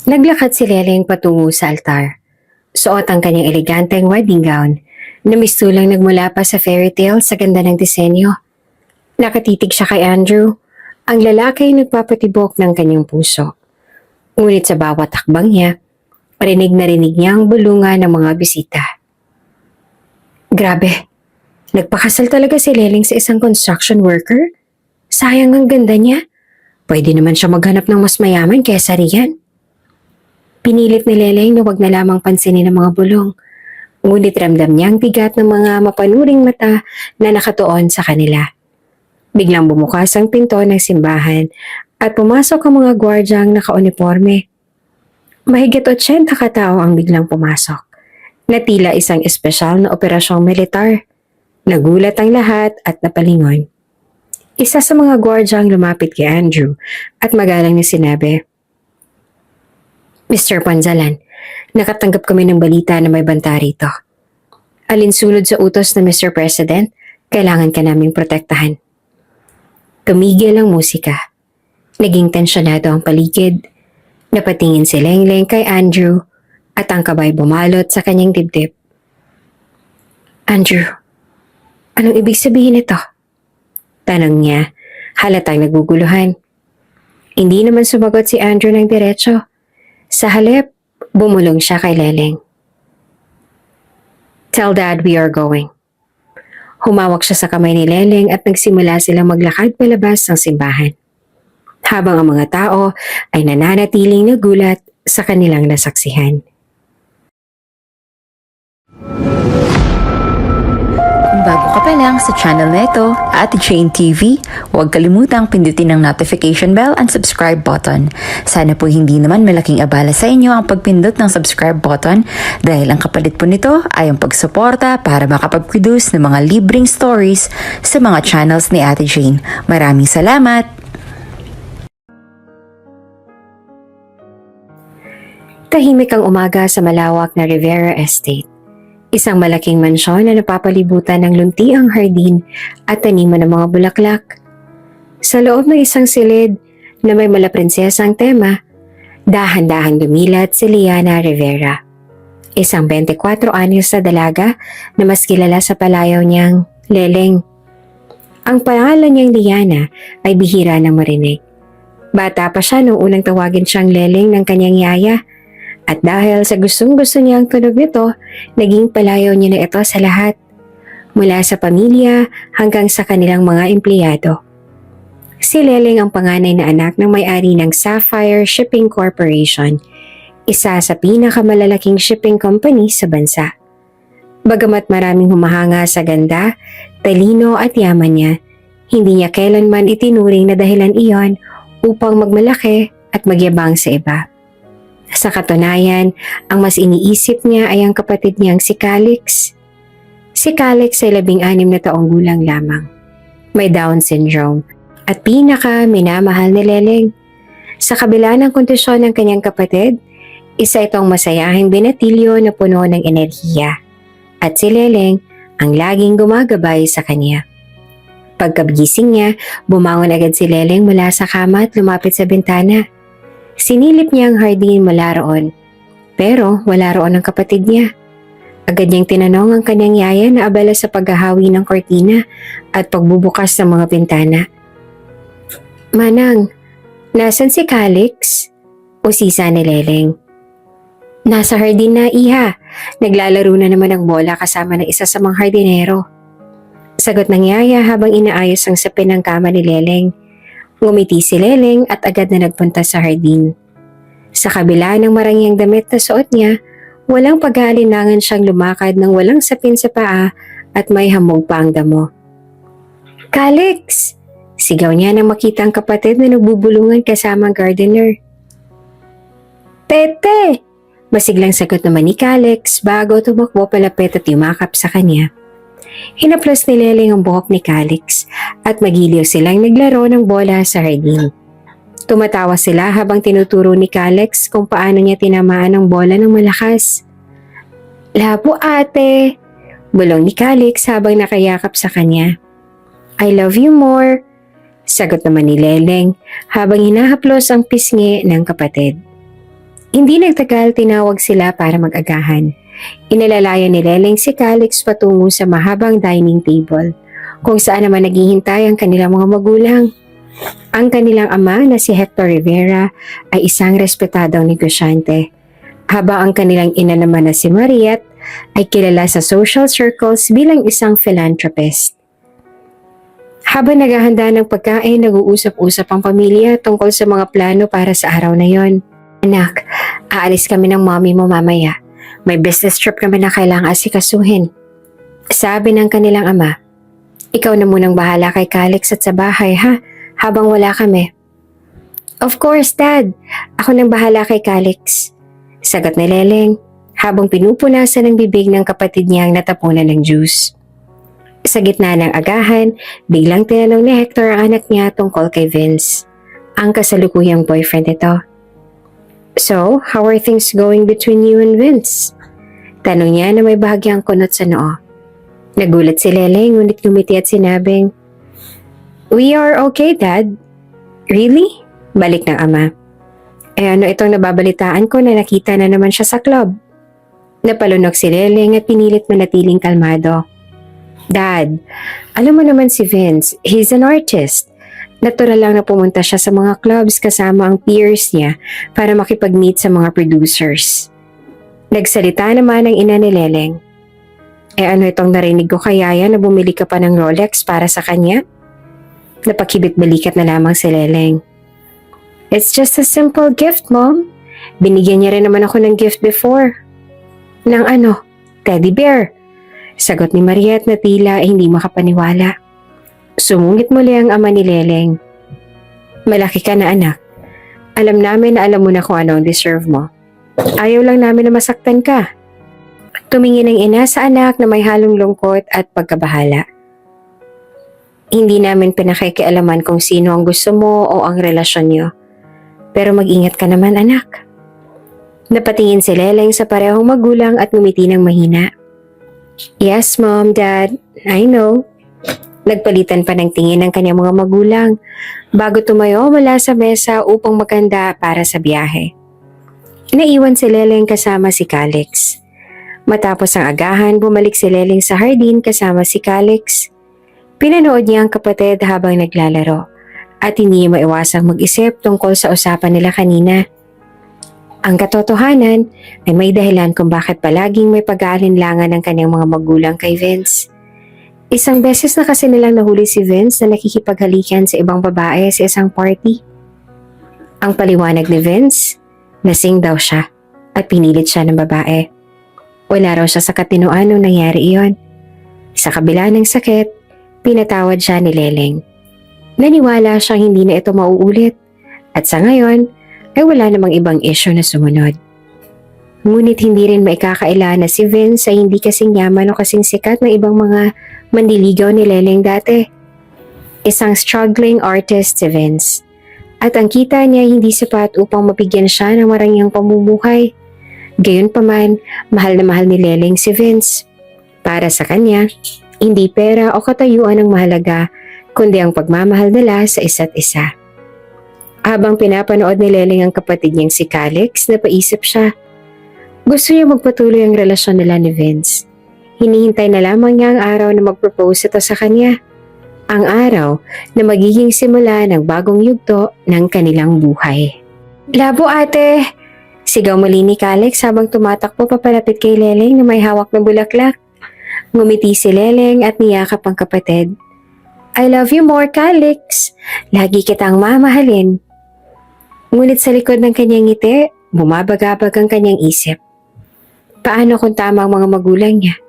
Naglakad si Leleng patungo sa altar. Suot ang kanyang eleganteng wedding gown na mistulang nagmula pa sa fairy tale sa ganda ng disenyo. Nakatitig siya kay Andrew, ang lalaki ay nagpapatibok ng kanyang puso. Ngunit sa bawat hakbang niya, rinig na rinig niya ang bulungan ng mga bisita. Grabe, nagpakasal talaga si Leleng sa isang construction worker? Sayang ang ganda niya. Pwede naman siya maghanap ng mas mayaman kaysa riyan. Pinilit ni Leleng na wag na lamang pansinin ng mga bulong. Ngunit ramdam niya ang bigat ng mga mapanuring mata na nakatuon sa kanila. Biglang bumukas ang pinto ng simbahan at pumasok ang mga gwardyang nakauniforme. Mahigit 80 katao ang biglang pumasok, na tila isang espesyal na operasyong militar. Nagulat ang lahat at napalingon. Isa sa mga gwardyang lumapit kay Andrew at magalang na sinabi, Mr. Panzalan, nakatanggap kami ng balita na may banta rito. Alinsunod sa utos ng Mr. President, kailangan ka naming protektahan. Tumigil ang musika. Naging tensyonado ang paligid. Napatingin si Lengleng kay Andrew at ang kabay bumalot sa kanyang dibdib. Andrew, anong ibig sabihin nito? Tanong niya, halatang naguguluhan. Hindi naman sumagot si Andrew ng diretso. Sa halip, bumulong siya kay Leleng. Tell Dad we are going. Humawak siya sa kamay ni Leleng at nagsimula silang maglakad palabas ng simbahan. Habang ang mga tao ay nananatiling nagulat sa kanilang nasaksihan. Bago ka pa lang sa channel na ito, Ate Jane TV, huwag kalimutang pindutin ang notification bell and subscribe button. Sana po hindi naman malaking abala sa inyo ang pagpindot ng subscribe button dahil ang kapalit po nito ay ang pagsuporta para makapag-produce ng mga libreng stories sa mga channels ni Ate Jane. Maraming salamat! Tahimik ang umaga sa malawak na Rivera Estate. Isang malaking mansyon na napapalibutan ng luntiang hardin at taniman ng mga bulaklak. Sa loob ng isang silid na may malaprinsesang tema, dahan-dahan dumilat si Liana Rivera. Isang 24 anyos na dalaga na mas kilala sa palayaw niyang Leleng. Ang pangalan niyang Liana ay bihira na marinig. Bata pa siya nung unang tawagin siyang Leleng ng kanyang yaya. At dahil sa gustong-gusto niya ang tunog nito, naging palayaw niya na ito sa lahat. Mula sa pamilya hanggang sa kanilang mga empleyado. Si Leleng ang panganay na anak ng may-ari ng Sapphire Shipping Corporation, isa sa pinakamalalaking shipping company sa bansa. Bagamat maraming humahanga sa ganda, talino at yaman niya, hindi niya kailanman itinuring na dahilan iyon upang magmalaki at magyabang sa iba. Sa katunayan, ang mas iniisip niya ay ang kapatid niyang si Calix. Si Calix ay 16 na taong gulang lamang. May Down syndrome at minamahal ni Leleng. Sa kabila ng kondisyon ng kanyang kapatid, isa itong masayahing binatilyo na puno ng enerhiya. At si Leleng ang laging gumagabay sa kanya. Pagkagising niya, bumangon agad si Leleng mula sa kama at lumapit sa bintana. Sinilip niya ang hardin mula roon, pero wala roon ang kapatid niya. Agad niyang tinanong ang kanyang yaya na abala sa paghahawi ng kortina at pagbubukas ng mga bintana. Manang, nasan si Calix? Usisa ni Leleng. Nasa hardin na, iha. Naglalaro na naman ng bola kasama ng isa sa mga hardinero. Sagot ng yaya habang inaayos ang sapin ng kama ni Leleng. Ngumiti si Leleng at agad na nagpunta sa hardin. Sa kabila ng marangyang damit na suot niya, walang pag-aalinlangan siyang lumakad ng walang sapin sa paa at may hamog pa ang damo. Calix! Sigaw niya nang makita ang kapatid na nagbubulungan kasama ang gardener. Tete! Masiglang sagot naman ni Calix bago tumakbo palapit at yumakap sa kanya. Hinaplos ni Leleng ang buhok ni Calix at magiliw silang naglaro ng bola sa hardin. Tumatawa sila habang tinuturo ni Calix kung paano niya tinamaan ang bola ng malakas. Labo ate! Bulong ni Calix habang nakayakap sa kanya. I love you more! Sagot naman ni Leleng habang hinahaplos ang pisngi ng kapatid. Hindi nagtagal, tinawag sila para mag-agahan. Inalalayan ni Leleng si Calix patungo sa mahabang dining table, kung saan naman naghihintay ang kanilang mga magulang. Ang kanilang ama na si Hector Rivera ay isang respetadong negosyante, habang ang kanilang ina naman na si Mariette ay kilala sa social circles bilang isang philanthropist. Habang naghahanda ng pagkain, nag-uusap-usap ang pamilya tungkol sa mga plano para sa araw na yon. Anak, aalis kami ng mommy mo mamaya. May business trip kami na kailangang asikasuhin. Sabi ng kanilang ama, ikaw na munang bahala kay Calix at sa bahay ha, habang wala kami. Of course, Dad. Ako nang bahala kay Calix. Sagot ni Leleng, habang pinupunasan ng bibig ng kapatid niya ang natapunan ng juice. Sa gitna ng agahan, biglang tinanong ni Hector ang anak niya tungkol kay Vince, ang kasalukuyang boyfriend nito. So, how are things going between you and Vince? Tanong niya na may bahagyang kunot sa noo. Nagulat si Leleng ngunit ngumiti at sinabing, We are okay, Dad. Really? Balik ng ama. Ano itong nababalitaan ko na nakita na naman siya sa club? Napalunok si Leleng at pinilit manatiling kalmado. Dad, alam mo naman si Vince, he's an artist. Natural lang na pumunta siya sa mga clubs kasama ang peers niya para makipag-meet sa mga producers. Nagsalita naman ang ina ni Leleng. Ano itong narinig ko kay Yaya na bumili ka pa ng Rolex para sa kanya? Napakibit-balikat na lamang si Leleng. It's just a simple gift, Mom. Binigyan niya rin naman ako ng gift before. Ng ano? Teddy bear. Sagot ni Mariette na tila hindi makapaniwala. Sumungit muli ang ama ni Leleng. Malaki ka na anak. Alam namin na alam mo na kung ano ang deserve mo. Ayaw lang namin na masaktan ka. Tumingin ang ina sa anak na may halong lungkot at pagkabahala. Hindi namin pinakikialaman kung sino ang gusto mo o ang relasyon niyo. Pero mag-ingat ka naman anak. Napatingin si Leleng sa parehong magulang at ngumiti ng mahina. Yes, Mom, Dad. I know. Nagpalitan pa ng tingin ng kanyang mga magulang bago tumayo mula sa mesa upang maganda para sa biyahe. Naiwan si Leleng kasama si Calix. Matapos ang agahan, bumalik si Leleng sa hardin kasama si Calix. Pinanood niya ang kapatid habang naglalaro at hindi niya maiwasang mag-isip tungkol sa usapan nila kanina. Ang katotohanan ay may dahilan kung bakit palaging may pag-aalinlangan ng kanyang mga magulang kay Vince. Isang beses na kasi nilang nahuli si Vince na nakikipaghalikan sa ibang babae sa isang party. Ang paliwanag ni Vince, lasing daw siya at pinilit siya ng babae. Wala raw siya sa katinoan nung nangyari iyon. Sa kabila ng sakit, pinatawad siya ni Leleng. Naniwala siyang hindi na ito mauulit at sa ngayon ay wala namang ibang issue na sumunod. Ngunit hindi rin maikakaila na si Vince ay hindi kasing yaman o kasing sikat ng ibang mga mandiligaw ni Leleng dati. Isang struggling artist si Vince at ang kita niya hindi sapat upang mapigyan siya ng marangyang pamumuhay. Gayunpaman, mahal na mahal ni Leleng si Vince. Para sa kanya, hindi pera o katayuan ang mahalaga, kundi ang pagmamahal nila sa isa't isa. Habang pinapanood ni Leleng ang kapatid niyang si Calix, napaisip siya. Gusto niya magpatuloy ang relasyon nila ni Vince. Hinihintay na lamang niya ang araw na mag-propose ito sa kanya. Ang araw na magiging simula ng bagong yugto ng kanilang buhay. Labo ate! Sigaw muli ni Calix habang tumatakbo papalapit kay Leleng na may hawak na bulaklak. Ngumiti si Leleng at niyakap ang kapatid. I love you more, Calix. Lagi kitang mamahalin. Ngunit sa likod ng kanyang ngiti, bumabagabag ang kanyang isip. Paano kung tama ang mga magulang niya?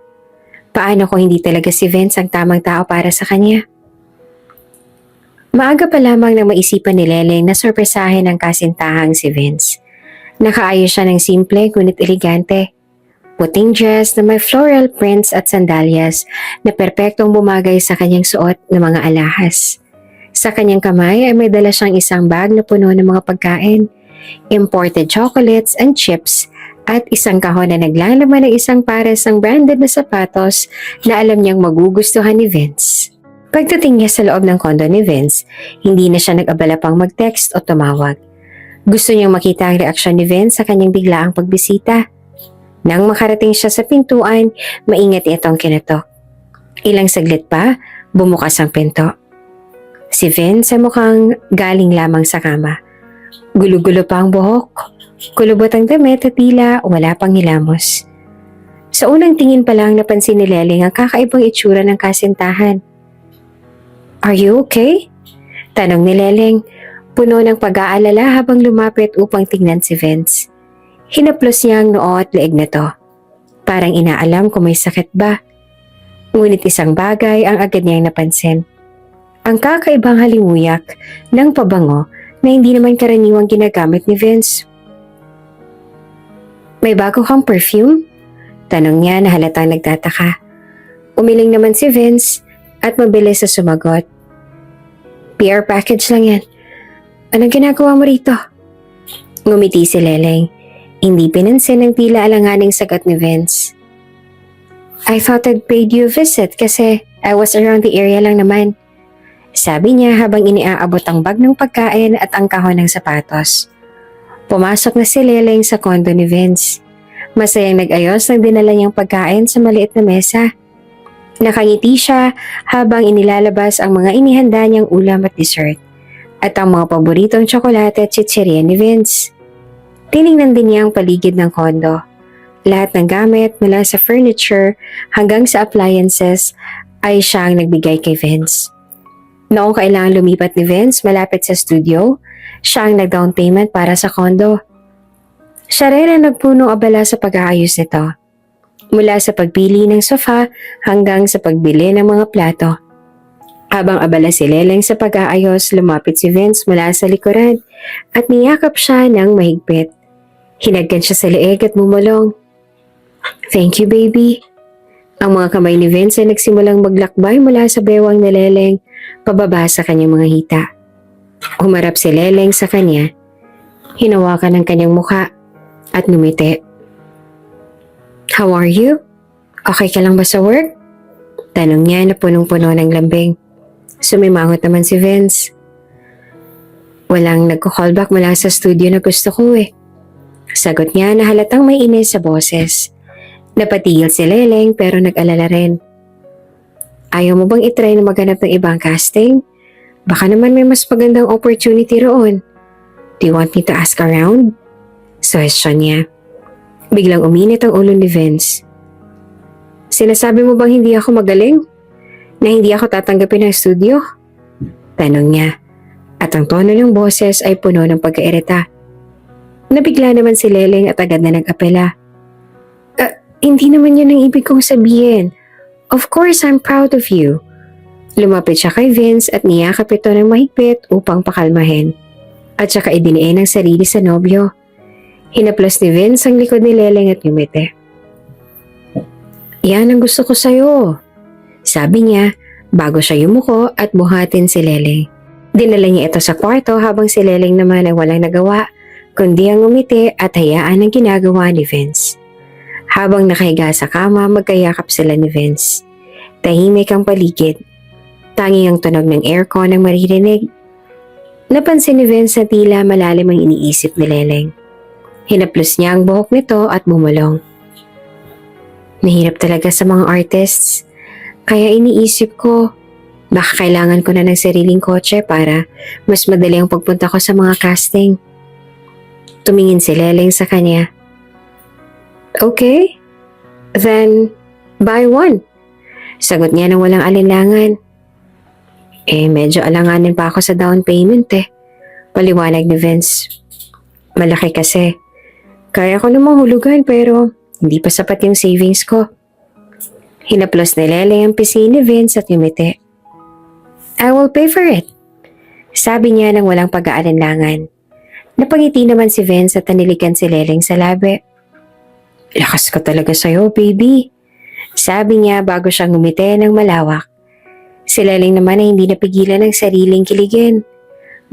Paano kung hindi talaga si Vince ang tamang tao para sa kanya? Maaga pa lamang nang maisipan ni Leleng na sorpresahin ang kasintahang si Vince. Nakaayos siya ng simple ngunit elegante. Puting dress na may floral prints at sandalyas na perpektong bumagay sa kanyang suot ng mga alahas. Sa kanyang kamay ay may dala siyang isang bag na puno ng mga pagkain, imported chocolates and chips at isang kahon na naglalaman ng isang pares ng branded na sapatos na alam niyang magugustuhan ni Vince. Pagdating niya sa loob ng kondo ni Vince, hindi na siya nag-abala pang mag-text o tumawag. Gusto niyang makita ang reaksyon ni Vince sa kanyang biglaang pagbisita. Nang makarating siya sa pintuan, maingat itong kinatok. Ilang saglit pa, bumukas ang pinto. Si Vince ay mukhang galing lamang sa kama. Gulo-gulo pa ang buhok, kulubot ang damit at tila wala pang hilamos. Sa unang tingin pa lang napansin ni Leleng ang kakaibang itsura ng kasintahan. "Are you okay?" Tanong ni Leleng, puno ng pag-aalala habang lumapit upang tingnan si Vince. Hinaplos niya ang noo at leeg nito. Parang inaalam kung may sakit ba. Ngunit isang bagay ang agad niyang napansin. Ang kakaibang halimuyak ng pabango na hindi naman karaniwang ginagamit ni Vince. "May bago kang perfume?" Tanong niya na halatang nagtataka. Umiling naman si Vince at mabilis na sumagot. "PR package lang yan. Anong ginagawa mo rito?" Ngumiti si Leleng. Hindi pinansin ang tila alanganing sagot ni Vince. "I thought I'd paid you a visit kasi I was around the area lang naman." Sabi niya habang iniaabot ang bag ng pagkain at ang kahon ng sapatos. Pumasok na si Leleng sa kondo ni Vince. Masayang nag-ayos ng dinala niyang pagkain sa maliit na mesa. Nakangiti siya habang inilalabas ang mga inihanda niyang ulam at dessert at ang mga paboritong tsokolate at chichirya ni Vince. Tiningnan din niya ang paligid ng kondo. Lahat ng gamit mula sa furniture hanggang sa appliances ay siya ang nagbigay kay Vince. Noong kailangan lumipat ni Vince malapit sa studio, siya ang nag-down payment para sa kondo. Siya rin ang nagpunong abala sa pag-aayos nito. Mula sa pagpili ng sofa hanggang sa pagbili ng mga plato. Habang abala si Leleng sa pag-aayos, lumapit si Vince mula sa likuran at niyakap siya ng mahigpit. Hinagkan siya sa leeg at bumulong. "Thank you, baby." Ang mga kamay ni Vince ay nagsimulang maglakbay mula sa bewang ni Leleng pababa sa kanyang mga hita. Humarap si Leleng sa kanya, hinawakan ang kanyang mukha at numiti. "How are you? Okay ka lang ba sa work?" Tanong niya na punong-puno ng lambing. Sumimangot naman si Vince. "Walang nagko-callback mula sa studio na gusto ko eh." Sagot niya na halatang may inis sa boses. Napatigil si Leleng pero nag-alala rin. "Ayaw mo bang itry na maghanap ng ibang casting? Baka naman may mas magandang opportunity roon. Do you want me to ask around?" Suhestyon niya. Biglang uminit ang ulo ni Vince. "Sinasabi mo bang hindi ako magaling? Na hindi ako tatanggapin ng studio?" Tanong niya. At ang tono ng boses ay puno ng pagkairita. Nabigla naman si Leleng at agad na nag-apela. Hindi naman yun ang ibig kong sabihin. Of course, I'm proud of you." Lumapit siya kay Vince at niyakap ito ng mahigpit upang pakalmahin. At saka idiniin ang sarili sa nobyo. Hinaplos ni Vince ang likod ni Leleng at ngumiti. "Yan ang gusto ko sa'yo," sabi niya bago siya yumuko at buhatin si Leleng. Dinala niya ito sa kwarto habang si Leleng naman ay walang nagawa kundi ang ngumiti at hayaan ang ginagawa ni Vince. Habang nakahiga sa kama, magkayakap sila ni Vince. Tahimik ang paligid. Tanging ang tunog ng aircon ang maririnig. Napansin ni Vince na tila malalim ang iniisip ni Leleng. Hinaplos niya ang buhok nito at bumulong. "Mahirap talaga sa mga artists. Kaya iniisip ko, baka kailangan ko na ng sariling kotse para mas madali ang pagpunta ko sa mga casting." Tumingin si Leleng sa kanya. "Okay, then buy one." Sagot niya nang walang alinlangan. Medyo alanganin pa ako sa down payment eh." Paliwanag ni Vince. "Malaki kasi. Kaya ko namang hulugan pero hindi pa sapat yung savings ko." Hinaplos ni Leleng ang pisngi ni Vince at ngumiti. "I will pay for it." Sabi niya nang walang pag-aalinlangan. Napangiti naman si Vince at tanilikan si Leleng sa labi. "Lakas ko talaga sa'yo, baby." Sabi niya bago siya ngumiti ng malawak. Si Leleng naman ay hindi napigilan ng sariling kiligin.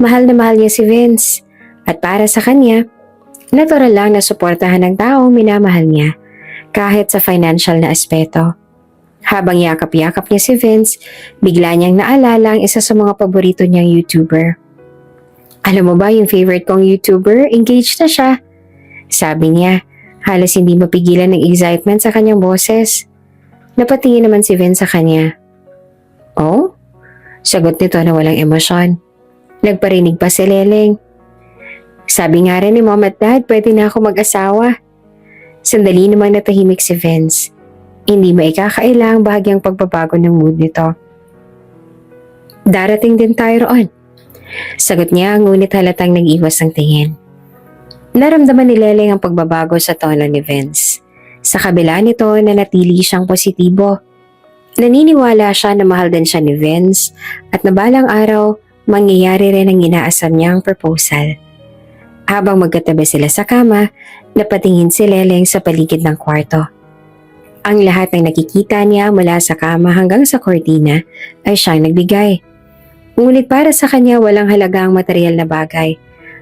Mahal na mahal niya si Vince. At para sa kanya, natural lang na suportahan ng taong minamahal niya kahit sa financial na aspeto. Habang yakap-yakap niya si Vince, bigla niyang naalala ang isa sa mga paborito niyang YouTuber. Alam mo ba yung favorite kong YouTuber, engaged na siya. Sabi niya, halos hindi mapigilan ng excitement sa kanyang boses. Napatingin naman si Vince sa kanya. Oh? Sagot nito na walang emosyon. Nagparinig pa si Leleng. Sabi nga rin ni Mom at Dad, pwede na ako mag-asawa. Sandali namang natahimik si Vince. Hindi maikakaila ang bahagyang pagbabago ng mood nito. Darating din tayo roon. Sagot niya, ngunit halatang nag-iwas ang tingin. Naramdaman ni Leleng ang pagbabago sa tono ni Vince. Sa kabila nito, nanatili siyang positibo. Naniniwala siya na mahal din siya ni Vince at na balang araw, mangyayari rin ang inaasam niyang proposal. Habang magkatabi sila sa kama, napatingin si Leleng sa paligid ng kwarto. Ang lahat ng nakikita niya mula sa kama hanggang sa kortina ay siyang nagbigay. Ngunit para sa kanya walang halaga ang material na bagay.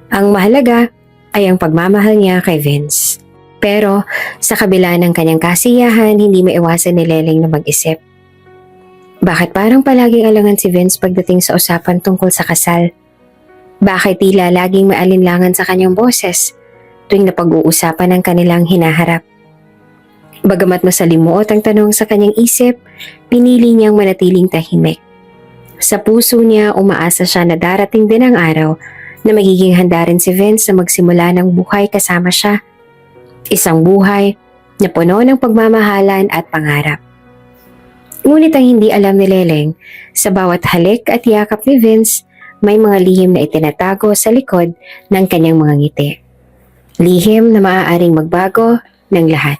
Ang mahalaga ay ang pagmamahal niya kay Vince. Pero sa kabila ng kanyang kasiyahan, hindi maiwasan ni Leleng na mag-isip. Bakit parang palaging alangan si Vince pagdating sa usapan tungkol sa kasal? Bakit tila laging maalinlangan sa kanyang boses tuwing napag-uusapan ang kanilang hinaharap? Bagamat masalimuot ang tanong sa kanyang isip, pinili niyang manatiling tahimik. Sa puso niya, umaasa siya na darating din ang araw na magiging handa rin si Vince na magsimula ng buhay kasama siya. Isang buhay na puno ng pagmamahalan at pangarap. Ngunit ang hindi alam ni Leleng, sa bawat halik at yakap ni Vince, may mga lihim na itinatago sa likod ng kanyang mga ngiti. Lihim na maaaring magbago ng lahat.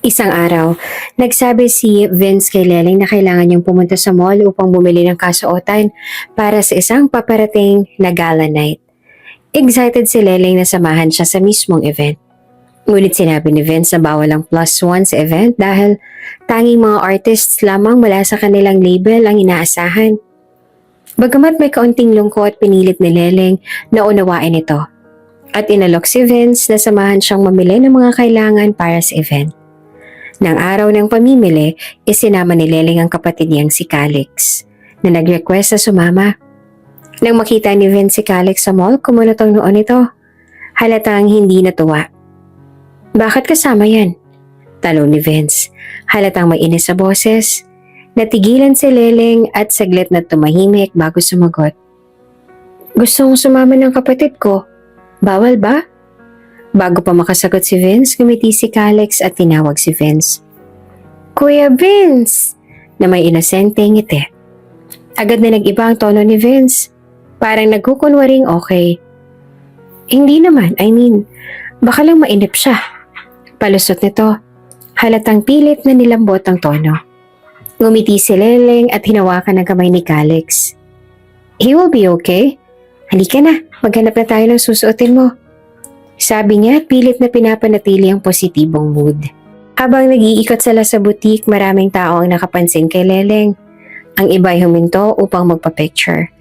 Isang araw, nagsabi si Vince kay Leleng na kailangan niyang pumunta sa mall upang bumili ng kasuotan para sa isang paparating na gala night. Excited si Leleng na samahan siya sa mismong event. Ngunit sinabi ni Vince na bawal ang +1 sa event dahil tanging mga artists lamang mula sa kanilang label ang inaasahan. Bagamat may kaunting lungkot, pinilit ni Leleng na unawain ito. At inalok si Vince na samahan siyang mamili ng mga kailangan para sa event. Nang araw ng pamimili, isinama ni Leleng ang kapatid niyang si Calix na nag-request na sumama. Nang makita ni Vince si Calix sa mall, kumunot ang noon ito. Halatang hindi natuwa. Bakit kasama yan? Tanong ni Vince. Halatang mainis sa boses. Natigilan si Leleng at saglit na tumahimik bago sumagot. Gusto kong sumama ng kapatid ko. Bawal ba? Bago pa makasagot si Vince, gumiti si Calix at tinawag si Vince. Kuya Vince! Na may inosente ngiti. Agad na nag-iba ang tono ni Vince. Parang nagkukunwaring okay. Hindi naman, baka lang mainip siya. Palusot nito. Halatang pilit na nilambot ang tono. Ngumiti si Leleng at hinawakan ang kamay ni Calix. He will be okay. Halika na, maghanap na tayo ng susuotin mo. Sabi niya at pilit na pinapanatili ang positibong mood. Habang nag-iikot sila sa boutique, maraming tao ang nakapansin kay Leleng. Ang iba ay huminto upang magpa-picture.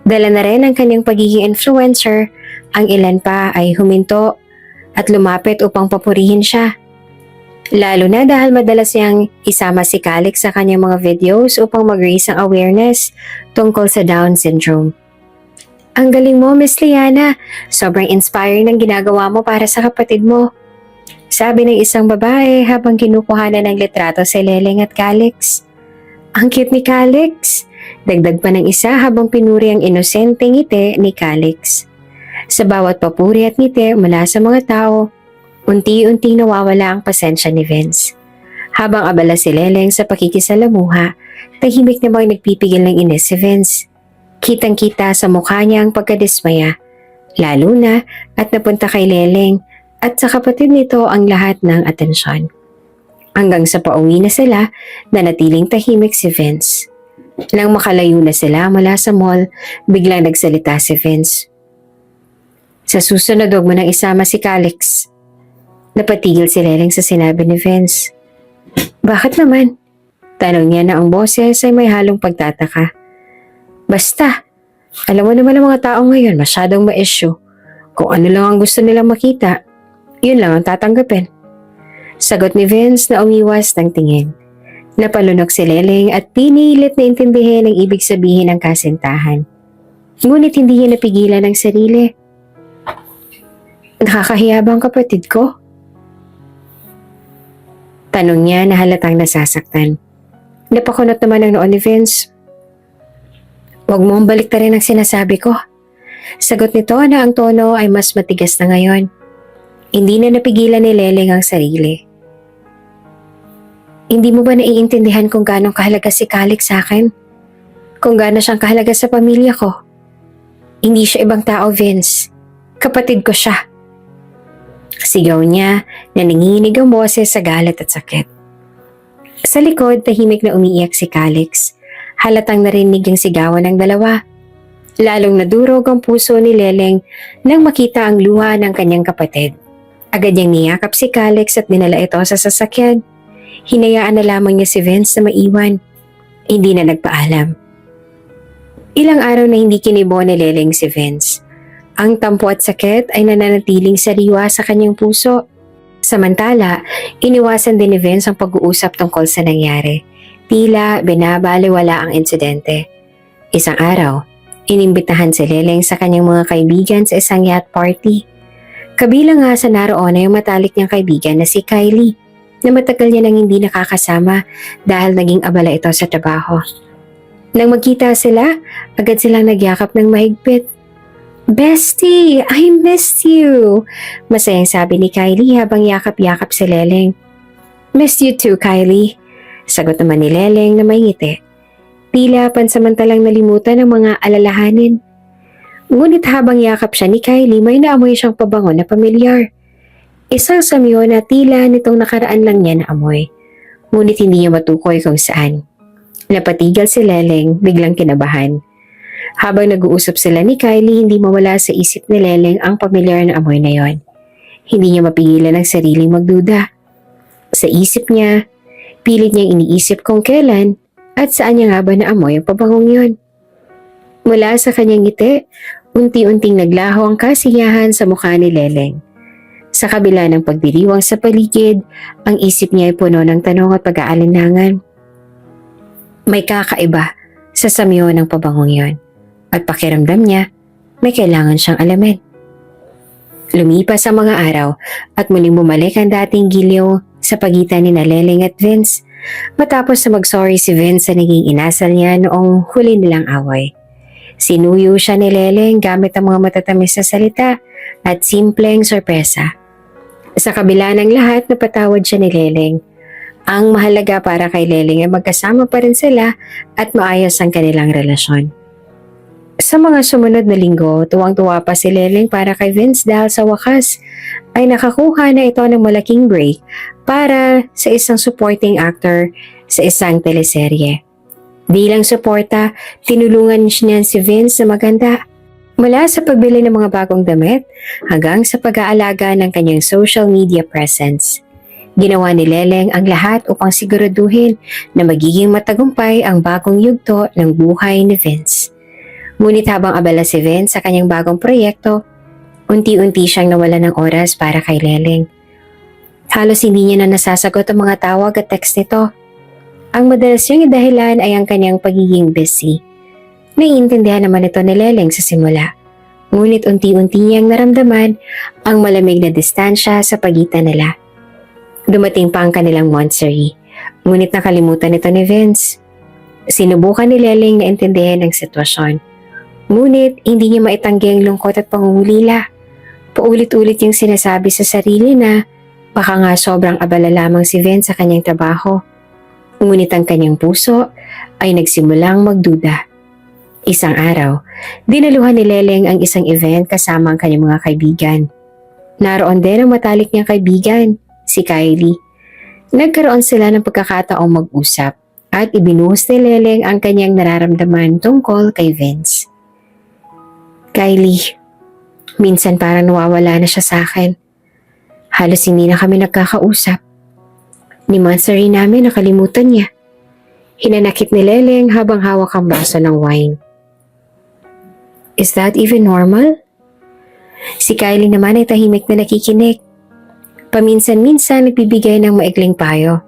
Dala na rin ang kanyang pagiging influencer, ang ilan pa ay huminto at lumapit upang papurihin siya. Lalo na dahil madalas niyang isama si Calix sa kanyang mga videos upang mag-raise ang awareness tungkol sa Down syndrome. Ang galing mo, Miss Liana. Sobrang inspiring ng ginagawa mo para sa kapatid mo. Sabi ng isang babae habang kinukuhanan ng litrato si Leleng at Calix. Ang cute ni Calix. Dagdag pa ng isa habang pinuri ang inosenteng ngiti ni Calix. Sa bawat papuri at ngiti mula sa mga tao, unti-unting nawawala ang pasensya ni Vince. Habang abala si Leleng sa pakikisalamuha, tahimik namang nagpipigil ng inis si Vince. Kitang-kita sa mukha niya ang pagkadismaya, lalo na at napunta kay Leleng at sa kapatid nito ang lahat ng atensyon. Hanggang sa pauwi na sila, nanatiling tahimik si Vince. Nang makalayo na sila mula sa mall, biglang nagsalita si Vince. Sa susunod, huwag mo nang isama si Calix. Napatigil si Leleng sa sinabi ni Vince. Bakit naman? Tanong niya na ang boses ay may halong pagtataka. Basta, alam mo naman ang mga tao ngayon masyadong ma-issue. Kung ano lang ang gusto nilang makita, yun lang ang tatanggapin. Sagot ni Vince na umiwas ng tingin. Napalunok si Leleng at pinilit na intindihin ang ibig sabihin ng kasintahan. Ngunit hindi niya napigilan ang sarili. Nakakahiya ba ang kapatid ko? Tanong niya na halatang nasasaktan. Napakunot naman ang noo ni Vince. Huwag mo ang baliktarin ang sinasabi ko. Sagot nito na ang tono ay mas matigas na ngayon. Hindi na napigilan ni Leleng ang sarili. Hindi mo ba naiintindihan kung gaano kahalaga si Calix sa akin? Kung gaano siyang kahalaga sa pamilya ko? Hindi siya ibang tao, Vince. Kapatid ko siya. Sigaw niya na nanginginig ang boses sa galit at sakit. Sa likod, tahimik na umiiyak si Calix. Halatang narinig ang sigawan ng dalawa. Lalong nadurog ang puso ni Leleng nang makita ang luha ng kanyang kapatid. Agad niyang niyakap si Calix at dinala ito sa sasakyan. Hinayaan na lamang niya si Vince na maiwan. Hindi na nagpaalam. Ilang araw na hindi kinibo ni Leleng si Vince. Ang tampo at sakit ay nananatiling sariwa sa kanyang puso. Samantala, iniwasan din ni Vince ang pag-uusap tungkol sa nangyari. Tila binabaliwala ang insidente. Isang araw, inimbitahan si Leleng sa kanyang mga kaibigan sa isang yacht party. Kabilang nga sa naroon ay yung matalik niyang kaibigan na si Kylie, na matagal niya nang hindi nakakasama dahil naging abala ito sa trabaho. Nang magkita sila, agad silang nagyakap ng mahigpit. "Bestie, I missed you!" Masayang sabi ni Kylie habang yakap-yakap si Leleng. "Missed you too, Kylie," sagot naman ni Leleng na may ngiti. Tila pansamantalang nalimutan ang mga alalahanin. Ngunit habang yakap siya ni Kylie, may naamoy siyang pabango na pamilyar. Isang samyo na tila nitong nakaraan lang niya na amoy. Ngunit hindi niya matukoy kung saan. Napatigil si Leleng, biglang kinabahan. Habang nag-uusap sila ni Kylie, hindi mawala sa isip ni Leleng ang pamilyar na amoy na yon. Hindi niya mapigilan ang sariling magduda. Sa isip niya, pilit niyang iniisip kung kailan at saan niya nga ba naamoy ang pabangong yon. Mula sa kanyang ngiti, unti-unting naglaho ang kasiyahan sa mukha ni Leleng. Sa kabila ng pagdiriwang sa paligid, ang isip niya ay puno ng tanong at pag-aalinlangan. May kakaiba sa samyo ng pabangong yon. At pakiramdam niya, may kailangan siyang alamin. Lumipas ang mga araw at muling bumalik ang dating giliw sa pagitan ni Leleng at Vince matapos na mag-sorry si Vince sa naging inasal niya noong huli nilang away. Sinuyo siya ni Leleng gamit ang mga matatamis na salita at simpleng sorpresa. Sa kabila ng lahat, napatawad siya ni Leleng. Ang mahalaga para kay Leleng ay magkasama pa rin sila at maayos ang kanilang relasyon. Sa mga sumunod na linggo, tuwang-tuwa pa si Leleng para kay Vince dahil sa wakas ay nakakuha na ito ng malaking break para sa isang supporting actor sa isang teleserye. Bilang suporta, tinulungan niya si Vince na maganda. Mula sa pagbili ng mga bagong damit hanggang sa pag-aalaga ng kanyang social media presence. Ginawa ni Leleng ang lahat upang siguraduhin na magiging matagumpay ang bagong yugto ng buhay ni Vince. Ngunit habang abala si Vince sa kanyang bagong proyekto, unti-unti siyang nawala ng oras para kay Leleng. Halos hindi niya na nasasagot ang mga tawag at text nito. Ang madalas niyang dahilan ay ang kanyang pagiging busy. Naiintindihan naman ito ni Leleng sa simula. Ngunit unti-unti niyang naramdaman ang malamig na distansya sa pagitan nila. Dumating pa ang kanilang monthsary, ngunit nakalimutan ito ni Vince. Sinubukan ni Leleng na intindihin ang sitwasyon. Ngunit hindi niya maitanggi ang lungkot at pangungulila. Paulit-ulit yung sinasabi sa sarili na baka nga sobrang abala lamang si Vince sa kanyang trabaho. Ngunit ang kanyang puso ay nagsimulang magduda. Isang araw, dinaluhan ni Leleng ang isang event kasama ang kanyang mga kaibigan. Naroon din ang matalik niyang kaibigan, si Kylie. Nagkaroon sila ng pagkakataong mag-usap at ibinuhos ni Leleng ang kanyang nararamdaman tungkol kay Vince. "Kylie, minsan parang nawawala na siya sa akin. Halos hindi na kami nagkakausap. Ni monthsary namin nakalimutan niya." Hinanakit ni Leleng habang hawak ang baso ng wine. "Is that even normal?" Si Kylie naman ay tahimik na nakikinig. Paminsan-minsan nagbibigay ng maikling payo.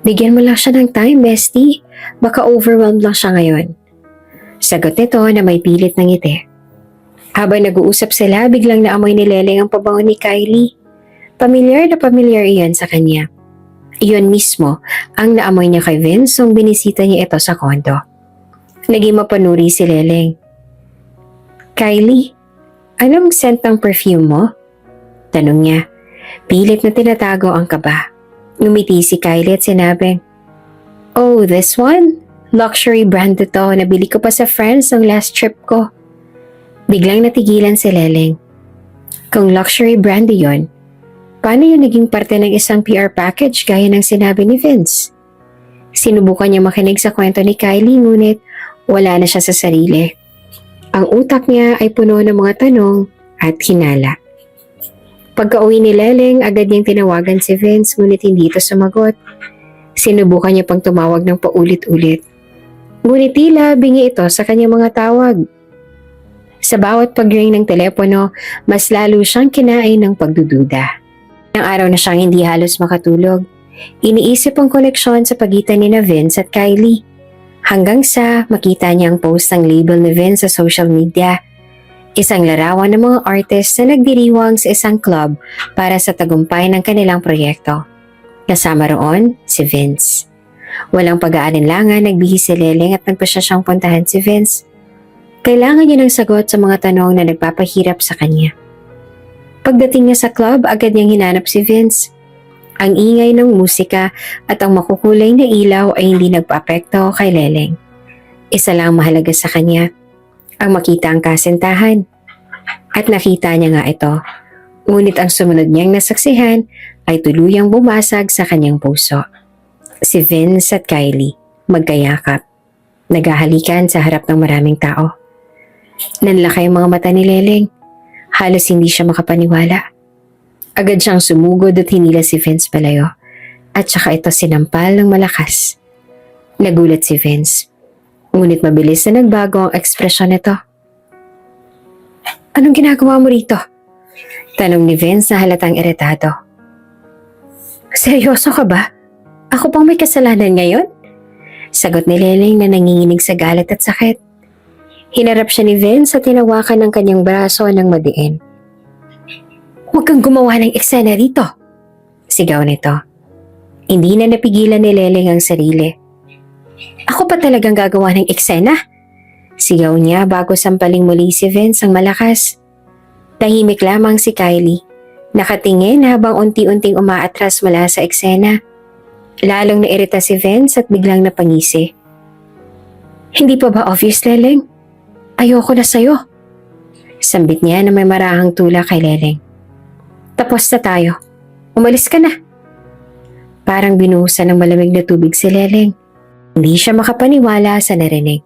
"Bigyan mo lang siya ng time, bestie. Baka overwhelmed lang siya ngayon." Sagot nito na may pilit ng ngiti. Habang nag-uusap sila, biglang naamoy ni Leleng ang pabango ni Kylie. Pamilyar na pamilyar iyon sa kanya. Iyon mismo ang naamoy niya kay Vince nung binisita niya ito sa kondo. Naging mapanuri si Leleng. Kylie, anong scent ng perfume mo? Tanong niya. Pilit na tinatago ang kaba. Ngumiti si Kylie at sinabing, "Oh, this one? Luxury brand ito. Nabili ko pa sa France ng last trip ko." Biglang natigilan si Leleng. Kung luxury brand yon, paano yun naging parte ng isang PR package gaya ng sinabi ni Vince? Sinubukan niya makinig sa kwento ni Kylie ngunit wala na siya sa sarili. Ang utak niya ay puno ng mga tanong at hinala. Pagka-uwi ni Leleng, agad niyang tinawagan si Vince ngunit hindi ito sumagot. Sinubukan niya pang tumawag ng paulit-ulit. Ngunit tila bingi ito sa kanyang mga tawag. Sa bawat pag-ring ng telepono, mas lalo siyang kinain ng pagdududa. Ilang araw na siyang hindi halos makatulog. Iniisip ang koneksyon sa pagitan ni Vince at Kylie. Hanggang sa makita niya ang post ng label ni Vince sa social media. Isang larawan ng mga artist na nagdiriwang sa isang club para sa tagumpay ng kanilang proyekto. Kasama roon si Vince. Walang pag-aalinlangan, nagbihis si Leleng at nagpasya siyang puntahan si Vince. Kailangan niya ng sagot sa mga tanong na nagpapahirap sa kanya. Pagdating niya sa club, agad niyang hinanap si Vince. Ang ingay ng musika at ang makukulay na ilaw ay hindi nagpa-apekto kay Leleng. Isa lang mahalaga sa kanya, ang makita ang kasintahan. At nakita niya nga ito. Ngunit ang sumunod niyang nasaksihan ay tuluyang bumasag sa kanyang puso. Si Vince at Kylie, magkayakap. Naghahalikan sa harap ng maraming tao. Nanlaki ang mga mata ni Leleng. Halos hindi siya makapaniwala. Agad siyang sumugod at hinila si Vince palayo. At saka ito sinampal ng malakas. Nagulat si Vince. Ngunit mabilis na nagbago ang ekspresyon nito. "Anong ginagawa mo rito?" Tanong ni Vince na halatang iritado. "Seryoso ka ba? Ako pang may kasalanan ngayon?" Sagot ni Leleng na nanginginig sa galit at sakit. Hinarap siya ni Vince at tinawakan ng kanyang braso ng madiin. "Huwag kang gumawa ng eksena rito!" Sigaw nito. Hindi na napigilan ni Leleng ang sarili. "Ako pa talagang gagawa ng eksena?" Sigaw niya bago sampaling muli si Vince ang malakas. Tahimik lamang si Kylie. Nakatingin habang unti-unting umaatras mula sa eksena. Lalong nairita si Vince at biglang napangisi. "Hindi pa ba obvious, Leleng? Ayoko na sa'yo." Sambit niya na may marahang tula kay Leleng. "Tapos na tayo. Umalis ka na." Parang binuhusan ng malamig na tubig si Leleng. Hindi siya makapaniwala sa narinig.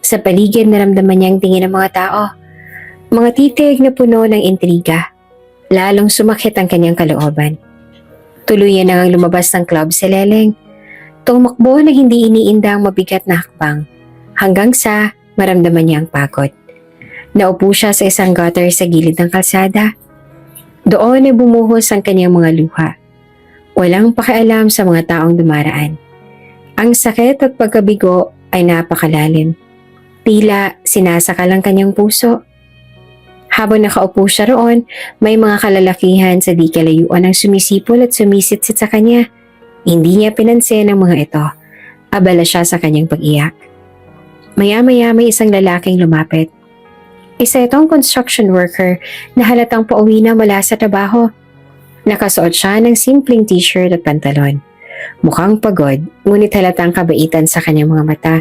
Sa paligid naramdaman niya ang tingin ng mga tao. Mga titig na puno ng intriga. Lalong sumakit ang kanyang kalooban. Tuluyan na ngang lumabas ng club si Leleng. Tumakbo na hindi iniindang mabigat na hakbang. Hanggang sa maramdaman niya ang pagod. Naupo siya sa isang gutter sa gilid ng kalsada. Doon ay bumuhos ang kanyang mga luha. Walang pakialam sa mga taong dumaraan. Ang sakit at pagkabigo ay napakalalim. Tila sinasakal ang kanyang puso. Habang nakaupo siya roon, may mga kalalakihan sa di kalayuan ang sumisipol at sumisitsit sa kanya. Hindi niya pinansin ang mga ito. Abala siya sa kanyang pag-iyak. Maya-maya may isang lalaking lumapit. Isa itong construction worker na halatang pauwi na mula sa trabaho. Nakasuot siya ng simpleng t-shirt at pantalon. Mukhang pagod, ngunit halatang kabaitan sa kanyang mga mata.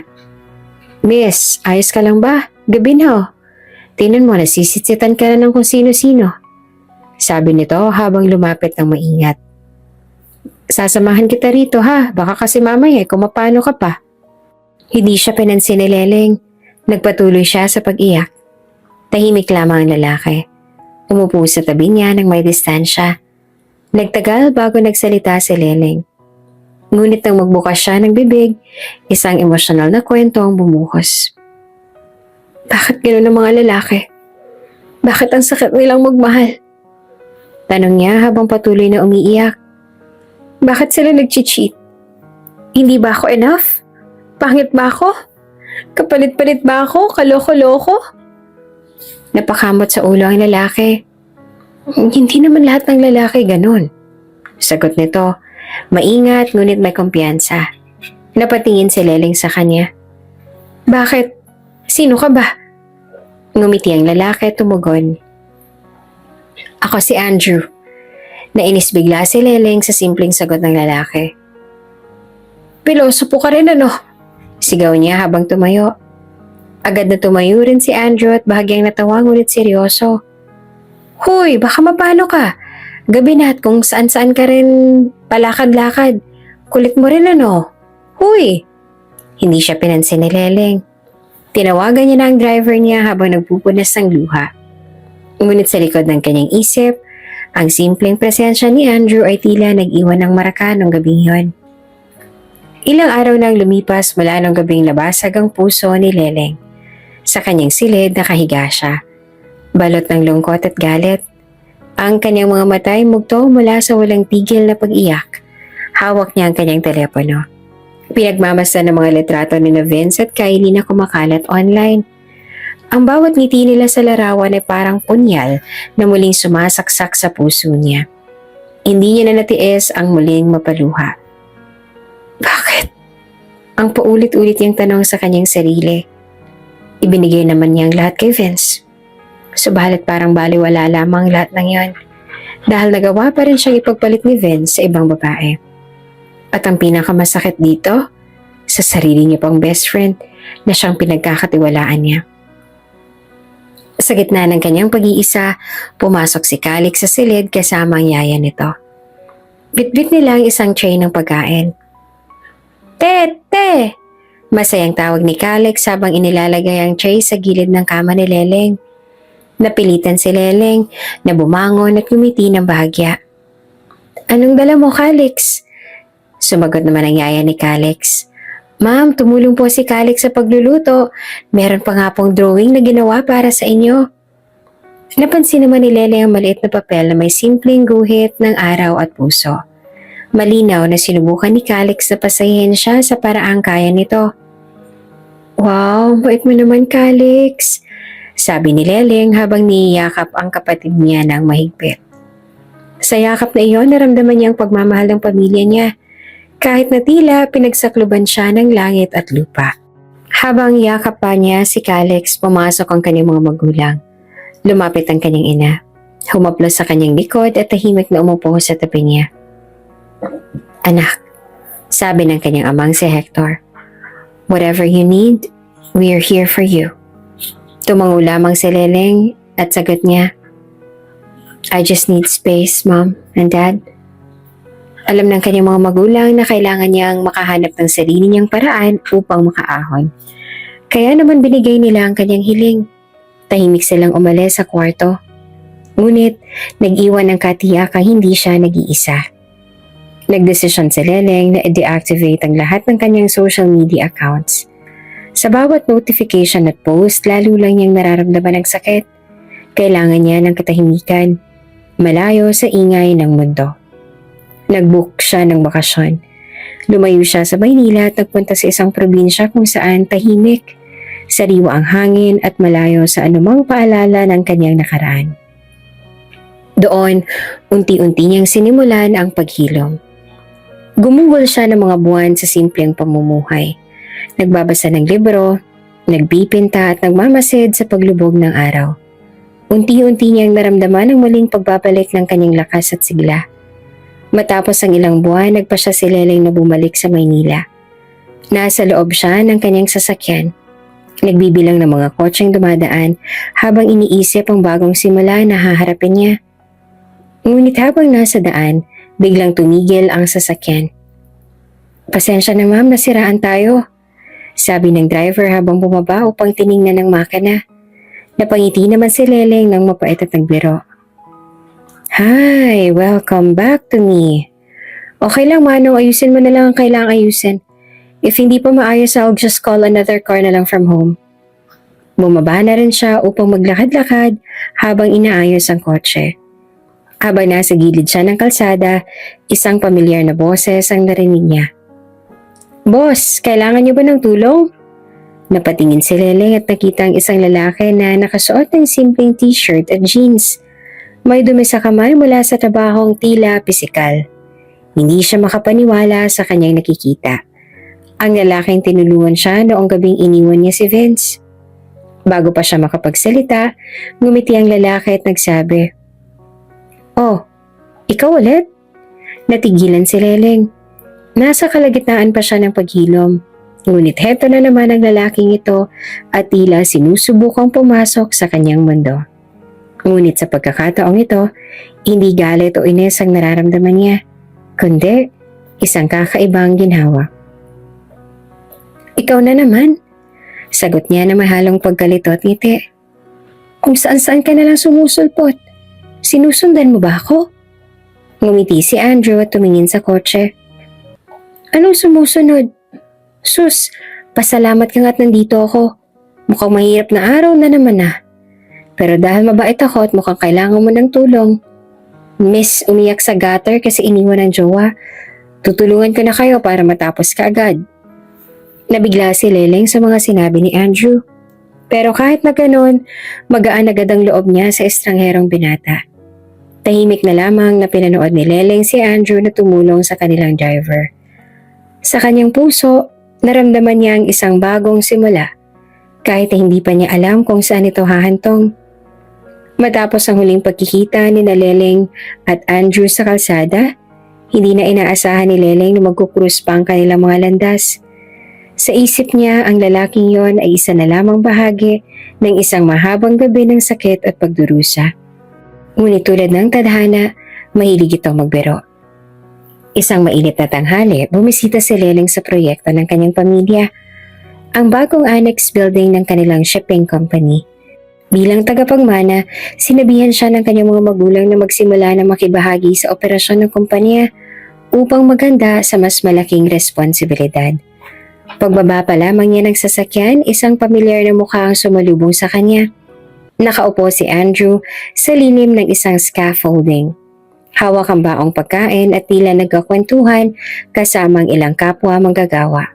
"Miss, ayos ka lang ba? Gabi na oh. Tingnan mo, nasisitsitan ka na ng kung sino-sino." Sabi nito habang lumapit ng maingat. "Sasamahan kita rito ha, baka kasi mamaya kumapano ka pa." Hindi siya pinansin ni Leleng. Nagpatuloy siya sa pag-iyak. Tahimik lamang ang lalaki. Umupo sa tabi niya nang may distansya. Nagtagal bago nagsalita si Leleng. Ngunit nang magbukas siya ng bibig, isang emosyonal na kwento ang bumuhos. "Bakit gano'n ang mga lalaki? Bakit ang sakit nilang magmahal?" Tanong niya habang patuloy na umiiyak. "Bakit sila nag-cheat? Hindi ba ako enough? Pangit ba ako? Kapalit-palit ba ako? Kaloko-loko? Napakamot sa ulo ang lalaki. Hindi naman lahat ng lalaki ganun. Sagot nito, maingat ngunit may kumpiyansa. Napatingin si Leleng sa kanya. Bakit? Sino ka ba? Ngumiti ang lalaki at tumugon. Ako si Andrew. Nainis bigla si Leleng sa simpleng sagot ng lalaki. Pilosopo ka rin ano? Sigaw niya habang tumayo. Agad na tumayo rin si Andrew at bahagyang natawa ngunit seryoso. Hoy, baka mapano ka? Gabi na at kung saan-saan ka rin palakad-lakad. Kulit mo rin ano? Hoy! Hindi siya pinansin ni Leleng. Tinawagan niya na ang driver niya habang nagpupunas ng luha. Ngunit sa likod ng kanyang isip, ang simpleng presensya ni Andrew ay tila nag-iwan ng maraka nung gabing yon. Ilang araw nang lumipas mula nung gabing nabasag ang puso ni Leleng. Sa kanyang silid nakahiga siya. Balot ng lungkot at galit. Ang kanyang mga mata ay mugto mula sa walang tigil na pag-iyak. Hawak niya ang kanyang telepono. Pinagmamasdan ng mga litrato ni Vince at Kylie na kumakalat online. Ang bawat ngiti nila sa larawan ay parang punyal na muling sumasaksak sa puso niya. Hindi niya na natiis ang muling mapaluha. Bakit? Ang paulit-ulit niyang tanong sa kanyang sarili. Ibinigay naman niya ang lahat kay Vince. Subalit parang baliwala lamang lahat ng yon dahil nagawa pa rin siyang ipagpalit ni Vince sa ibang babae. At ang pinakamasakit dito, sa sarili niya pang best friend na siyang pinagkakatiwalaan niya. Sa gitna ng kanyang pag-iisa, pumasok si Calix sa silid kasama ang yaya nito. Bitbit nila ang isang tray ng pagkain. Te! Masayang tawag ni Calix habang inilalagay ang tray sa gilid ng kama ni Leleng. Napilitan si Leleng na bumangon at ngumiti ng bahagya. Anong dala mo, Calix? Sumagot naman ang yaya ni Calix. Ma'am, tumulong po si Calix sa pagluluto. Meron pa nga pong drawing na ginawa para sa inyo. Napansin naman ni Leleng ang maliit na papel na may simpleng guhit ng araw at puso. Malinaw na sinubukan ni Calix na pasahin siya sa paraang kaya nito. Wow, bait mo naman, Calix. Sabi ni Leleng habang niyakap ang kapatid niya ng mahigpit. Sa yakap na iyon, naramdaman niya ang pagmamahal ng pamilya niya. Kahit na tila pinagsakluban siya ng langit at lupa. Habang yakap pa niya si Calix, pumasok ang kanyang mga magulang. Lumapit ang kanyang ina. Humaplos sa kanyang likod at tahimik na umupo sa tabi niya. Anak, sabi ng kanyang amang si Hector. Whatever you need, we are here for you. Tumango lamang si Leleng at sagot niya, I just need space, Mom and Dad. Alam ng kanyang mga magulang na kailangan niyang makahanap ng sarili niyang paraan upang makaahon. Kaya naman binigay nila ang kanyang hiling. Tahimik silang umalis sa kwarto. Ngunit nag-iwan ng katiyakang hindi siya nag-iisa. Nagdesisyon si Leleng na i-deactivate ang lahat ng kanyang social media accounts. Sa bawat notification at post, lalo lang niyang nararamdaman ng sakit. Kailangan niya ng katahimikan, malayo sa ingay ng mundo. Nag-book siya ng bakasyon. Lumayo siya sa Maynila at nagpunta sa isang probinsya kung saan tahimik, sariwa ang hangin at malayo sa anumang paalala ng kanyang nakaraan. Doon, unti-unti niyang sinimulan ang paghilom. Gumugol siya ng mga buwan sa simpleng pamumuhay. Nagbabasa ng libro, nagbipinta at nagmamasid sa paglubog ng araw. Unti-unti niyang naramdaman ang muling pagbabalik ng kanyang lakas at sigla. Matapos ang ilang buwan, nagpa siya si Leleng na bumalik sa Maynila. Nasa loob siya ng kanyang sasakyan. Nagbibilang ng mga kotseng dumadaan habang iniisip ang bagong simula na haharapin niya. Ngunit habang nasa daan, biglang tumigil ang sasakyan. Pasensya na ma'am, nasiraan tayo. Sabi ng driver habang bumaba upang tiningnan ng makina. Napangiti naman si Leleng ng mapait at nagbiro. Hi, welcome back to me. Okay lang Manong, ayusin mo na lang ang kailangang ayusin. If hindi pa maayos, I'll just call another car na lang from home. Bumaba na rin siya upang maglakad-lakad habang inaayos ang kotse. Habang nasa gilid siya ng kalsada, isang pamilyar na boses ang narinig niya. Boss, kailangan niyo ba ng tulong? Napatingin si Leleng at nakita ang isang lalaki na nakasuot ng simpleng t-shirt at jeans. May dumi sa kamay mula sa trabahong tila pisikal. Hindi siya makapaniwala sa kanyang nakikita. Ang lalaking tinulungan siya noong gabing iniwan niya si Vince. Bago pa siya makapagsalita, ngumiti ang lalaki at nagsabi, "Oh, ikaw ulit?" Natigilan si Leleng. Nasa kalagitnaan pa siya ng paghilom. Ngunit heto na naman ang lalaking ito at tila sinusubukang pumasok sa kanyang mundo. Ngunit sa pagkakataong ito, hindi galit o ines ang nararamdaman niya, kundi isang kakaibang ginhawa. "Ikaw na naman," sagot niya na mahalong pagkalito at ngiti. "Kung saan-saan ka nalang sumusulpot. Sinusundan mo ba ako?" Ngumiti si Andrew at tumingin sa kotse. "Anong sumusunod? Sus, pasalamat ka nga't nandito ako. Mukhang mahirap na araw na naman ah. Pero dahil mabait ako at mukhang kailangan mo ng tulong. Miss, umiyak sa gutter kasi iniwan ng jowa. Tutulungan ko na kayo para matapos ka agad." Nabigla si Leleng sa mga sinabi ni Andrew. Pero kahit na ganon, magaan agad ang loob niya sa estrangherong binata. Tahimik na lamang na pinanood ni Leleng si Andrew na tumulong sa kanilang driver. Sa kanyang puso, naramdaman niya ang isang bagong simula, kahit na hindi pa niya alam kung saan ito hahantong. Matapos ang huling pagkikita ni Leleng at Andrew sa kalsada, hindi na inaasahan ni Leleng na magkukrus pa ang kanilang mga landas. Sa isip niya, ang lalaking yon ay isa na lamang bahagi ng isang mahabang gabi ng sakit at pagdurusa. Ngunit tulad ng tadhana, mahilig itong magbiro. Isang mainit na tanghali, bumisita si Leleng sa proyekto ng kanyang pamilya, ang bagong annex building ng kanilang shipping company. Bilang tagapagmana, sinabihan siya ng kanyang mga magulang na magsimula na makibahagi sa operasyon ng kumpanya upang maganda sa mas malaking responsibilidad. Pagbaba pa lamang niya ng sasakyan, isang pamilyar na mukha ang sumalubong sa kanya. Nakaupo si Andrew sa lilim ng isang scaffolding. Hawak ang baong pagkain at tila nagkakwentuhan kasama ang ilang kapwa manggagawa.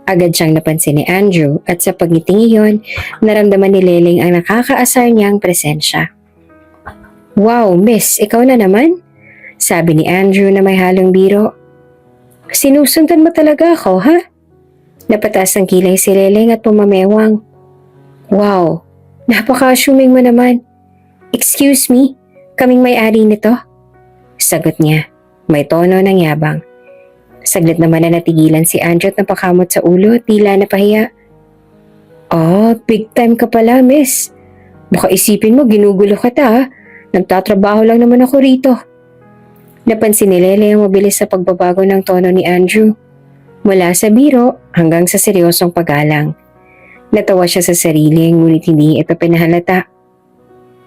Agad siyang napansin ni Andrew at sa pagniting iyon, naramdaman ni Leleng ang nakakaasar niyang presensya. "Wow, miss, ikaw na naman?" sabi ni Andrew na may halong biro. "Sinusundan mo talaga ako, ha?" Napatas ang kilay si Leleng at pumamewang. "Wow, napaka-assuming mo naman. Excuse me, kaming may-ari nito?" sagot niya, may tono ng yabang. Saglit naman na natigilan si Andrew at napakamot sa ulo at tila napahiya. "Oh, big time ka pala, miss. Baka isipin mo ginugulo ka ta, nagtatrabaho lang naman ako rito." Napansin ni Lele ang mabilis sa pagbabago ng tono ni Andrew. Mula sa biro hanggang sa seryosong paggalang. Natawa siya sa sarili ngunit hindi ito pinahalata.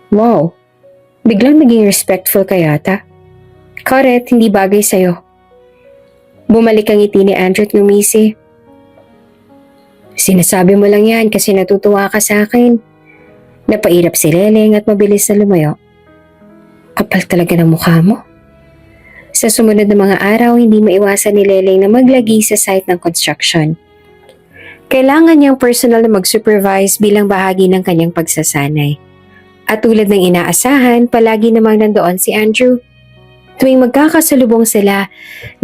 "Wow, biglang naging respectful ka yata. Correct, hindi bagay sa'yo." Bumalik ang ngiti ni Andrew at ngumisi. "Sinasabi mo lang yan kasi natutuwa ka sa akin." Napairap si Leleng at mabilis na lumayo. "Kapal talaga ng mukha mo." Sa sumunod na mga araw, hindi maiwasan ni Leleng na maglagi sa site ng construction. Kailangan niyang personal na mag-supervise bilang bahagi ng kanyang pagsasanay. At tulad ng inaasahan, palagi namang nandoon si Andrew. Tuwing magkakasalubong sila,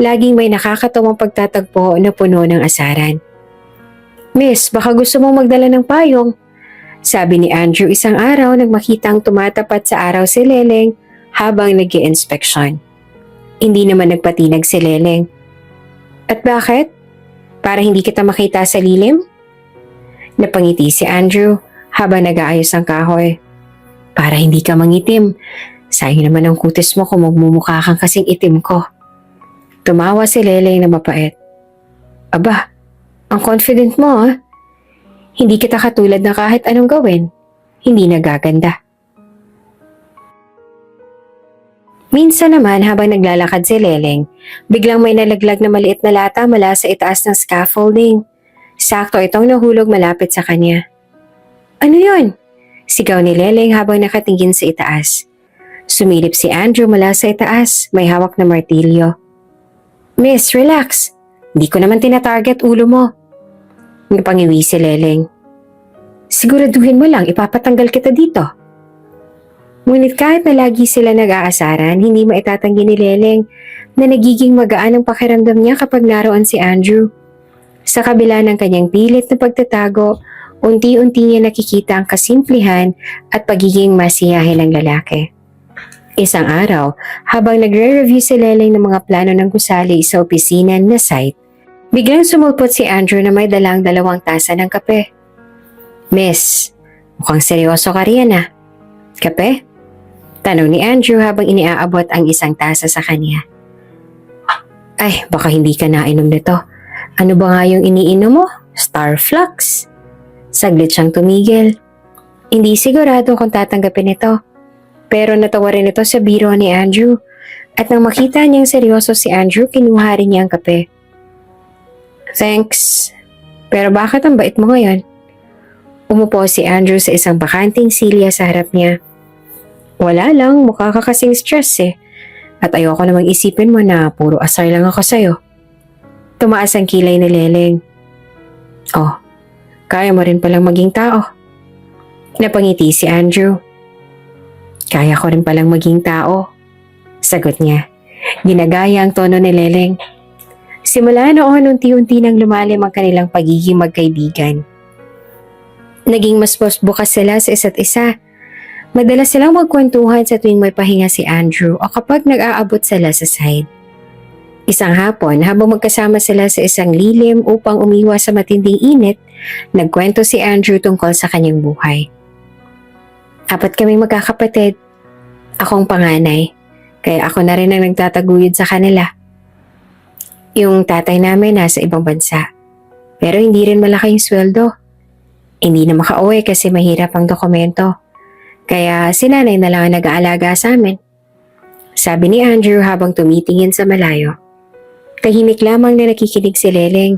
laging may nakakatawang pagtatagpo na puno ng asaran. "Miss, baka gusto mong magdala ng payong," sabi ni Andrew isang araw nang makitang tumatapat sa araw si Leleng habang nag-i-inspeksyon. Hindi naman nagpatinag si Leleng. "At bakit? Para hindi kita makita sa lilim?" Napangiti si Andrew habang nag-aayos ang kahoy. "Para hindi ka mangitim. Sayang naman ang kutis mo kung magmumukha kang kasing itim ko." Tumawa si Leleng na mapait. "Aba, ang confident mo ah. Hindi kita katulad na kahit anong gawin, hindi nagaganda." Minsan naman habang naglalakad si Leleng, biglang may nalaglag na maliit na lata mula sa itaas ng scaffolding. Sakto itong nahulog malapit sa kanya. "Ano yun?" sigaw ni Leleng habang nakatingin sa itaas. Sumilip si Andrew mula sa itaas, may hawak na martilyo. "Miss, relax. Di ko naman tinatarget ulo mo." Napangiwi si Leleng. Siguraduhin mo lang ipapatanggal kita dito. Ngunit kahit na lagi sila nag-aasaran, hindi maitatanggi ni Leleng na nagiging magaan ang pakiramdam niya kapag naroon si Andrew. Sa kabila ng kanyang pilit na pagtatago, unti-unti niya nakikita ang kasimplihan at pagiging masiyahin ng lalaki. Isang araw, habang nagre-review si Leleng ng mga plano ng gusali sa opisina na site, biglang sumulpot si Andrew na may dalang 2 tasa ng kape. Miss, mukhang seryoso ka riyan ah. Kape? Tanong ni Andrew habang iniaabot ang 1 tasa sa kanya. Ay, baka hindi ka nainom nito. Ano ba nga yung iniinom mo? Starflux? Saglit siyang tumigil. Hindi sigurado kung tatanggapin ito. Pero natawa rin ito sa biro ni Andrew. At nang makita niyang seryoso si Andrew, kinuha rin niya ang kape. Thanks. Pero bakit ang bait mo ngayon? Umupo si Andrew sa isang bakanting silya sa harap niya. Wala lang, mukha ka kasing stress eh. At ayoko namang isipin mo na puro asar lang ako sa'yo. Tumaas ang kilay ni Leleng. Oh, kaya mo rin palang maging tao. Napangiti si Andrew. Kaya ko rin palang maging tao. Sagot niya. Ginagaya ang tono ni Leleng. Simula noon, unti-unti nang lumalim ang kanilang pagiging magkaibigan. Naging mas bukas sila sa isa't isa. Madalas silang magkwentuhan sa tuwing may pahinga si Andrew o kapag nag-aabot sila sa side. Isang hapon, habang magkasama sila sa isang lilim upang umiwas sa matinding init, nagkwento si Andrew tungkol sa kanyang buhay. 4 kaming magkakapatid. Akong panganay, kaya ako na rin ang nagtataguyod sa kanila. Yung tatay namin nasa ibang bansa, pero hindi rin malaki yung sweldo. Hindi na makauwi kasi mahirap ang dokumento. Kaya si nanay na lang ang nag-aalaga sa amin. Sabi ni Andrew habang tumitingin sa malayo. Tahimik lamang na nakikinig si Leleng.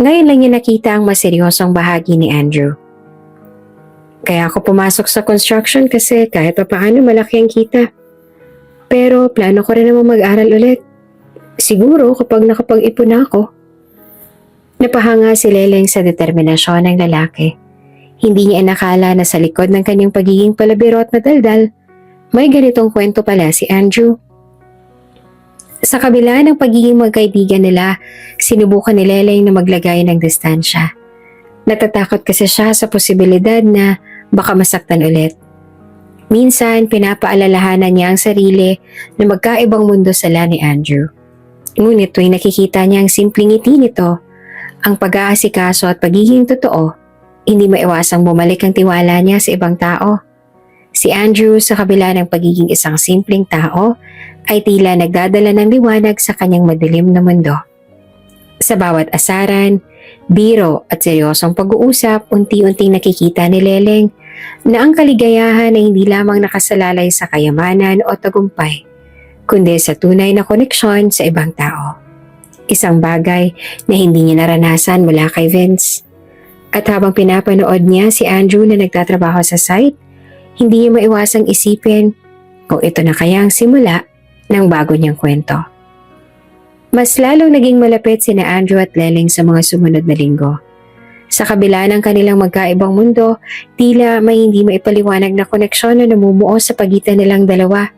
Ngayon lang niya nakita ang maseryosong bahagi ni Andrew. Kaya ako pumasok sa construction kasi kahit pa paano malaki ang kita. Pero plano ko rin naman mag-aral ulit. Siguro kapag nakapag-ipon na ako. Napahanga si Leleng sa determinasyon ng lalaki. Hindi niya inakala na sa likod ng kanyang pagiging palabiro at madaldal, may ganitong kwento pala si Andrew. Sa kabila ng pagiging magkaibigan nila, sinubukan ni Leleng na maglagay ng distansya. Natatakot kasi siya sa posibilidad na baka masaktan ulit. Minsan, pinapaalalahanan niya ang sarili na magkaibang mundo sila ni Andrew. Ngunit tuwing nakikita niya ang simpleng ngiti nito, ang pag-aasikaso at pagiging totoo, hindi maiwasang bumalik ang tiwala niya sa ibang tao. Si Andrew sa kabila ng pagiging isang simpleng tao ay tila nagdadala ng liwanag sa kanyang madilim na mundo. Sa bawat asaran, biro at seryosong pag-uusap, unti-unting nakikita ni Leleng na ang kaligayahan ay hindi lamang nakasalalay sa kayamanan o tagumpay, kundi sa tunay na koneksyon sa ibang tao. Isang bagay na hindi niya naranasan mula kay Vince. At habang pinapanood niya si Andrew na nagtatrabaho sa site, hindi niya maiwasang isipin kung ito na kaya ang simula ng bago niyang kwento. Mas lalong naging malapit sina Andrew at Leleng sa mga sumunod na linggo. Sa kabila ng kanilang magkaibang mundo, tila may hindi maipaliwanag na koneksyon na namumuo sa pagitan nilang dalawa.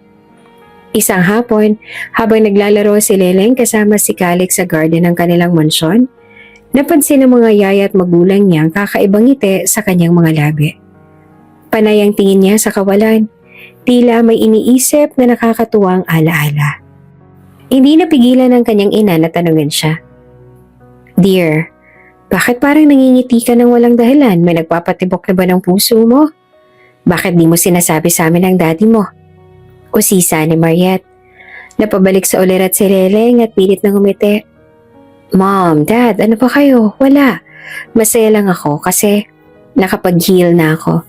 Isang hapon, habang naglalaro si Leleng kasama si Calix sa garden ng kanilang mansyon, napansin ng mga yaya at magulang niya ang kakaibang ngiti sa kanyang mga labi. Panay ang tingin niya sa kawalan, tila may iniisip na nakakatuwang alaala. Hindi napigilan ng kanyang ina na tanungin siya. Dear, bakit parang nangingiti ka ng walang dahilan? May nagpapatibok na ba ng puso mo? Bakit di mo sinasabi sa amin ang daddy mo? Usisa ni Mariette. Napabalik sa ulirat si Leleng at pilit na ngumiti. Mom, Dad, ano pa kayo? Wala. Masaya lang ako kasi nakapag-heal na ako.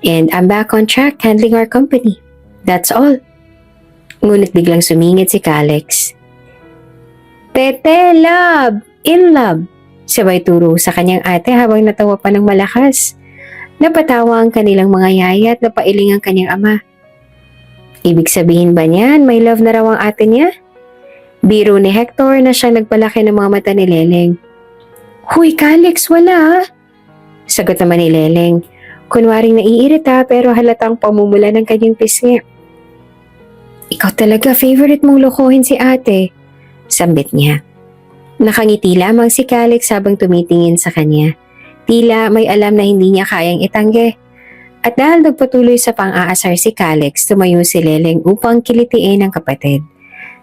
And I'm back on track handling our company. That's all. Ngunit biglang sumingit si Calix. Tete, love! In love! Sabay turo sa kanyang ate habang natawa pa ng malakas. Napatawa ang kanilang mga yaya at napailing ang kanyang ama. Ibig sabihin ba niyan may love na raw ang ate niya? Biro ni Hector na siyang nagpalaki ng mga mata ni Leleng. Huy, Calix, wala. Sagot naman ni Leleng. Kunwaring naiirita pero halatang pamumula ng kanyang pisngi. Ikaw talaga, favorite mong lokohin si ate. Sambit niya. Nakangiti lamang si Calix habang tumitingin sa kanya. Tila may alam na hindi niya kayang itanggi. At dahil nagpatuloy sa pang-aasar si Calix, tumayo si Leleng upang kilitiin ang kapatid.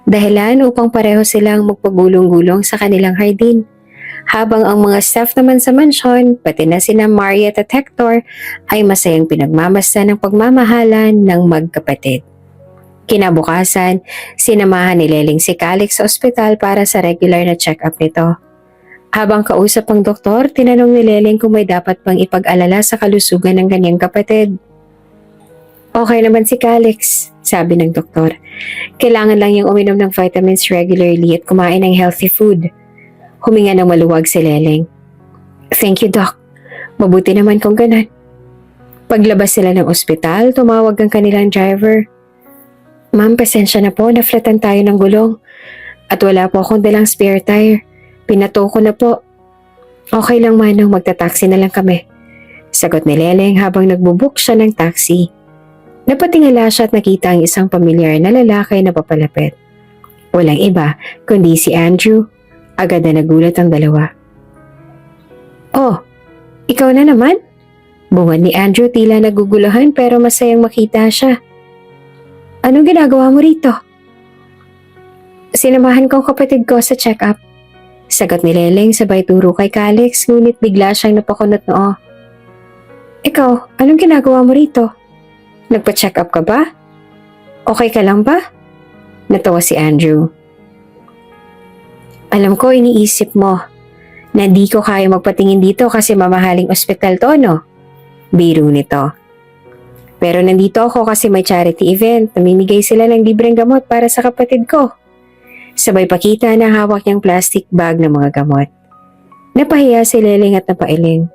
Dahilan upang pareho silang magpagulong-gulong sa kanilang hardin. Habang ang mga staff naman sa mansyon, pati na sina Mariet at Hector, ay masayang pinagmamasdan ng pagmamahalan ng magkapatid. Kinabukasan, sinamahan ni Leleng si Calix sa ospital para sa regular na check-up nito. Habang kausap ang doktor, tinanong ni Leleng kung may dapat pang ipag-alala sa kalusugan ng kanyang kapatid. Okay naman si Calix, sabi ng doktor. Kailangan lang niyang uminom ng vitamins regularly at kumain ng healthy food. Huminga ng maluwag si Leleng. Thank you, Doc. Mabuti naman kung ganun. Paglabas sila ng ospital, tumawag ang kanilang driver. Ma'am, pasensya na po, naflatan tayo ng gulong. At wala po akong dalang spare tire. Pinato ko na po. Okay lang manong, magta-taxi na lang kami. Sagot ni Leleng habang nagbubook siya ng taxi. Napatingala siya at nakita ang isang pamilyar na lalaki na papalapit. Walang iba, kundi si Andrew. Agad na nagulat ang dalawa. Oh, ikaw na naman? Bungad ni Andrew tila naguguluhan pero masayang makita siya. Anong ginagawa mo rito? Sinamahan ko ang kapatid ko sa check-up. Sagot ni Leleng sabay turo kay Calix ngunit bigla siyang napakunot noo. Ikaw, anong ginagawa mo rito? Nagpa-check up ka ba? Okay ka lang ba? Natawa si Andrew. Alam ko iniisip mo na di ko kaya magpatingin dito kasi mamahaling ospital to, no? Biro nito. Pero nandito ako kasi may charity event. Namimigay sila ng libreng gamot para sa kapatid ko. Sabay pakita na hawak niyang plastic bag ng mga gamot. Napahiya si Leleng at napailing.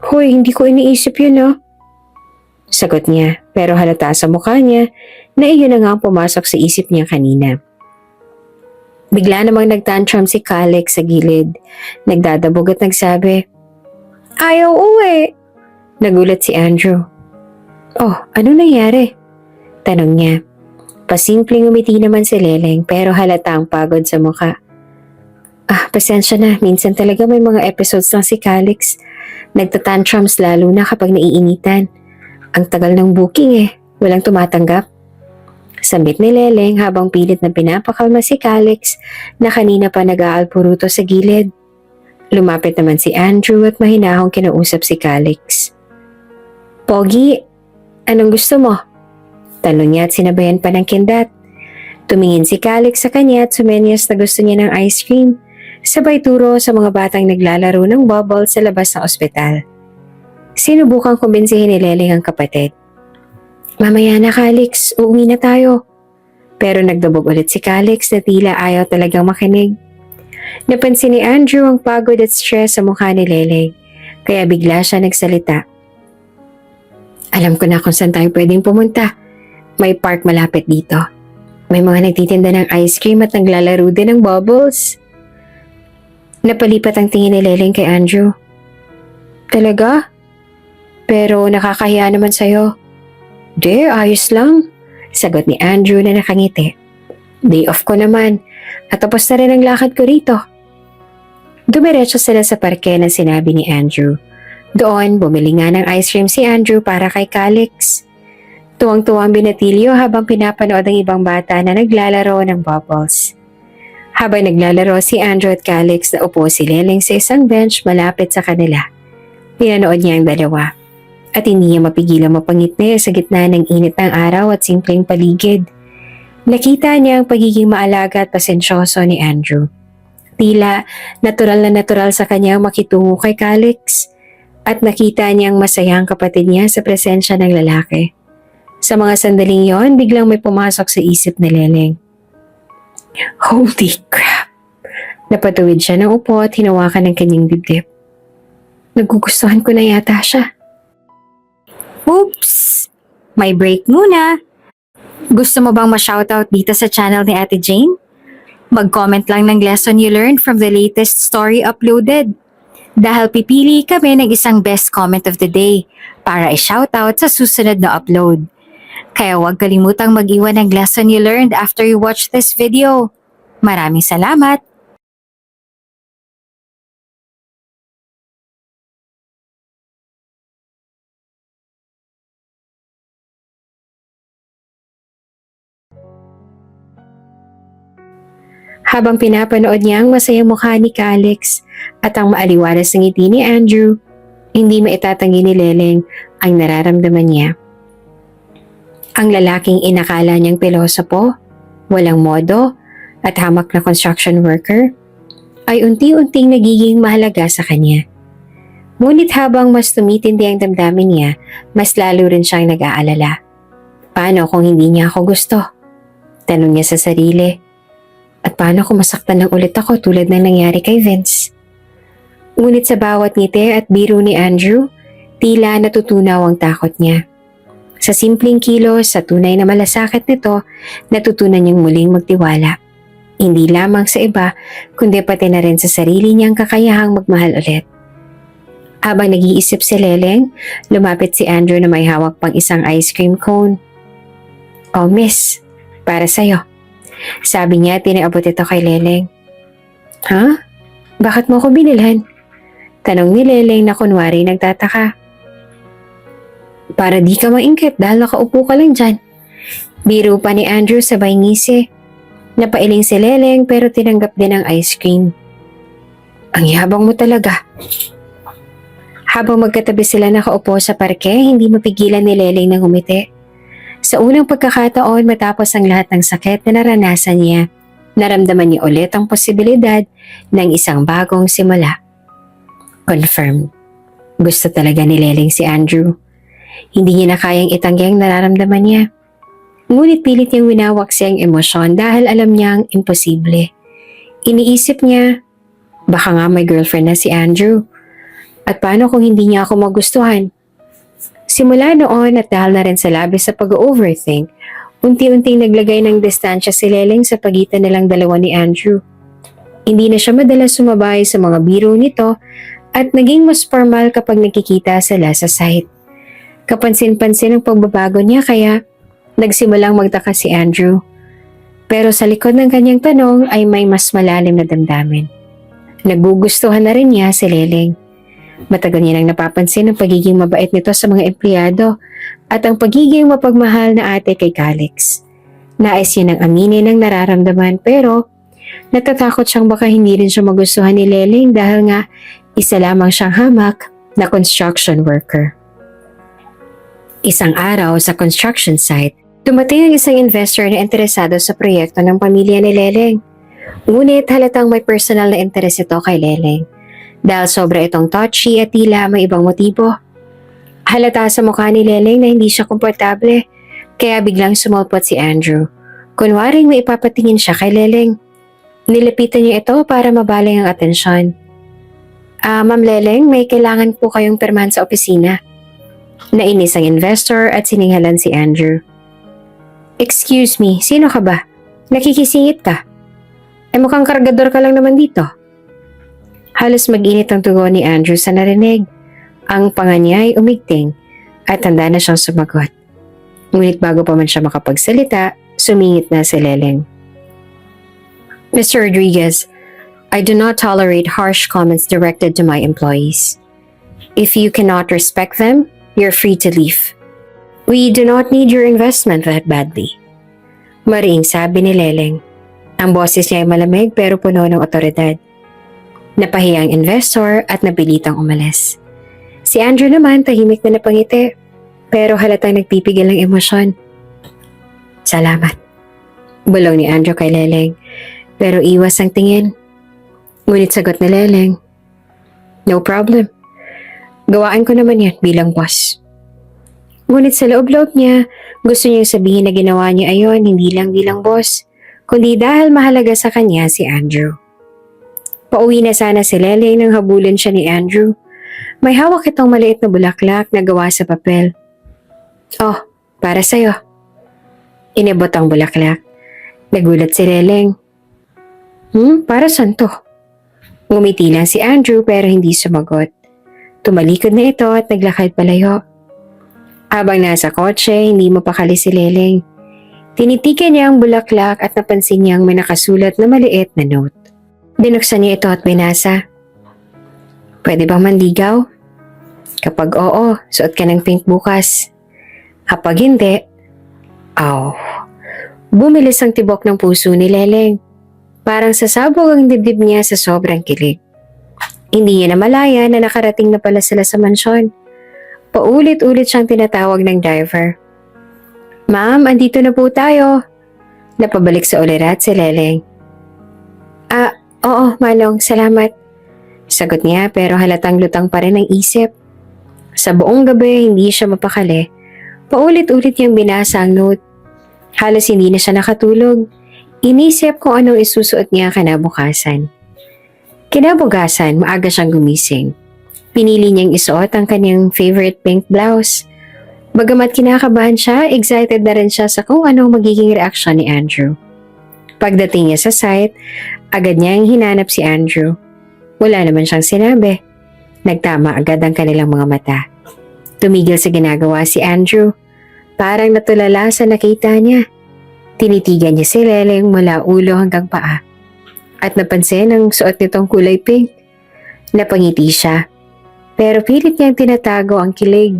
Hoy, hindi ko iniisip yun, no? Sagot niya, pero halata sa mukha niya na iyon na nga ang pumasok sa isip niya kanina. Bigla namang nagtantrum si Calix sa gilid. Nagdadabog at nagsabi, Ayaw uwi! Nagulat si Andrew. Oh, ano nangyari? Tanong niya. Pasimpleng umiti naman si Leleng pero halata ang pagod sa mukha. Pasensya na. Minsan talaga may mga episodes lang si Calix. Nagtatantrums lalo na kapag naiinitan. Ang tagal ng booking Walang tumatanggap. Sambit ni Leleng habang pilit na pinapakalma si Calix na kanina pa nag-aalpuruto sa gilid. Lumapit naman si Andrew at mahinahong kinausap si Calix. Pogi, anong gusto mo? Tanong niya at sinabayan pa ng kindat. Tumingin si Calix sa kanya at sumenyas na gusto niya ng ice cream. Sabay turo sa mga batang naglalaro ng bubble sa labas ng ospital. Sinubukang kumbinsihin ni Leleng ang kapatid. Mamaya na Calix, uuwi na tayo. Pero nagdabog ulit si Calix na tila ayaw talagang makinig. Napansin ni Andrew ang pagod at stress sa mukha ni Leleng, kaya bigla siya nagsalita. Alam ko na kung saan tayo pwedeng pumunta. May park malapit dito. May mga nagtitinda ng ice cream at naglalaro din ng bubbles. Napalipat ang tingin ni Leleng kay Andrew. Talaga? Pero nakakahiya naman sa'yo. Di, ayos lang. Sagot ni Andrew na nakangiti. Day off ko naman. At tapos na rin ang lakad ko rito. Dumiretso sila sa parke na sinabi ni Andrew. Doon, bumili nga ng ice cream si Andrew para kay Calix. Tuwang-tuwang binatilyo habang pinapanood ang ibang bata na naglalaro ng bubbles. Habang naglalaro si Andrew at Calix, naupo si Leleng sa isang bench malapit sa kanila. Pinanood niya ang dalawa. At hindi niya mapigilang mapangiti sa gitna ng init ng araw at simpleng paligid. Nakita niya ang pagiging maalaga at pasensyoso ni Andrew. Tila natural na natural sa kanya makitungo kay Calix. At nakita niyang masaya ang kapatid niya sa presensya ng lalaki. Sa mga sandaling yon, biglang may pumasok sa isip ni Leleng. Holy crap! Napatuwid siya ng upo at hinawakan ng kanyang dibdib. Nagugustuhan ko na yata siya. Oops! May break muna. Gusto mo bang ma-shoutout dito sa channel ni Ate Jane? Mag-comment lang ng lesson you learned from the latest story uploaded. Dahil pipili kami ng isang best comment of the day para i-shoutout sa susunod na upload. Kaya huwag kalimutang mag-iwan ng lesson you learned after you watch this video. Maraming salamat! Habang pinapanood niya ang masayang mukha ni Calix at ang maaliwalas ng ngiti ni Andrew, hindi maitatanggi ni Leleng ang nararamdaman niya. Ang lalaking inakala niyang pilosopo, walang modo, at hamak na construction worker, ay unti-unting nagiging mahalaga sa kanya. Ngunit habang mas tumitindi ang damdamin niya, mas lalo rin siyang nag-aalala. Paano kung hindi niya ako gusto? Tanong niya sa sarili. At paano kung masaktan ng ulit ako tulad ng nangyari kay Vince? Ngunit sa bawat ngiti at biro ni Andrew, tila natutunaw ang takot niya. Sa simpleng kilos, sa tunay na malasakit nito, natutunan niyang muling magtiwala. Hindi lamang sa iba, kundi pati na rin sa sarili niyang kakayahang magmahal ulit. Habang nag-iisip si Leleng, lumapit si Andrew na may hawak pang isang ice cream cone. "Oh miss, para sa'yo." Sabi niya, tinaabot ito kay Leleng. "Ha? Bakit mo ako binilhan?" Tanong ni Leleng na kunwari nagtataka. "Para di ka maingkit dahil nakaupo ka lang dyan." Biro pa ni Andrew sabay ngisi. Napailing si Leleng pero tinanggap din ang ice cream. "Ang yabang mo talaga." Habang magkatabi sila nakaupo sa parke, hindi mapigilan ni Leleng na ngumiti. Sa unang pagkakataon matapos ang lahat ng sakit na naranasan niya, naramdaman niya ulit ang posibilidad ng isang bagong simula. Confirmed. Gusto talaga ni Leleng si Andrew. Hindi niya na kayang itanggi ang nararamdaman niya. Ngunit pilit niyang winawak siyang emosyon dahil alam niyang imposible. Iniisip niya, baka nga may girlfriend na si Andrew. At paano kung hindi niya ako magustuhan? Simula noon at dahil na rin sa labis sa pag-overthink, unti-unting naglagay ng distansya si Leleng sa pagitan nilang dalawa ni Andrew. Hindi na siya madalas sumabay sa mga biro nito at naging mas formal kapag nakikita sila sa site. Kapansin-pansin ang pagbabago niya kaya nagsimulang magtaka si Andrew. Pero sa likod ng kanyang tanong ay may mas malalim na damdamin. Nagugustuhan na rin niya si Leleng. Matagal niya nang napapansin ang pagiging mabait nito sa mga empleyado at ang pagiging mapagmahal na ate kay Calix. Nais niya nang aminin ang nararamdaman pero natatakot siyang baka hindi rin siya magustuhan ni Leleng dahil nga isa lamang siyang hamak na construction worker. Isang araw sa construction site, dumating ang isang investor na interesado sa proyekto ng pamilya ni Leleng. Ngunit halatang may personal na interes ito kay Leleng. Dahil sobra itong touchy at tila may ibang motibo. Halata sa mukha ni Leleng na hindi siya komportable, kaya biglang sumulpot si Andrew. Kunwaring may ipapatingin siya kay Leleng. Nilapitan niya ito para mabaling ang atensyon. Ma'am Leleng, may kailangan po kayong pirmahan sa opisina." Nainis ang investor at sininghalan si Andrew. "Excuse me, sino ka ba? Nakikisingit ka? Mukhang kargador ka lang naman dito." Halos mag-init ang tugon ni Andrew sa narinig. Ang panga niya ay umigting at handa na siyang sumagot. Ngunit bago pa man siya makapagsalita, sumingit na si Leleng. "Mr. Rodriguez, I do not tolerate harsh comments directed to my employees. If you cannot respect them, you're free to leave. We do not need your investment that badly." Mariing sabi ni Leleng. Ang boses niya ay malamig pero puno ng otoridad. Napahiya ang investor at napilitang umalis. Si Andrew naman tahimik na napangiti, pero halatang nagpipigil ng emosyon. "Salamat," bulong ni Andrew kay Leleng, pero iwas ang tingin. Ngunit sagot ni Leleng, "No problem. Gawaan ko naman yan bilang boss." Ngunit sa loob-loob niya, gusto niyang sabihin na ginawa niya ayon hindi lang bilang boss, kundi dahil mahalaga sa kanya si Andrew. Pauwi na sana si Leleng nang habulin siya ni Andrew. May hawak itong maliit na bulaklak na gawa sa papel. "Oh, para sa'yo." Inabot ang bulaklak. Nagulat si Leleng. Para saan to?" Ngumiti lang si Andrew pero hindi sumagot. Tumalikod na ito at naglakad palayo. Habang nasa kotse, hindi mapakali si Leleng. Tinitigan niya ang bulaklak at napansin niyang may nakasulat na maliit na note. Binuksan niya ito at binasa. Pwede bang manligaw? Kapag oo, suot ka ng pink bukas. Kapag hindi, bumilis ang tibok ng puso ni Leleng. Parang sasabog ang dibdib niya sa sobrang kilig. Hindi niya namalaya na nakarating na pala sila sa mansyon. Paulit-ulit siyang tinatawag ng driver. Ma'am, andito na po tayo. Napabalik sa ulirat si Leleng. Oo, Manong, salamat. Sagot niya pero halatang lutang pa rin ang isip. Sa buong gabi hindi siya mapakali. Paulit-ulit niyang binasa ang note. Halos hindi na siya nakatulog. Inisip kung anong isusuot niya kinabukasan. Kinabukasan, maaga siyang gumising. Pinili niyang isuot ang kanyang favorite pink blouse. Bagamat kinakabahan siya, excited na rin siya sa kung anong magiging reaksyon ni Andrew. Pagdating niya sa site, agad niyang hinanap si Andrew. Wala naman siyang sinabi. Nagtama agad ang kanilang mga mata. Tumigil sa ginagawa si Andrew. Parang natulala sa nakita niya. Tinitigan niya si Leleng mula ulo hanggang paa. At napansin ang suot nitong kulay pink. Napangiti siya. Pero pilit niyang tinatago ang kilig.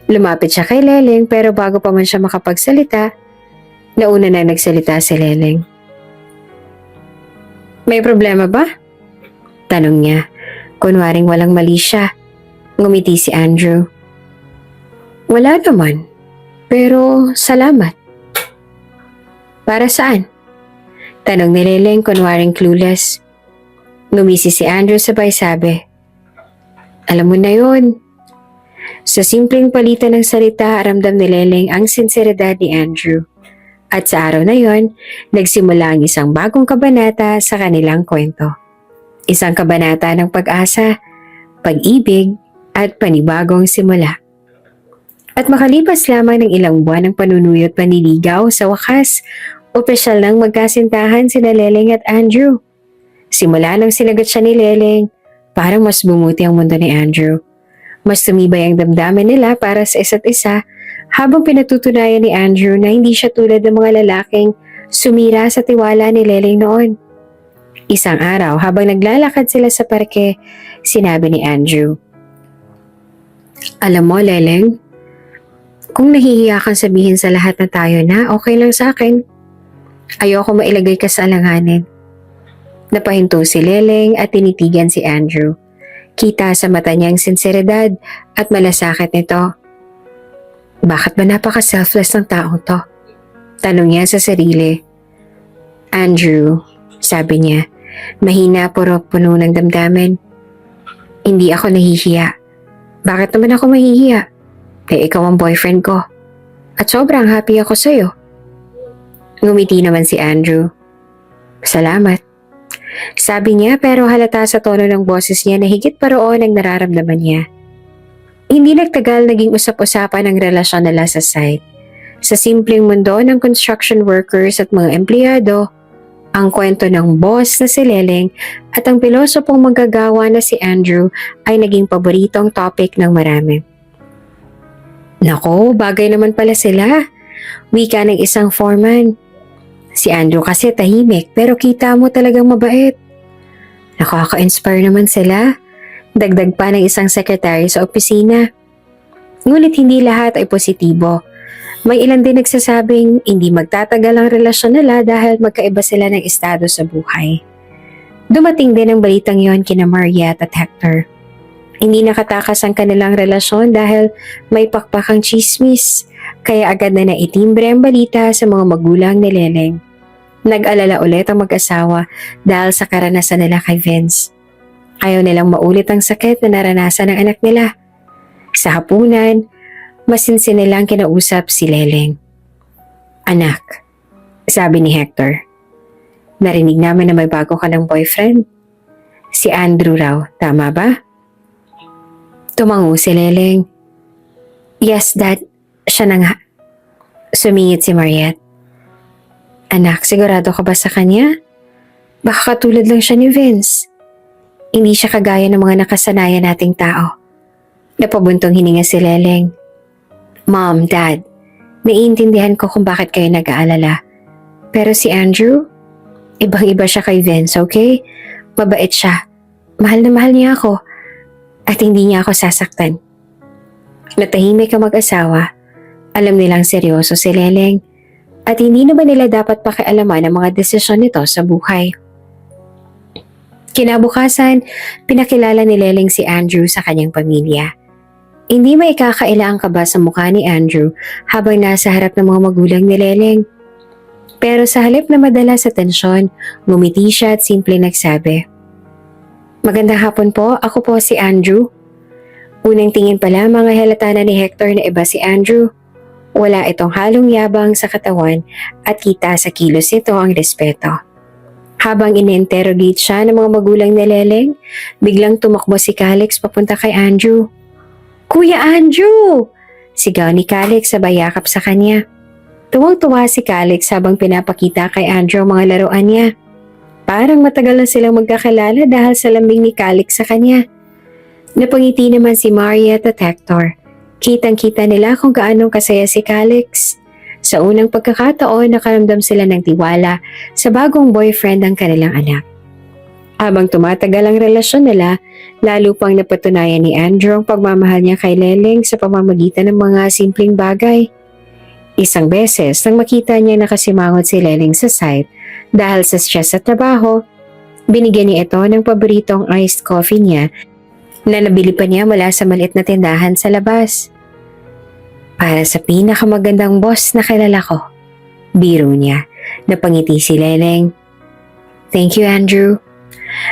Lumapit siya kay Leleng pero bago pa man siya makapagsalita, nauna na nagsalita si Leleng. May problema ba? Tanong niya. Kunwaring walang mali siya. Ngumiti si Andrew. Wala naman. Pero salamat. Para saan? Tanong ni Leleng kunwaring clueless. Ngumisi si Andrew sabay sabi, alam mo na yun. Sa simpleng palitan ng salita, ramdam ni Leleng ang sinseridad ni Andrew. At sa araw na yon, nagsimula ang isang bagong kabanata sa kanilang kwento. Isang kabanata ng pag-asa, pag-ibig, at panibagong simula. At makalipas lamang ng ilang buwan ng panunuyot panliligaw, sa wakas, opisyal nang magkasintahan sina Leleng at Andrew. Simula nang sinagot siya ni Leleng, parang mas bumuti ang mundo ni Andrew. Mas tumibay ang damdamin nila para sa isa't isa habang pinatutunayan ni Andrew na hindi siya tulad ng mga lalaking sumira sa tiwala ni Leleng noon. Isang araw habang naglalakad sila sa parke, sinabi ni Andrew, alam mo Leleng, kung nahihiya kang sabihin sa lahat na tayo na, okay lang sa akin. Ayoko mailagay ka sa alanganin. Napahinto si Leleng at tinitigan si Andrew. Kita sa mata niya ang sinseridad at malasakit nito. Bakit ba napaka-selfless ng taong to? Tanong niya sa sarili. Andrew, sabi niya, mahina puro puno ng damdamin. Hindi ako nahihiya. Bakit naman ako mahihiya? Ikaw ang boyfriend ko. At sobrang happy ako sa'yo. Ngumiti naman si Andrew. Salamat. Sabi niya pero halata sa tono ng boses niya na higit pa roon ang nararamdaman niya. Hindi nagtagal naging usap-usapan ang relasyon nila sa site. Sa simpleng mundo ng construction workers at mga empleyado, ang kwento ng boss na si Leleng at ang pilosopong manggagawa na si Andrew ay naging paboritong topic ng marami. Nako, bagay naman pala sila. Wika ng isang foreman. Si Andrew kasi tahimik pero kita mo talagang mabait. Nakaka-inspire naman sila. Dagdag pa ng isang secretary sa opisina. Ngunit hindi lahat ay positibo. May ilan din nagsasabing hindi magtatagal ang relasyon nila dahil magkaiba sila ng estado sa buhay. Dumating din ang balitang yon kina Mariette at Hector. Hindi nakatakas ang kanilang relasyon dahil may pakpakang chismis, kaya agad na naitimbre ang balita sa mga magulang ni Leleng. Nag-alala ulit ang mag-asawa dahil sa karanasan nila kay Vince. Ayaw nilang maulit ang sakit na naranasan ng anak nila. Sa hapunan, masinsin nilang kinausap si Leleng. Anak, sabi ni Hector, narinig namin na may bago ka ng boyfriend. Si Andrew raw, tama ba? Tumango si Leleng. Yes, Dad. Siya na nga. Sumingit si Mariette. Anak, sigurado ka ba sa kanya? Baka katulad lang siya ni Vince. Hindi siya kagaya ng mga nakasanayan nating tao. Napabuntong hininga si Leleng. Mom, Dad, naiintindihan ko kung bakit kayo nag-aalala. Pero si Andrew, ibang-iba siya kay Vince, okay? Mabait siya. Mahal na mahal niya ako. At hindi niya ako sasaktan. Natahimik ang mag-asawa. Alam nilang seryoso si Leleng. At hindi naman nila dapat pakialaman ang mga desisyon nito sa buhay. Kinabukasan, pinakilala ni Leleng si Andrew sa kanyang pamilya. Hindi maikakaila ang kaba sa mukha ni Andrew habang nasa harap ng mga magulang ni Leleng. Pero sa halip na madala sa tensyon, ngumiti siya at simple nagsabi, "Magandang hapon po, ako po si Andrew." Unang tingin pala mga halata na ni Hector na iba si Andrew. Wala itong halong yabang sa katawan at kita sa kilos nito ang respeto. Habang in-interrogate siya ng mga magulang ni Leleng, biglang tumakbo si Calix papunta kay Andrew. "Kuya Andrew!" Sigaw ni Calix sabay yakap sa kanya. Tuwang-tuwa si Calix habang pinapakita kay Andrew ang mga laruan niya. Parang matagal na silang magkakilala dahil sa lambing ni Calix sa kanya. Napangiti naman si Mariette at Hector. Kitang-kita nila kung gaano kasaya si Calix. Sa unang pagkakataon, nakaramdam sila ng tiwala sa bagong boyfriend ng kanilang anak. Habang tumatagal ang relasyon nila, lalo pang napatunayan ni Andrew ang pagmamahal niya kay Leleng sa pamamagitan ng mga simpleng bagay. Isang beses nang makita niya nakasimangot si Leleng sa site dahil sa stress sa trabaho, binigyan niya ito ng paboritong iced coffee niya na nabili pa niya mula sa maliit na tindahan sa labas. "Para sa pinakamagandang boss na kilala ko," biro niya. Napangiti si Leleng. "Thank you, Andrew."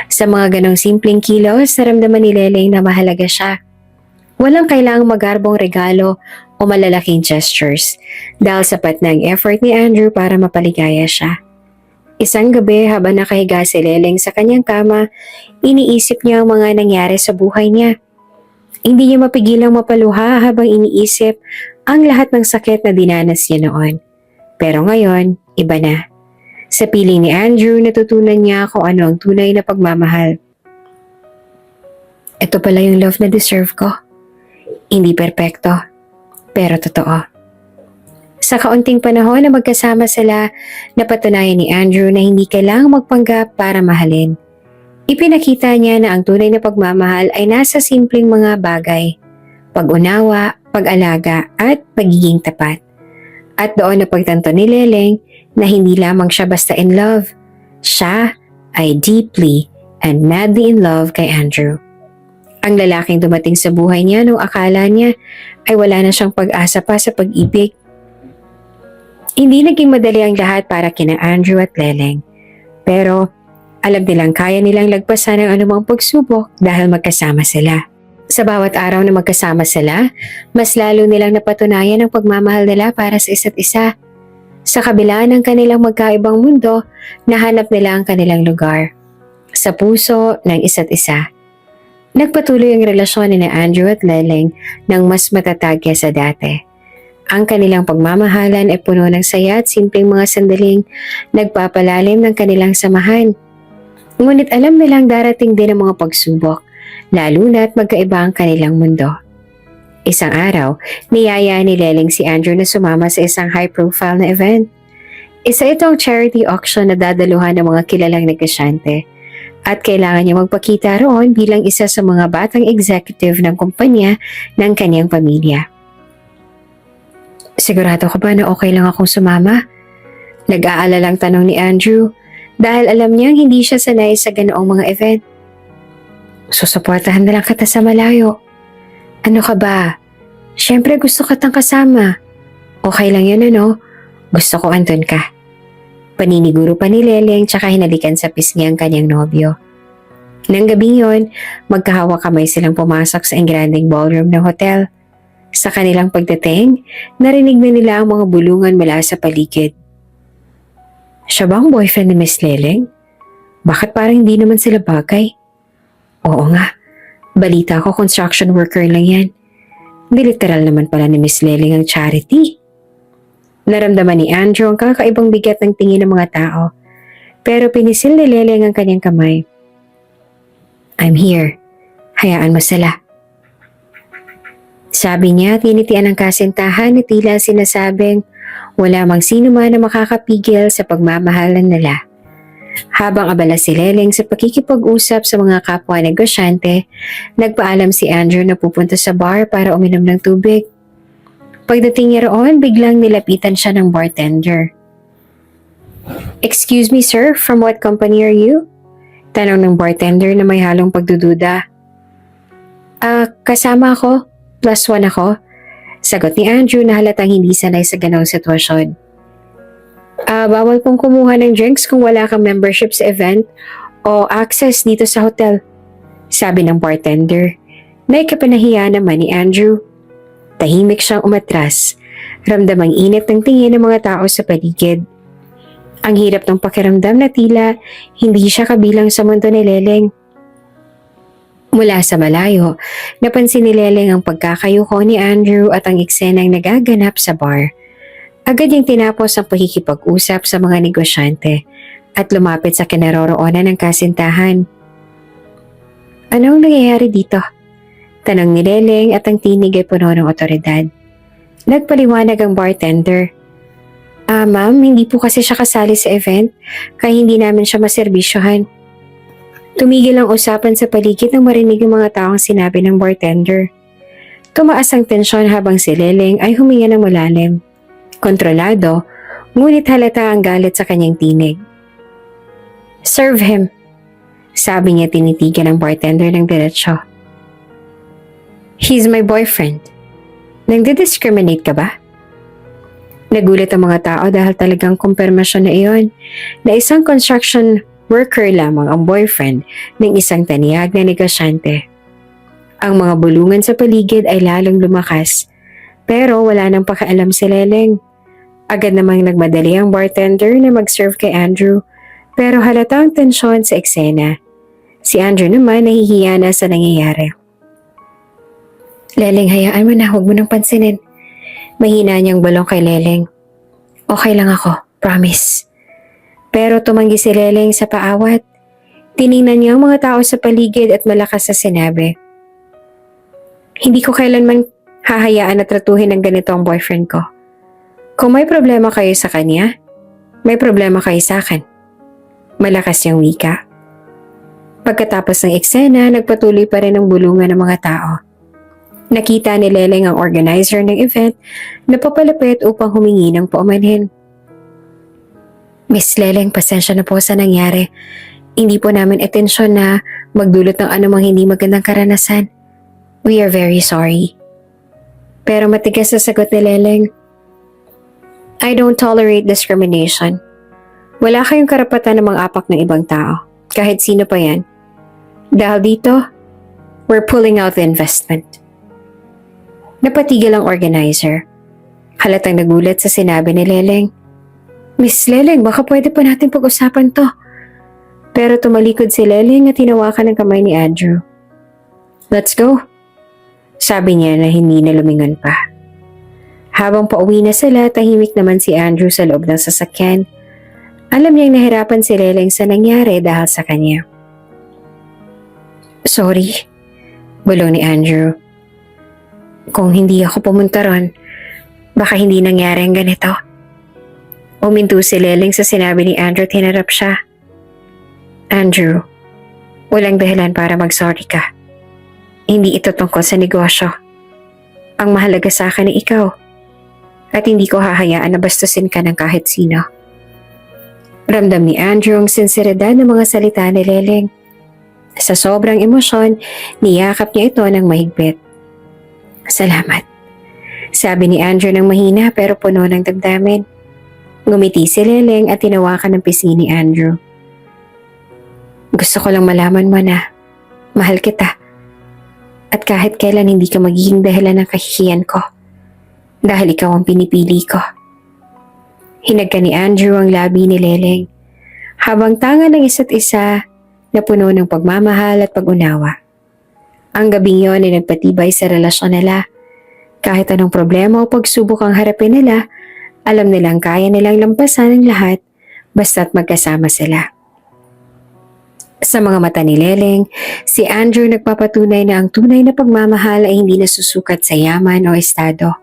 Sa mga ganong simpleng kilos, naramdaman ni Leleng na mahalaga siya. Walang kailangang magarbong regalo o malalaking gestures dahil sapat na ang effort ni Andrew para mapaligaya siya. Isang gabi habang nakahiga si Leleng sa kanyang kama, iniisip niya ang mga nangyari sa buhay niya. Hindi niya mapigilang mapaluha habang iniisip ang lahat ng sakit na dinanas niya noon. Pero ngayon, iba na. Sa piling ni Andrew, natutunan niya kung ano ang tunay na pagmamahal. Ito pala yung love na deserve ko. Hindi perpekto, pero totoo. Sa kaunting panahon na magkasama sila, napatunayan ni Andrew na hindi kailangang magpanggap para mahalin. Ipinakita niya na ang tunay na pagmamahal ay nasa simpleng mga bagay, pag-unawa, pag-alaga at pagiging tapat. At doon napagtanto ni Leleng na hindi lamang siya basta in love, siya ay deeply and madly in love kay Andrew. Ang lalaking dumating sa buhay niya nung akala niya ay wala na siyang pag-asa pa sa pag-ibig. Hindi naging madali ang lahat para kina Andrew at Leleng. Pero alam nilang kaya nilang lagpasan ang anumang pagsubok dahil magkasama sila. Sa bawat araw na magkasama sila, mas lalo nilang napatunayan ang pagmamahal nila para sa isa't isa. Sa kabila ng kanilang magkaibang mundo, nahanap nila ang kanilang lugar. Sa puso ng isa't isa. Nagpatuloy ang relasyon ni Andrew at Leleng ng mas matatag kaysa dati. Ang kanilang pagmamahalan ay puno ng saya at simpleng mga sandaling nagpapalalim ng kanilang samahan. Ngunit alam nilang darating din ang mga pagsubok, lalo na't magkaiba ang kanilang mundo. Isang araw, niyaya ni Leleng si Andrew na sumama sa isang high-profile na event. Isa itong charity auction na dadaluhan ng mga kilalang negosyante at kailangan niya magpakita roon bilang isa sa mga batang executive ng kumpanya ng kanyang pamilya. "Sigurado ka ba na okay lang akong sumama?" Nag-aalalang tanong ni Andrew dahil alam niyang hindi siya sanay sa ganoong mga event. "Susuportahan na lang kita sa malayo." "Ano ka ba? Siyempre gusto kitang kasama." "Okay lang yun ano? Gusto ko andun ka." Paniniguro pa ni Leleng tsaka hinalikan sa pisngi ang kanyang nobyo. Nang gabing yon, magkahawak kamay silang pumasok sa engrandeng ballroom ng hotel. Sa kanilang pagdating, narinig na nila ang mga bulungan mula sa paligid. "Siya ba ang boyfriend ni Miss Leleng? Bakit parang hindi naman sila bagay?" "Oo nga, balita ko construction worker lang yan. Literal naman pala ni Miss Leleng ang Charity." Naramdaman ni Andrew ang kakaibang bigat ng tingin ng mga tao, pero pinisil ni Leleng ang kanyang kamay. I'm here. Hayaan mo sila. Sabi niya, tinitian ang kasintahan na tila sinasabing wala mang sino man na makakapigil sa pagmamahalan nila. Habang abala si Leleng sa pakikipag-usap sa mga kapwa negosyante, nagpaalam si Andrew na pupunta sa bar para uminom ng tubig. Pagdating niya roon, biglang nilapitan siya ng bartender. "Excuse me sir, from what company are you?" Tanong ng bartender na may halong pagdududa. Kasama ako. +1 ako. Sagot ni Andrew na halatang hindi sanay sa ganong sitwasyon. Bawal pong kumuha ng drinks kung wala kang membership sa event o access dito sa hotel. Sabi ng bartender. Naikapanahiya naman ni Andrew. Tahimik siyang umatras. Ramdam ang init ng tingin ng mga tao sa paligid. Ang hirap ng pakiramdam na tila hindi siya kabilang sa mundo ni Leleng. Mula sa malayo, napansin ni Leleng ang pagkakayuko ni Andrew at ang eksenang nagaganap sa bar. Agad niyang tinapos ang pakikipag-usap sa mga negosyante at lumapit sa kinaroroonan ng kasintahan. "Anong nangyayari dito?" Tanong ni Leleng at ang tinig ay puno ng otoridad. Nagpaliwanag ang bartender. Ma'am, hindi po kasi siya kasali sa event kaya hindi namin siya maserbisyohan." Tumigil ang usapan sa paligid nang marinig ang mga taong sinabi ng bartender. Tumaas ang tensyon habang si Leleng ay huminga ng malalim. Kontrolado, ngunit halata ang galit sa kanyang tinig. "Serve him," sabi niya tinitigan ng bartender ng diretsyo. "He's my boyfriend. Nagdi-discriminate ka ba?" Nagulat ang mga tao dahil talagang kumpirmasyon na iyon na isang construction worker lamang ang boyfriend ng isang taniyag na negosyante. Ang mga bulungan sa paligid ay lalong lumakas pero wala nang pakialam si Leleng. Agad namang nagmadali ang bartender na mag-serve kay Andrew pero halata ang tensyon sa eksena. Si Andrew naman nahihiya na sa nangyayari. "Leleng, hayaan mo na, huwag mo nang pansinin." Mahina niyang bulong kay Leleng. "Okay lang ako, promise." Pero tumanggi si Leleng sa paawat. Tiningnan niya ang mga tao sa paligid at malakas na sinabi, "Hindi ko kailanman hahayaan na tratuhin ng ganito ang boyfriend ko. Kung may problema kayo sa kanya, may problema kayo sa akin." Malakas niyang wika. Pagkatapos ng eksena, nagpatuloy pa rin ang bulungan ng mga tao. Nakita ni Leleng ang organizer ng event na papalapit upang humingi ng paumanhin. "Miss Leleng, pasensya na po sa nangyari. Hindi po namin atensyon na magdulot ng anumang hindi magandang karanasan. We are very sorry." Pero matigas na sagot ni Leleng. "I don't tolerate discrimination. Wala kayong karapatan na mang-apak ng ibang tao, kahit sino pa yan. Dahil dito, we're pulling out the investment." Napatigil ang organizer. Halatang nagulat sa sinabi ni Leleng. "Miss Leleng, baka pwede pa natin pag-usapan to." Pero tumalikod si Leleng at hinawakan ng kamay ni Andrew. "Let's go," sabi niya na hindi na lumingon pa. Habang pauwi na sila, tahimik naman si Andrew sa loob ng sasakyan. Alam niyang nahirapan si Leleng sa nangyari dahil sa kanya. "Sorry," bulong ni Andrew. "Kung hindi ako pumunta ron, baka hindi nangyari ang ganito." Uminto si Leleng sa sinabi ni Andrew at hinarap siya. "Andrew, walang dahilan para mag-sorry ka. Hindi ito tungkol sa negosyo. Ang mahalaga sa akin ay ikaw. At hindi ko hahayaan na bastusin ka ng kahit sino." Ramdam ni Andrew ang sinseridad ng mga salita ni Leleng. Sa sobrang emosyon, niyakap niya ito ng mahigpit. "Salamat," sabi ni Andrew ng mahina pero puno ng damdamin. Ngumiti si Leleng at tinawakan ng pisngi ni Andrew. "Gusto ko lang malaman mo na mahal kita. At kahit kailan hindi ka magiging dahilan ng kahihiyan ko. Dahil ikaw ang pinipili ko." Hinagka ni Andrew ang labi ni Leleng. Habang tanga ng isa't isa na puno ng pagmamahal at pag-unawa. Ang gabing yon ay nagpatibay sa relasyon nila. Kahit anong problema o pagsubok ang harapin nila, alam nilang kaya nilang lampasan ang lahat basta't magkasama sila. Sa mga mata ni Leleng, si Andrew nagpapatunay na ang tunay na pagmamahal ay hindi nasusukat sa yaman o estado.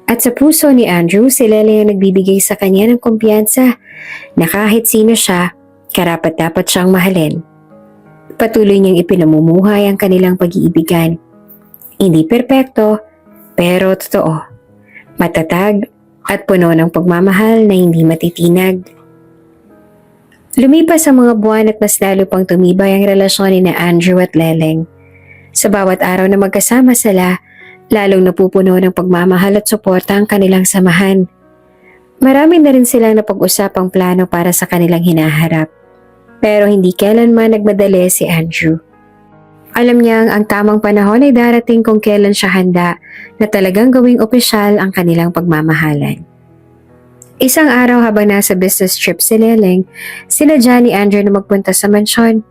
At sa puso ni Andrew, si Leleng ang nagbibigay sa kanya ng kumpiyansa na kahit sino siya, karapat-dapat siyang mahalin. Patuloy niyang ipinamumuhay ang kanilang pag-iibigan. Hindi perpekto, pero totoo. Matatag at puno ng pagmamahal na hindi matitinag. Lumipas ang mga buwan at mas lalo pang tumibay ang relasyon ni na Andrew at Leleng. Sa bawat araw na magkasama sila, lalong napupuno ng pagmamahal at suporta ang kanilang samahan. Marami na rin silang napag-usapang plano para sa kanilang hinaharap. Pero hindi kailanman nagmadali si Andrew. Alam niyang ang tamang panahon ay darating kung kailan siya handa na talagang gawing opisyal ang kanilang pagmamahalan. Isang araw habang nasa business trip si Leleng, sinadya ni Andrew na magpunta sa mansyon.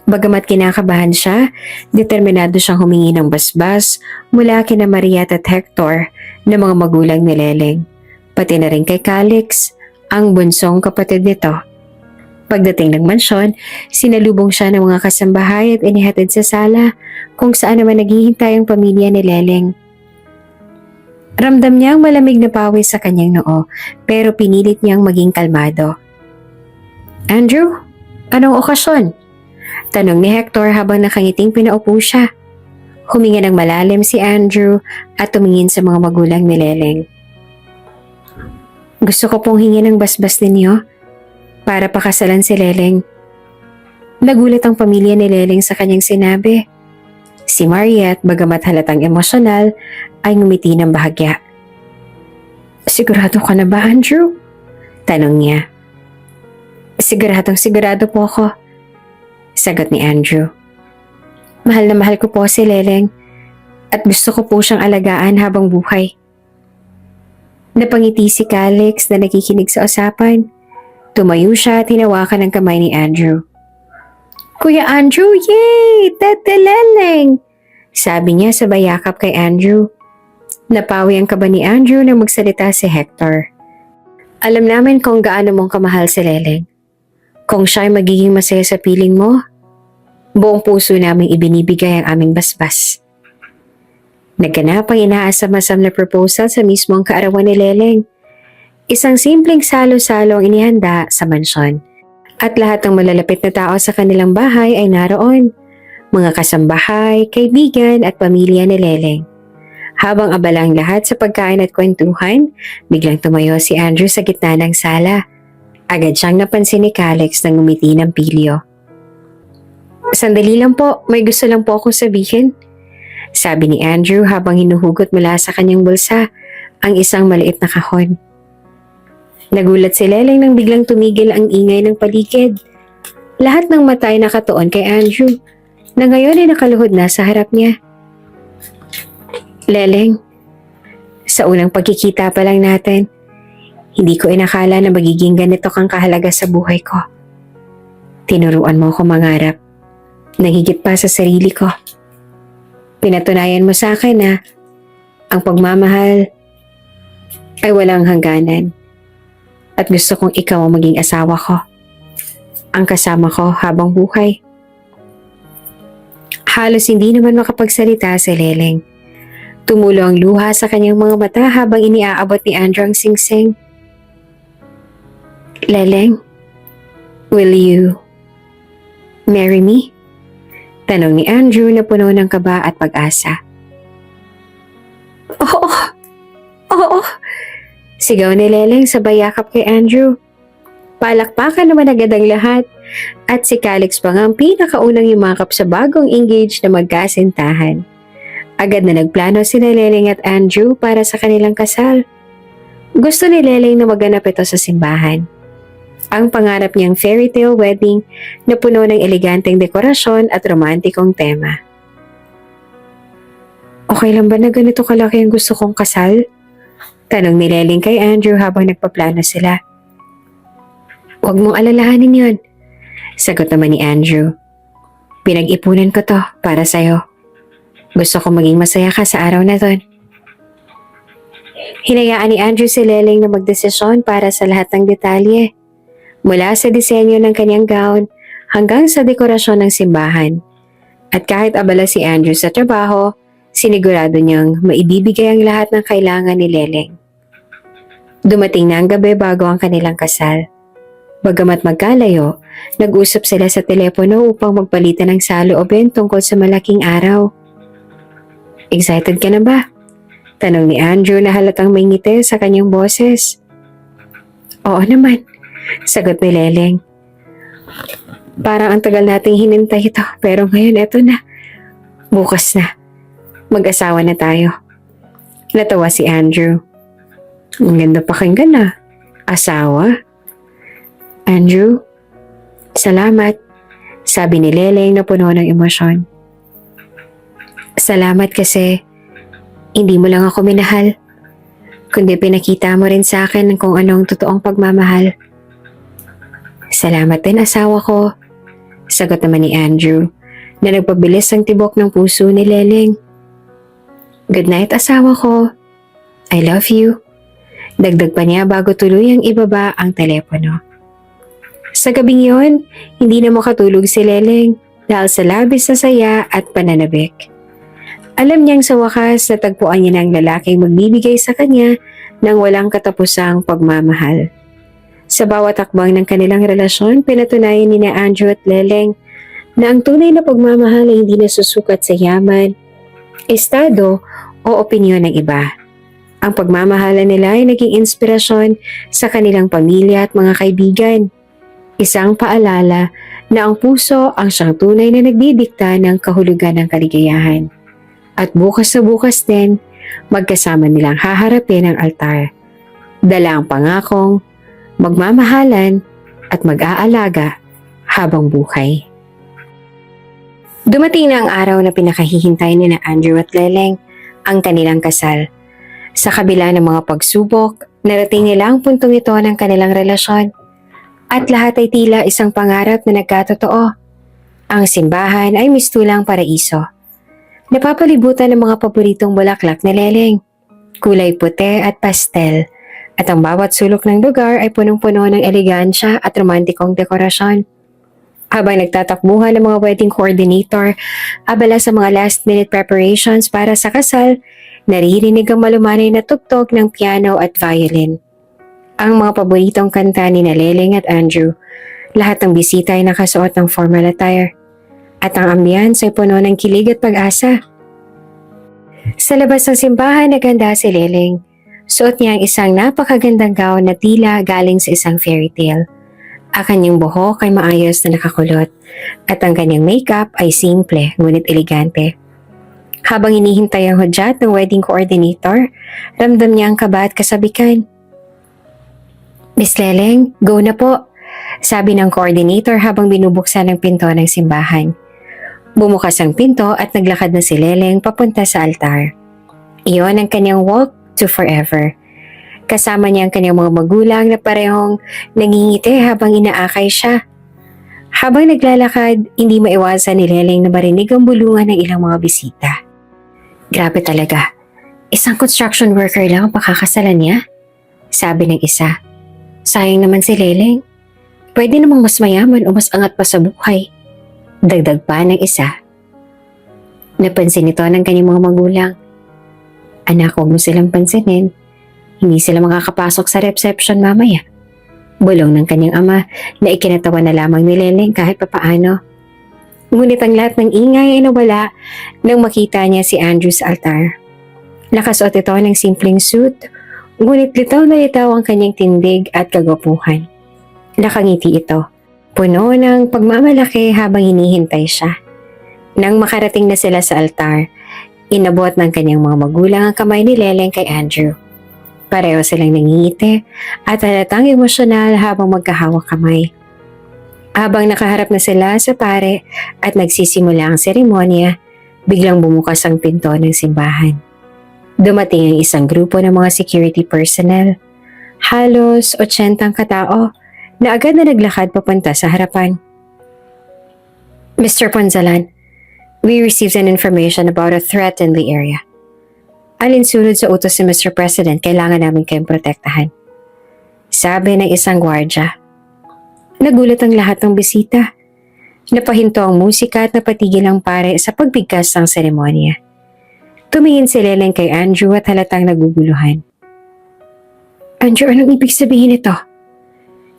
Bagamat kinakabahan siya, determinado siyang humingi ng basbas mula kina Maria at Hector na mga magulang ni Leleng, pati na rin kay Calix, ang bunsong kapatid nito. Pagdating ng mansyon, sinalubong siya ng mga kasambahay at inihatid sa sala kung saan naman naghihintay ang pamilya ni Leleng. Ramdam niya ang malamig na pawis sa kanyang noo pero pinilit niyang maging kalmado. Andrew, anong okasyon? Tanong ni Hector habang nakangiting pinaupo siya. Huminga ng malalim si Andrew at tumingin sa mga magulang ni Leleng. Gusto ko pong hingin ng basbas ninyo para pakasalan si Leleng. Nagulat ang pamilya ni Leleng sa kanyang sinabi. Si Mariette, bagamat halatang emosyonal, ay ngumiti ng bahagya. Sigurado ka na ba, Andrew? Tanong niya. Sigurado po ako. Sagot ni Andrew. Mahal na mahal ko po si Leleng at gusto ko po siyang alagaan habang buhay. Napangiti si Calix na nakikinig sa usapan. Tumayo siya at hinawakan ang kamay ni Andrew. Kuya Andrew, yay! Tete Leleng! Sabi niya sabay yakap kay Andrew. Napawi ang kaba ni Andrew nang magsalita si Hector. Alam namin kung gaano mong kamahal si Leleng. Kung siya'y magiging masaya sa piling mo, buong puso naming ibinibigay ang aming basbas. Nagganap ang inaasam-asam na proposal sa mismong kaarawan ni Leleng. Isang simpleng salo-salo ang inihanda sa mansyon. At lahat ng malalapit na tao sa kanilang bahay ay naroon. Mga kasambahay, kaibigan at pamilya ni Leleng. Habang abalang lahat sa pagkain at kwentuhan, biglang tumayo si Andrew sa gitna ng sala. Agad siyang napansin ni Calix na ngumiti ng pilyo. Sandali lang po, may gusto lang po akong sabihin. Sabi ni Andrew habang hinuhugot mula sa kanyang bulsa ang isang maliit na kahon. Nagulat si Leleng nang biglang tumigil ang ingay ng paligid. Lahat ng mata ay nakatuon kay Andrew na ngayon ay nakaluhod na sa harap niya. Leleng, sa unang pagkikita pa lang natin, hindi ko inakala na magiging ganito kang kahalaga sa buhay ko. Tinuruan mo ako mangarap, nahigit pa sa sarili ko. Pinatunayan mo sa akin na ang pagmamahal ay walang hangganan. At gusto kong ikaw ang maging asawa ko. Ang kasama ko habang buhay. Halos hindi naman makapagsalita si Leleng. Tumulo ang luha sa kanyang mga mata habang iniaabot ni Andrew ang singsing. Leleng, will you marry me? Tanong ni Andrew na puno ng kaba at pag-asa. Oo! Oo! Sigaw ni Leleng sabay yakap kay Andrew. Palakpakan naman agad ang lahat at si Calix pa nga ang pinakaunang yumakap sa bagong engaged na magkasintahan. Agad na nagplano sina Leleng at Andrew para sa kanilang kasal. Gusto ni Leleng na maganap ito sa simbahan. Ang pangarap niyang fairy tale wedding na puno ng eleganteng dekorasyon at romantikong tema. Okay lang ba na ganito kalaki ang gusto kong kasal? Tanong ni Leleng kay Andrew habang nagpaplano sila. Huwag mong alalahanin yun. Sagot naman ni Andrew. Pinag-ipunan ko to para sa'yo. Gusto ko maging masaya ka sa araw na ton. Hinayaan ni Andrew si Leleng na magdesisyon para sa lahat ng detalye. Mula sa disenyo ng kanyang gown hanggang sa dekorasyon ng simbahan. At kahit abala si Andrew sa trabaho, sinigurado niyang maibibigay ang lahat ng kailangan ni Leleng. Dumating na ang gabi bago ang kanilang kasal. Bagamat magkalayo, nag-usap sila sa telepono upang magpalitan ng saloobin tungkol sa malaking araw. Excited ka na ba? Tanong ni Andrew na halatang may ngiti sa kanyang boses. Oo naman, sagot ni Leleng. Parang ang tagal nating hinintay ito, pero ngayon eto na. Bukas na. Mag-asawa na tayo. Natawa si Andrew. Ang ganda pakinggan na. Asawa? Andrew? Salamat, sabi ni Leleng na puno ng emosyon. Salamat kasi hindi mo lang ako minahal, kundi pinakita mo rin sa akin kung anong totoong pagmamahal. Salamat din asawa ko, sagot naman ni Andrew na nagpabilis ang tibok ng puso ni Leleng. Good night asawa ko. I love you. Dagdag pa niya bago tuluyang ibaba ang telepono. Sa gabing yon, hindi na makatulog si Leleng dahil sa labis na saya at pananabik. Alam niyang sa wakas natagpuan niya ng lalaking magbibigay sa kanya ng walang katapusang pagmamahal. Sa bawat akbang ng kanilang relasyon, pinatunayan ni na Andrew at Leleng na ang tunay na pagmamahal ay hindi nasusukat sa yaman, estado o opinyon ng iba. Ang pagmamahalan nila ay naging inspirasyon sa kanilang pamilya at mga kaibigan. Isang paalala na ang puso ang siyang tunay na nagdidikta ng kahulugan ng kaligayahan. At bukas na bukas din, magkasama nilang haharapin ang altar. Dala ang pangakong, magmamahalan at mag-aalaga habang buhay. Dumating na ang araw na pinakahihintay ni na Andrew at Leleng, ang kanilang kasal. Sa kabila ng mga pagsubok, narating nila ang puntong ito ng kanilang relasyon. At lahat ay tila isang pangarap na nagkatotoo. Ang simbahan ay mistulang paraiso. Napapalibutan ng mga paboritong bulaklak ni Leleng, kulay puti at pastel, at ang bawat sulok ng lugar ay punong-puno ng elegansya at romantikong dekorasyon. Habang nagtatakbuhan ng mga wedding coordinator, abala sa mga last-minute preparations para sa kasal, naririnig ang malumanay na tugtog ng piano at violin. Ang mga paboritong kanta ni na Leleng at Andrew, lahat ng bisita ay nakasuot ng formal attire. At ang ambiance ay puno ng kilig at pag-asa. Sa labas ng simbahan naganda si Leleng. Suot niya ang isang napakagandang gown na tila galing sa isang fairy tale. Ang kanyang buhok ay maayos na nakakulot at ang kanyang makeup ay simple ngunit elegante. Habang hinihintay ang hudyat ng wedding coordinator, ramdam niya ang kaba at kasabikan. Miss Leleng, go na po, sabi ng coordinator habang binubuksan ang pinto ng simbahan. Bumukas ang pinto at naglakad na si Leleng papunta sa altar. Iyon ang kanyang walk to forever. Kasama niya ang kanyang mga magulang na parehong nangingiti habang inaakay siya. Habang naglalakad, hindi maiwasan ni Leleng na marinig ang bulungan ng ilang mga bisita. Grabe talaga, isang construction worker lang ang pakakasalan niya, sabi ng isa. Sayang naman si Leleng. Pwede namang mas mayaman o mas angat pa sa buhay. Dagdag pa ng isa. Napansin ito ng kanyang mga magulang. Anak, huwag mo silang pansinin. Hindi sila makakapasok sa reception mamaya. Bulong ng kanyang ama na ikinatawa na lamang ni Leleng kahit papaano. Ngunit ang lahat ng ingay ay nawala nang makita niya si Andrew sa altar. Nakasuot ito ng simpleng suit, ngunit litaw na litaw ang kanyang tindig at kagwapuhan. Nakangiti ito, puno ng pagmamalaki habang hinihintay siya. Nang makarating na sila sa altar, inabot ng kanyang mga magulang ang kamay ni Leleng kay Andrew. Pareho silang nangingiti at halatang emosyonal habang magkahawak kamay. Habang nakaharap na sila sa pare at nagsisimula ang seremonya, biglang bumukas ang pinto ng simbahan. Dumating ang isang grupo ng mga security personnel. Halos 80 katao na agad na naglakad papunta sa harapan. Mr. Ponzalan, we received an information about a threat in the area. Alinsunod sa utos ni Mr. President, kailangan namin kayong protektahan. Sabi ng isang gwardya. Nagulat ang lahat ng bisita. Napahinto ang musika at napatigil ang pare sa pagbigkas ng seremonya. Tumingin si Leleng kay Andrew at halatang naguguluhan. Andrew, anong ibig sabihin ito?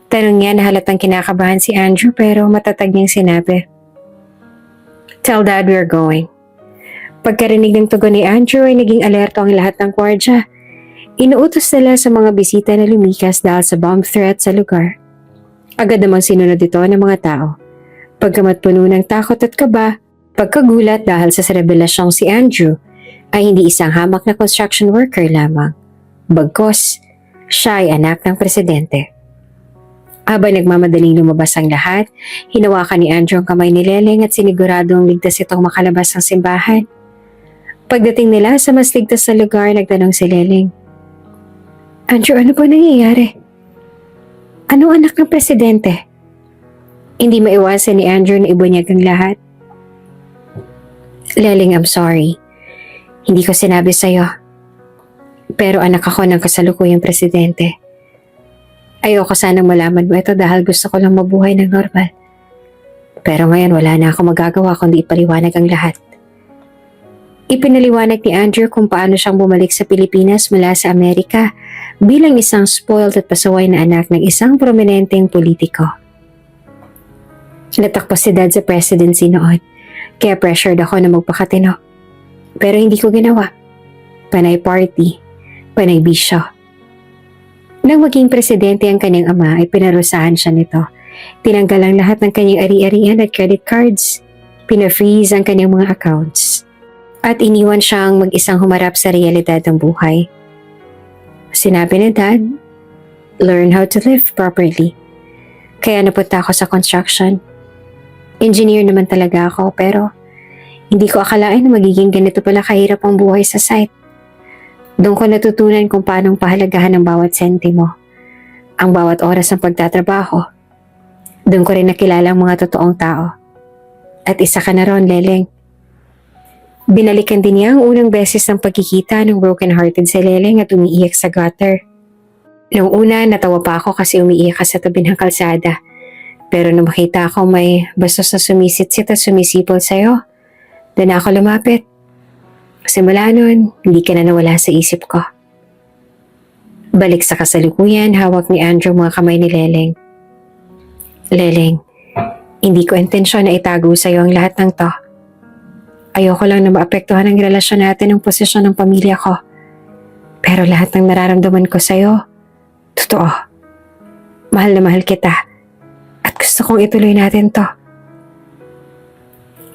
Tanong niya na halatang kinakabahan si Andrew pero matatag niyang sinabi. Tell Dad we're going. Pagkarinig ng tugon ni Andrew ay naging alerto ang lahat ng kwardya. Inuutos nila sa mga bisita na lumikas dahil sa bomb threat sa lugar. Agad namang sinunod ito ng mga tao. Pagkamat puno ng takot at kaba, pagkagulat dahil sa revelasyong si Andrew ay hindi isang hamak na construction worker lamang. Bagkos, siya ay anak ng presidente. Habang nagmamadaling lumabas ang lahat, hinawakan ni Andrew ang kamay ni Leleng at siniguradong ligtas itong makalabas ng simbahan. Pagdating nila sa mas ligtas na lugar, nagtanong si Leleng. Andrew, ano ba nangyayari? Anong anak ng presidente? Hindi maiwasan ni Andrew na ibunyag ang lahat. Leleng, I'm sorry. Hindi ko sinabi sa'yo. Pero anak ako ng kasalukuyang presidente. Ayoko sanang malaman mo ito dahil gusto ko lang mabuhay ng normal. Pero ngayon wala na ako magagawa kundi ipaliwanag ang lahat. Ipinaliwanag ni Andrew kung paano siyang bumalik sa Pilipinas mula sa Amerika bilang isang spoiled at pasaway na anak ng isang prominenteng politiko. Natakpo si Dad sa presidency noon, kaya pressured ako na magpakatino. Pero hindi ko ginawa. Panay party, panay bisyo. Nang maging presidente ang kanyang ama ay pinarusahan siya nito. Tinanggal ang lahat ng kanyang ari-arian at credit cards. Pina-freeze ang kanyang mga accounts. At iniwan siyang mag-isang humarap sa realidad ng buhay. Sinabi ni Dad, learn how to live properly. Kaya napunta ako sa construction. Engineer naman talaga ako pero hindi ko akalain na magiging ganito pala kahirap ang buhay sa site. Doon ko natutunan kung paanong pahalagahan ng bawat sentimo, ang bawat oras ng pagtatrabaho. Doon ko rin nakilala ang mga totoong tao. At isa ka na ron, Leleng. Binalikan din niya ang unang beses ng pagkikita ng broken-hearted si Leleng at umiiyak sa gutter. Noong una, natawa pa ako kasi umiiyak ka sa tabi ng kalsada. Pero nung makita ko may bastos na sumisit-sit at sumisipol sa'yo, doon ako lumapit. Simula nun, hindi ka na nawala sa isip ko. Balik sa kasalukuyan, hawak ni Andrew mga kamay ni Leleng. Leleng, hindi ko intensyon na itago sa iyo ang lahat ng to. Ayoko lang na maapektuhan ang relasyon natin ng posisyon ng pamilya ko. Pero lahat ng nararamdaman ko sa iyo, totoo. Mahal na mahal kita. At gusto kong ituloy natin to.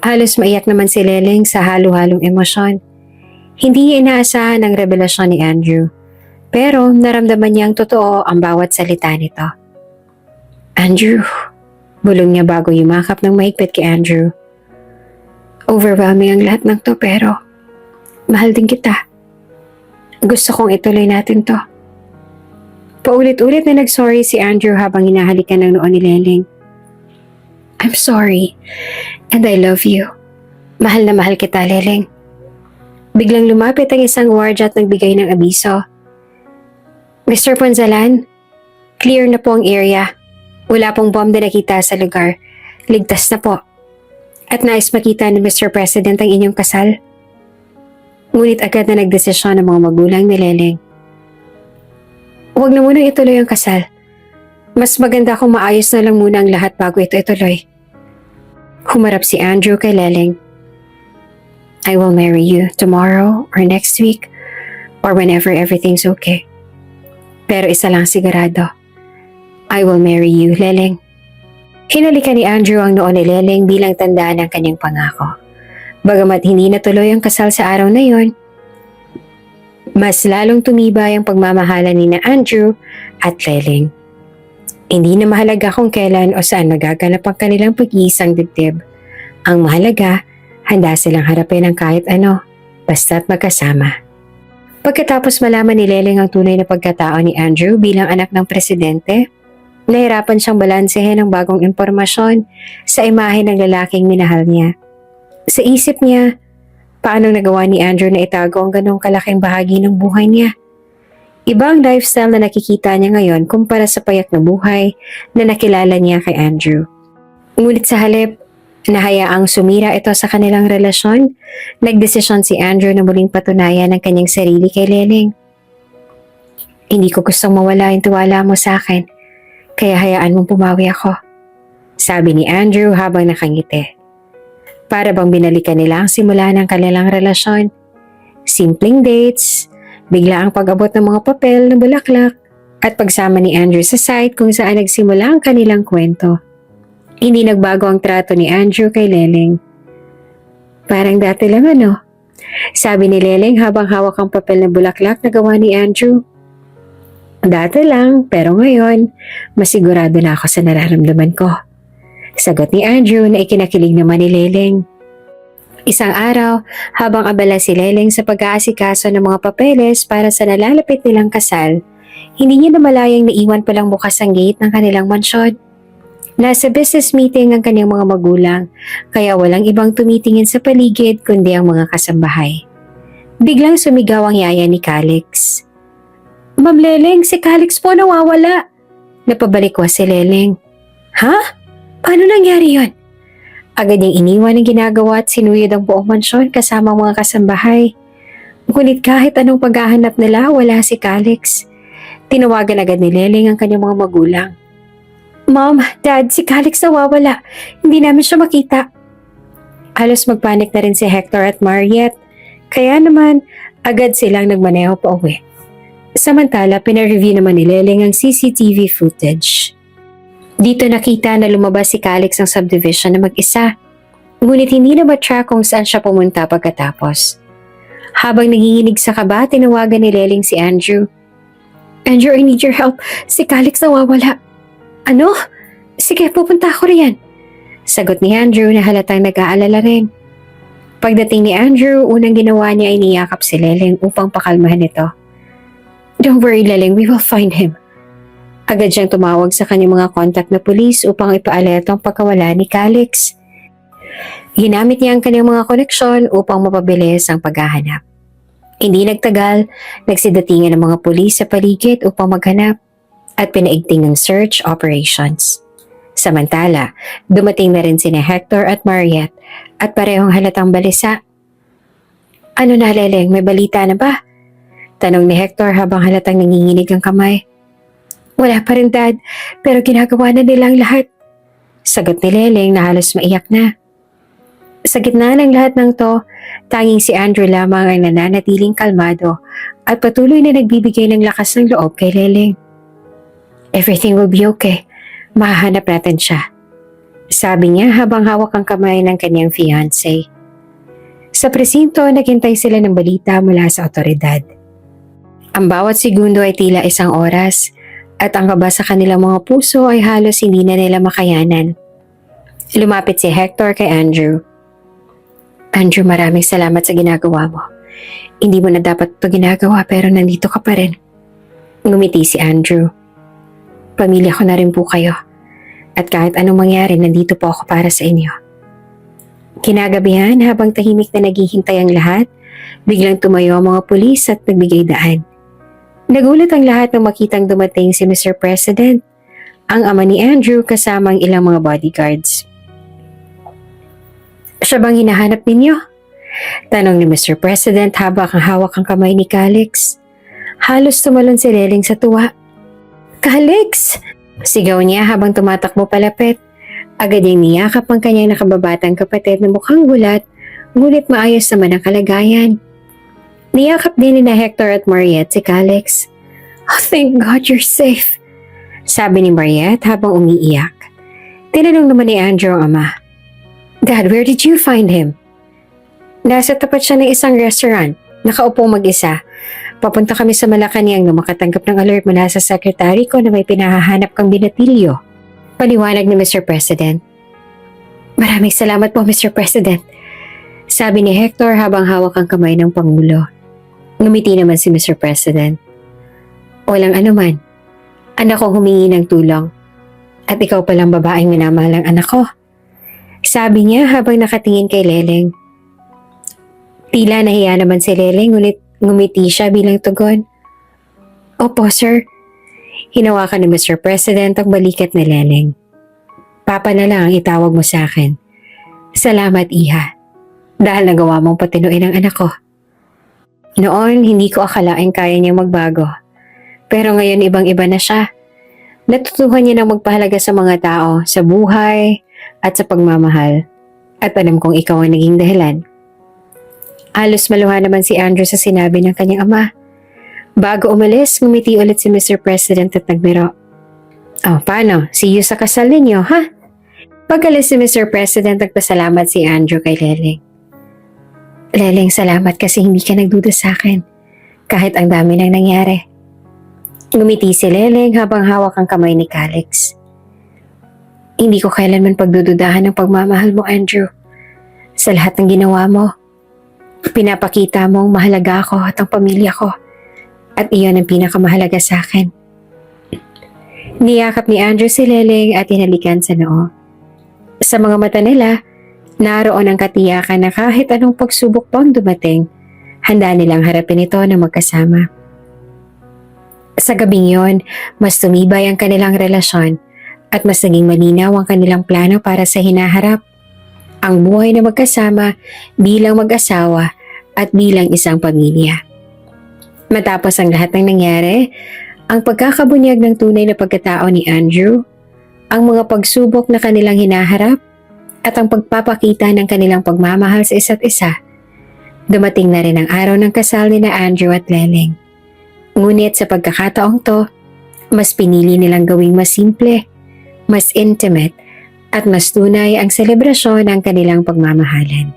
Halos maiyak naman si Leleng sa halo-halong emosyon. Hindi niya inaasahan ang revelasyon ni Andrew. Pero naramdaman niyang totoo ang bawat salita nito. Andrew, bulong niya bago yumakap ng mahigpit kay Andrew. Overwhelming ang lahat ng to pero mahal din kita. Gusto kong ituloy natin to. Paulit-ulit na nag-sorry si Andrew habang hinahalikan ng noo ni Leleng. I'm sorry and I love you. Mahal na mahal kita, Leleng. Biglang lumapit ang isang wardya at nagbigay ng abiso. Mr. Ponzalan, clear na po ang area. Wala pong bomb na nakita sa lugar. Ligtas na po. At nais makita ni Mr. President ang inyong kasal. Ngunit agad na nagdesisyon ang mga magulang ni Leleng. Huwag na munang ituloy ang kasal. Mas maganda kung maayos na lang muna ang lahat bago ito ituloy. Humarap si Andrew kay Leleng. I will marry you tomorrow or next week or whenever everything's okay. Pero isa lang sigurado. I will marry you, Leleng. Hinalikan ni Andrew ang noo ni Leleng bilang tandaan ng kanyang pangako. Bagamat hindi natuloy ang kasal sa araw na yon, mas lalong tumibay ang pagmamahalan ni na Andrew at Leleng. Hindi na mahalaga kung kailan o saan magaganap ang kanilang pag-iisang dibdib. Ang mahalaga, handa silang harapin ang kahit ano, basta't magkasama. Pagkatapos malaman ni Leleng ang tunay na pagkatao ni Andrew bilang anak ng presidente, nahirapan siyang balansehin ang bagong impormasyon sa imahe ng lalaking minahal niya. Sa isip niya, paano nagawa ni Andrew na itago ang ganong kalaking bahagi ng buhay niya? Iba ang lifestyle na nakikita niya ngayon kumpara sa payak na buhay na nakilala niya kay Andrew. Ngunit sa halip, Nahayaang sumira ito sa kanilang relasyon, nagdesisyon si Andrew na muling patunayan ang kanyang sarili kay Leleng. Hindi ko gustong mawala yung tiwala mo sa akin, kaya hayaan mong pumawi ako. Sabi ni Andrew habang nakangiti. Para bang binalikan nila ang simula ng kanilang relasyon. Simpleng dates, bigla ang pag-abot ng mga papel na bulaklak, at pagsama ni Andrew sa site kung saan nagsimula ang kanilang kwento. Hindi nagbago ang trato ni Andrew kay Leleng. Parang dati lang ano? Sabi ni Leleng habang hawak ang papel na bulaklak na gawa ni Andrew. Dati lang, pero ngayon, masigurado na ako sa nararamdaman ko. Sagot ni Andrew na ikinakilig naman ni Leleng. Isang araw, habang abala si Leleng sa pag-aasikaso ng mga papeles para sa nalalapit nilang kasal, hindi niya namalayang naiwan palang bukas ang gate ng kanilang mansyon. Nasa business meeting ang kanyang mga magulang, kaya walang ibang tumitingin sa paligid kundi ang mga kasambahay. Biglang sumigaw ang yaya ni Calix. Ma'am Leleng, si Calix po nawawala. Napabalikwas si Leleng. Ha? Paano nangyari yon? Agad niyang iniwan ang ginagawa at sinuyod ang buong mansyon kasama ang mga kasambahay. Ngunit kahit anong paghahanap nila, wala si Calix. Tinawagan agad ni Leleng ang kanyang mga magulang. Mom, Dad, si Calix nawawala. Hindi namin siya makita. Halos magpanik na rin si Hector at Mariette. Kaya naman, agad silang nagmaneho pa uwi. Samantala, pinareview naman ni Leleng ang CCTV footage. Dito nakita na lumabas si Calix ng subdivision na mag-isa. Ngunit hindi na matrack kung saan siya pumunta pagkatapos. Habang naginginig sa kaba, tinawagan ni Leleng si Andrew. Andrew, I need your help. Si Calix nawawala. Ano? Sige, pupunta ako riyan. Sagot ni Andrew na halatang nag-aalala rin. Pagdating ni Andrew, unang ginawa niya ay niyakap si Leleng upang pakalmahan ito. Don't worry, Leleng, we will find him. Agad siyang tumawag sa kanyang mga kontak na pulis upang ipaalerto ang pagkawala ni Calix. Ginamit niya ang kanyang mga koneksyon upang mapabilis ang paghahanap. Hindi nagtagal, nagsidatingan ng mga pulis sa paligid upang maghanap at pinaigting ng search operations. Samantala, dumating na rin sina Hector at Mariette at parehong halatang balisa. Ano na, Leleng, may balita na ba? Tanong ni Hector habang halatang nanginginig ang kamay. Wala pa rin, Dad, pero ginagawa na nilang lahat. Sagot ni Leleng na halos maiyak na. Sa gitna ng lahat ng to, tanging si Andrew lamang ang nananatiling kalmado at patuloy na nagbibigay ng lakas ng loob kay Leleng. Everything will be okay. Mahahanap natin siya. Sabi niya habang hawak ang kamay ng kanyang fiancé. Sa presinto, naghintay sila ng balita mula sa otoridad. Ang bawat segundo ay tila isang oras at ang kaba sa kanilang mga puso ay halos hindi na nila makayanan. Lumapit si Hector kay Andrew. Andrew, maraming salamat sa ginagawa mo. Hindi mo na dapat ito ginagawa pero nandito ka pa rin. Ngumiti si Andrew. Pamilya ko na rin po kayo. At kahit anong mangyari, nandito po ako para sa inyo. Kinagabihan habang tahimik na naghihintay ang lahat, biglang tumayo ang mga pulis at nagbigay daan. Nagulat ang lahat nang makitang dumating si Mr. President, ang ama ni Andrew kasama ang ilang mga bodyguards. Siya bang hinahanap ninyo? Tanong ni Mr. President habang hawak ang kamay ni Calix. Halos tumalon si Leleng sa tuwa. Calix! Sigaw niya habang tumatakbo palapit. Agad niyang niyakap ang kanyang nakababatang kapatid na mukhang gulat, ngunit maayos naman ang kalagayan. Niyakap din ni na Hector at Mariette si Calix. Oh, thank God you're safe, sabi ni Mariette habang umiiyak. Tinanong naman ni Andrew ang ama. Dad, where did you find him? Nasa tapat siya ng isang restaurant, nakaupo mag-isa. Papunta kami sa Malacanang nang makatanggap ng alert mula sa sekretary ko na may pinahahanap kang binatilyo. Paliwanag ni Mr. President. Maraming salamat po, Mr. President, sabi ni Hector habang hawak ang kamay ng Pangulo. Ngumiti naman si Mr. President. Walang anuman. Anak ko humingi ng tulong. At ikaw palang babaeng minamahal ang anak ko. Sabi niya habang nakatingin kay Leleng. Tila nahiya naman si Leleng ngunit ngumiti siya bilang tugon. Opo, sir. Hinawakan ni Mr. President ang balikat ni Leleng. Papa na lang ang itawag mo sa akin. Salamat, Iha. Dahil nagawa mong patinuin ang anak ko. Noon, hindi ko akalaing kaya niyang magbago. Pero ngayon, ibang-iba na siya. Natutuhan niya ng magpahalaga sa mga tao, sa buhay, at sa pagmamahal. At alam kong ikaw ang naging dahilan. Halos maluha naman si Andrew sa sinabi ng kanyang ama. Bago umalis, ngumiti ulit si Mr. President at nagbiro. Oh, paano? See you sa kasal ninyo, ha? Pag-alis si Mr. President, nagpasalamat si Andrew kay Leleng. Leleng, salamat kasi hindi ka nagduda sa akin. Kahit ang dami nang nangyari. Ngumiti si Leleng habang hawak ang kamay ni Calix. Hindi ko kailanman pagdududahan ng pagmamahal mo, Andrew. Sa lahat ng ginawa mo, pinapakita mong mahalaga ako at ang pamilya ko. At iyon ang pinakamahalaga sa akin. Niyakap ni Andrew si Leleng at hinalikan sa noo. Sa mga mata nila, naroon ang katiyakan na kahit anong pagsubok pang dumating, handa nilang harapin ito na magkasama. Sa gabing yon, mas tumibay ang kanilang relasyon at mas naging malinaw ang kanilang plano para sa hinaharap. Ang buhay na magkasama bilang mag-asawa at bilang isang pamilya. Matapos ang lahat ng nangyari, ang pagkakabunyag ng tunay na pagkatao ni Andrew, ang mga pagsubok na kanilang hinaharap, at ang pagpapakita ng kanilang pagmamahal sa isa't isa, dumating na rin ang araw ng kasal ni na Andrew at Leleng. Ngunit sa pagkakataong to, mas pinili nilang gawing mas simple, mas intimate, at mas tunay ang selebrasyon ng kanilang pagmamahalan.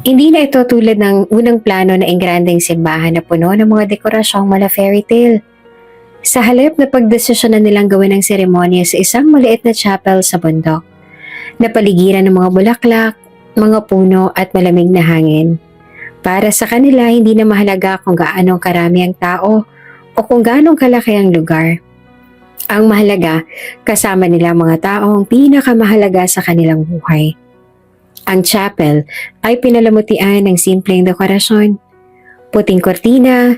Hindi na ito tulad ng unang plano na engrandeng simbahan na puno ng mga dekorasyong mala fairy tale. Sa halip na pagdesisyonan nilang gawin ang seremonya sa isang maliit na chapel sa bundok, na paligiran ng mga bulaklak, mga puno at malamig na hangin. Para sa kanila, hindi na mahalaga kung gaano karami ang tao o kung gaano kalaki ang lugar. Ang mahalaga, kasama nila ang mga taong pinakamahalaga sa kanilang buhay. Ang chapel ay pinalamutian ng simpleng dekorasyon. Puting kortina,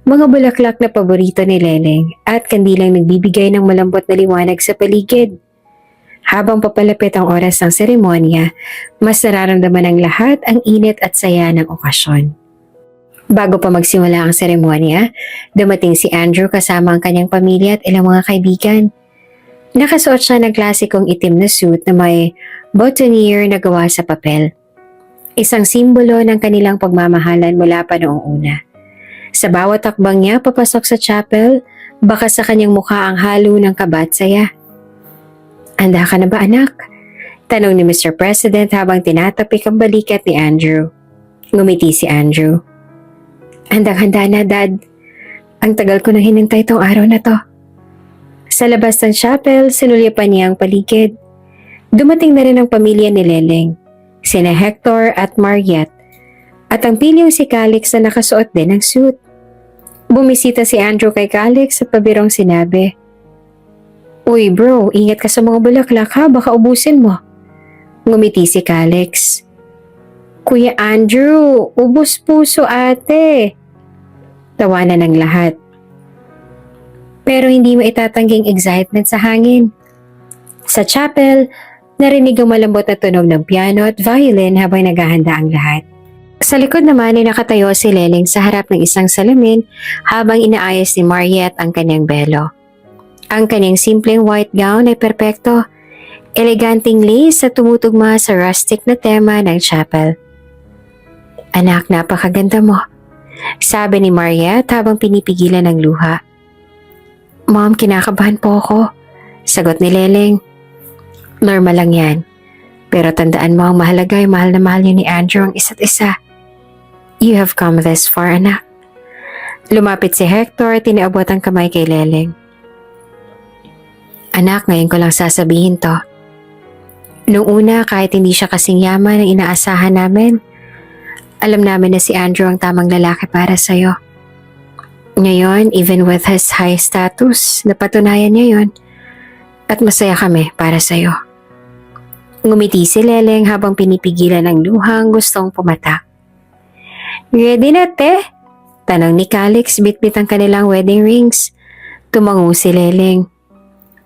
mga bulaklak na paborito ni Leleng at kandilang nagbibigay ng malambot na liwanag sa paligid. Habang papalapit ang oras ng seremonya, mas nararamdaman ng lahat ang init at saya ng okasyon. Bago pa magsimula ang seremonya, dumating si Andrew kasama ang kanyang pamilya at ilang mga kaibigan. Nakasuot siya ng klasikong itim na suit na may boutonniere na gawa sa papel. Isang simbolo ng kanilang pagmamahalan mula pa noong una. Sa bawat takbang niya papasok sa chapel, baka sa kanyang mukha ang halo ng kaba at saya. Handa ka na ba, anak? Tanong ni Mr. President habang tinatapik ang balikat ni Andrew. Ngumiti si Andrew. Handang-handa na, Dad. Ang tagal ko nang hinintay tong araw na to. Sa labas ng chapel, sinulyapan niya ang paligid. Dumating na rin ang pamilya ni Leleng, sina Hector at Mariette, at ang pilyong si Calix na nakasuot din ng suit. Bumisita si Andrew kay Calix at pabirong sinabi, Uy bro, ingat ka sa mga bulaklak ha, baka ubusin mo. Ngumiti si Calix. Kuya Andrew, ubos puso ate. Tawanan ng lahat. Pero hindi mo itatangging excitement sa hangin. Sa chapel, narinig ang malambot na tunog ng piano at violin habang naghahanda ang lahat. Sa likod naman ay nakatayo si Leleng sa harap ng isang salamin habang inaayos ni Mariette ang kanyang belo. Ang kanyang simpleng white gown ay perpekto, eleganting lace at tumutugma sa rustic na tema ng chapel. Anak, napakaganda mo, sabi ni Mariette habang pinipigilan ng luha. Mom, kinakabahan po ako, sagot ni Leleng. Normal lang yan, pero tandaan mo ang mahalaga ay mahal na mahal niyo ni Andrew ang isa't isa. You have come this far, anak. Lumapit si Hector at tinaabot ang kamay kay Leleng. Anak, ngayon ko lang sasabihin to. Noong una, kahit hindi siya kasing yaman ang inaasahan namin, alam namin na si Andrew ang tamang lalaki para sa'yo. Ngayon, even with his high status, napatunayan niya yon at masaya kami para sa'yo. Ngumiti si Leleng habang pinipigilan ng luhang gustong pumatak. Ready na, te? Tanong ni Calix bitbit ang kanilang wedding rings. Tumango si Leleng.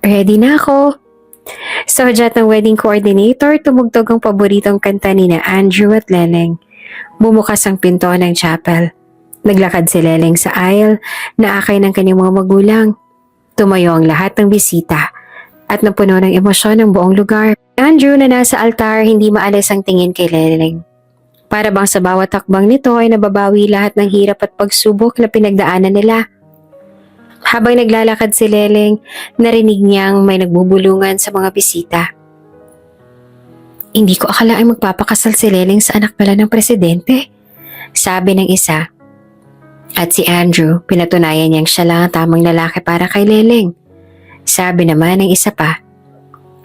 Ready na ako. Sa hudyat ng wedding coordinator, tumugtog ang paboritong kanta ni na Andrew at Leleng. Bumukas ang pinto ng chapel. Naglakad si Leleng sa aisle na akay ng kanyang mga magulang. Tumayo ang lahat ng bisita at napuno ng emosyon ang buong lugar. Andrew na nasa altar, hindi maalis ang tingin kay Leleng. Para bang sa bawat takbang nito ay nababawi lahat ng hirap at pagsubok na pinagdaanan nila. Habang naglalakad si Leleng, narinig niyang may nagbubulungan sa mga bisita. Hindi ko akalaing magpapakasal si Leleng sa anak pala ng presidente, sabi ng isa. At si Andrew, pinatunayan niyang siya lang ang tamang lalaki para kay Leleng. Sabi naman ng isa pa.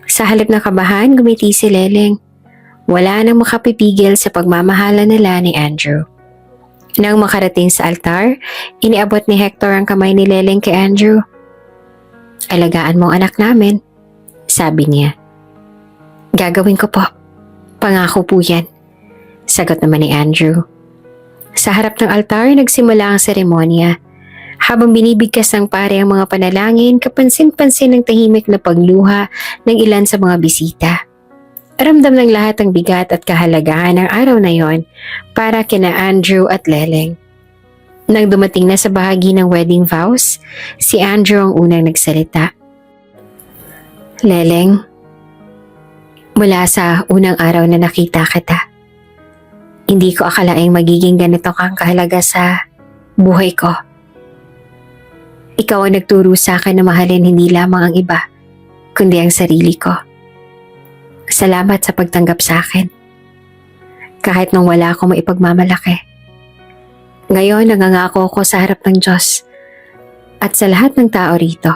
Sa halip ng kabahan, gumiti si Leleng. Wala nang makapipigil sa pagmamahala nila ni Andrew. Nang makarating sa altar, iniabot ni Hector ang kamay ni Leleng kay Andrew. Alagaan mo ang anak namin, sabi niya. Gagawin ko po. Pangako po yan, sagot naman ni Andrew. Sa harap ng altar, nagsimula ang seremonya. Habang binibigkas ng pare ang mga panalangin, kapansin-pansin ng tahimik na pagluha ng ilan sa mga bisita. Ramdam ng lahat ang bigat at kahalagahan ng araw na yon para kina Andrew at Leleng. Nang dumating na sa bahagi ng wedding vows, si Andrew ang unang nagsalita. Leleng, mula sa unang araw na nakita kita, hindi ko akalaing magiging ganito kang kahalaga sa buhay ko. Ikaw ang nagturo sa akin na mahalin hindi lamang ang iba, kundi ang sarili ko. Salamat sa pagtanggap sa akin. Kahit nung wala akong maipagmamalaki. Ngayon, nangangako ko sa harap ng Diyos at sa lahat ng tao rito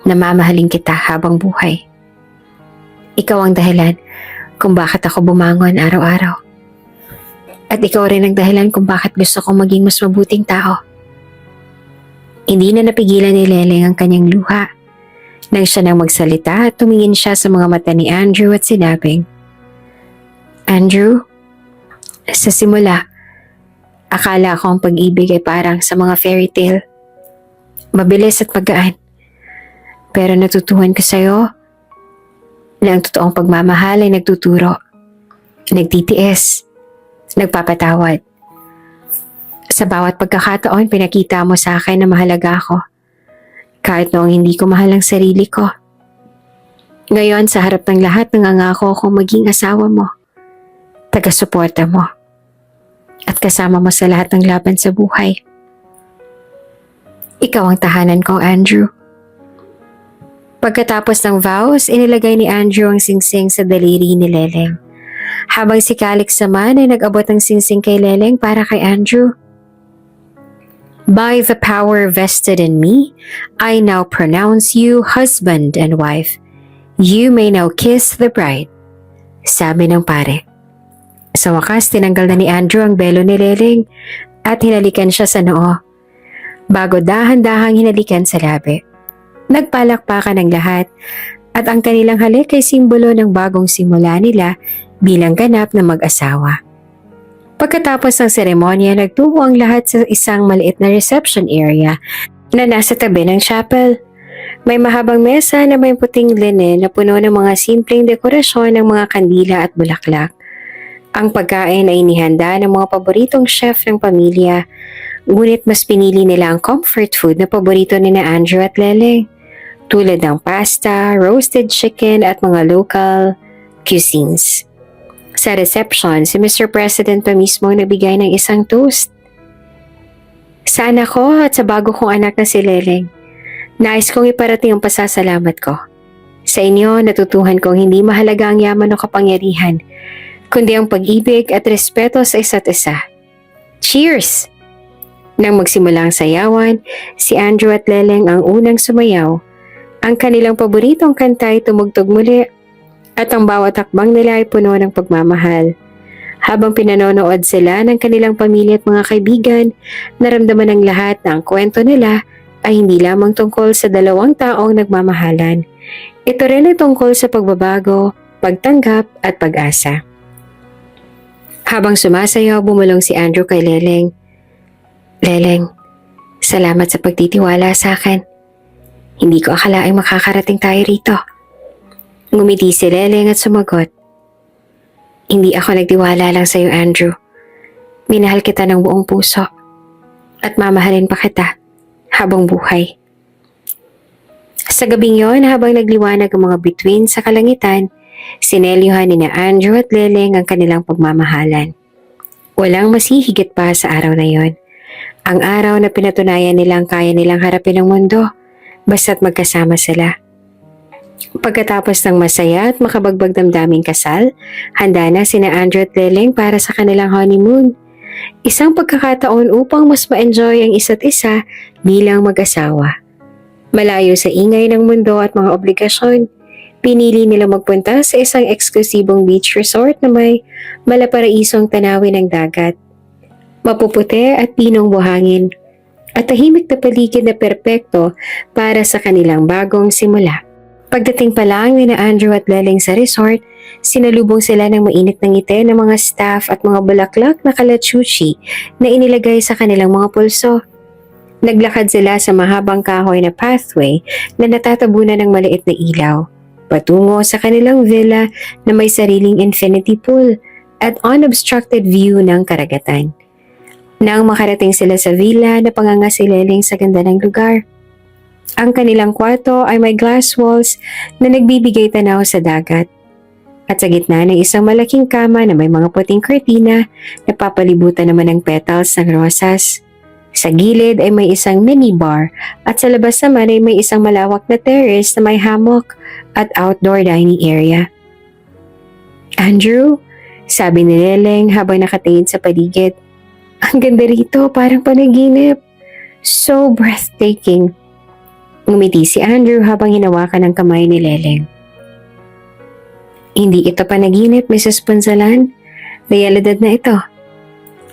na mamahalin kita habang buhay. Ikaw ang dahilan kung bakit ako bumangon araw-araw. At ikaw rin ang dahilan kung bakit gusto kong maging mas mabuting tao. Hindi na napigilan ni Leleng ang kanyang luha. Nang siya nang magsalita, tumingin siya sa mga mata ni Andrew at sinabing, Andrew, sa simula, akala ko ang pag-ibig ay parang sa mga fairy tale. Mabilis at magaan. Pero natutuhan ko sa'yo na ang totoong pagmamahal ay nagtuturo, nagtitiis, nagpapatawad. Sa bawat pagkakataon, pinakita mo sa akin na mahalaga ako. Kahit noong hindi ko mahal ang sarili ko. Ngayon, sa harap ng lahat, nangangako akong maging asawa mo, taga-suporta mo, at kasama mo sa lahat ng laban sa buhay. Ikaw ang tahanan ko, Andrew. Pagkatapos ng vows, inilagay ni Andrew ang singsing sa daliri ni Leleng. Habang si Calix naman ay nag-abot ng singsing kay Leleng para kay Andrew. By the power vested in me, I now pronounce you husband and wife. You may now kiss the bride, sabi ng pare. Sa wakas, tinanggal na ni Andrew ang belo ni Leleng at hinalikan siya sa noo, bago dahan-dahang hinalikan sa labi. Nagpalakpakan ang lahat at ang kanilang halik ay simbolo ng bagong simula nila bilang ganap na mag-asawa. Pagkatapos ng seremonya, nagtungo ang lahat sa isang maliit na reception area na nasa tabi ng chapel. May mahabang mesa na may puting linen na puno ng mga simpleng dekorasyon ng mga kandila at bulaklak. Ang pagkain ay inihanda ng mga paboritong chef ng pamilya, ngunit mas pinili nila ang comfort food na paborito ni na Andrew at Leleng, tulad ng pasta, roasted chicken at mga local cuisines. Sa reception, si Mr. President pa mismo ang nagbigay ng isang toast. Sa anak ko at sa bago kong anak na si Leleng, nais kong iparating ang pasasalamat ko. Sa inyo, natutuhan kong hindi mahalaga ang yaman o kapangyarihan, kundi ang pag-ibig at respeto sa isa't isa. Cheers! Nang magsimula ang sayawan, si Andrew at Leleng ang unang sumayaw. Ang kanilang paboritong kanta ay tumugtog muli at ang bawat hakbang nila ay puno ng pagmamahal. Habang pinanonood sila ng kanilang pamilya at mga kaibigan, naramdaman ng lahat na ang kwento nila ay hindi lamang tungkol sa dalawang taong nagmamahalan. Ito rin ay tungkol sa pagbabago, pagtanggap at pag-asa. Habang sumasayaw, bumulong si Andrew kay Leleng. Leleng, salamat sa pagtitiwala sa akin. Hindi ko akalaing makakarating tayo rito. Ngumiti si Leleng at sumagot. Hindi ako nagtiwala lang sa iyo, Andrew. Minahal kita ng buong puso. At mamahalin pa kita habang buhay. Sa gabing yon, habang nagliwanag ang mga bituin sa kalangitan, sinelyuhan ni na Andrew at Leleng ang kanilang pagmamahalan. Walang masihigit pa sa araw na yon. Ang araw na pinatunayan nilang kaya nilang harapin ang mundo basta't magkasama sila. Pagkatapos ng masaya at makabagbag damdaming kasal, handa na sina Andrew at Leleng para sa kanilang honeymoon. Isang pagkakataon upang mas ma-enjoy ang isa't isa bilang mag-asawa. Malayo sa ingay ng mundo at mga obligasyon, pinili nila magpunta sa isang eksklusibong beach resort na may malaparaisong tanawin ng dagat. Mapuputi at pinong buhangin at tahimik na paligid na perpekto para sa kanilang bagong simula. Pagdating pa lang ni na Andrew at Leleng sa resort, sinalubong sila ng mainit na ngiti ng mga staff at mga bulaklak na kalachuchi na inilagay sa kanilang mga pulso. Naglakad sila sa mahabang kahoy na pathway na natatabunan ng maliit na ilaw, patungo sa kanilang villa na may sariling infinity pool at unobstructed view ng karagatan. Nang makarating sila sa villa, napanganga si Leleng sa ganda ng lugar. Ang kanilang kwarto ay may glass walls na nagbibigay tanaw sa dagat. At sa gitna ng isang malaking kama na may mga puting kurtina, napapalibutan naman ng petals ng rosas. Sa gilid ay may isang minibar at sa labas naman ay may isang malawak na terrace na may hammock at outdoor dining area. Andrew, sabi ni Leleng habang nakatingin sa paligid. Ang ganda rito, parang panaginip. So breathtaking. Ngumiti si Andrew habang hinawakan ang kamay ni Leleng. Hindi ito panaginip, Mrs. Punzalan. Realidad na ito.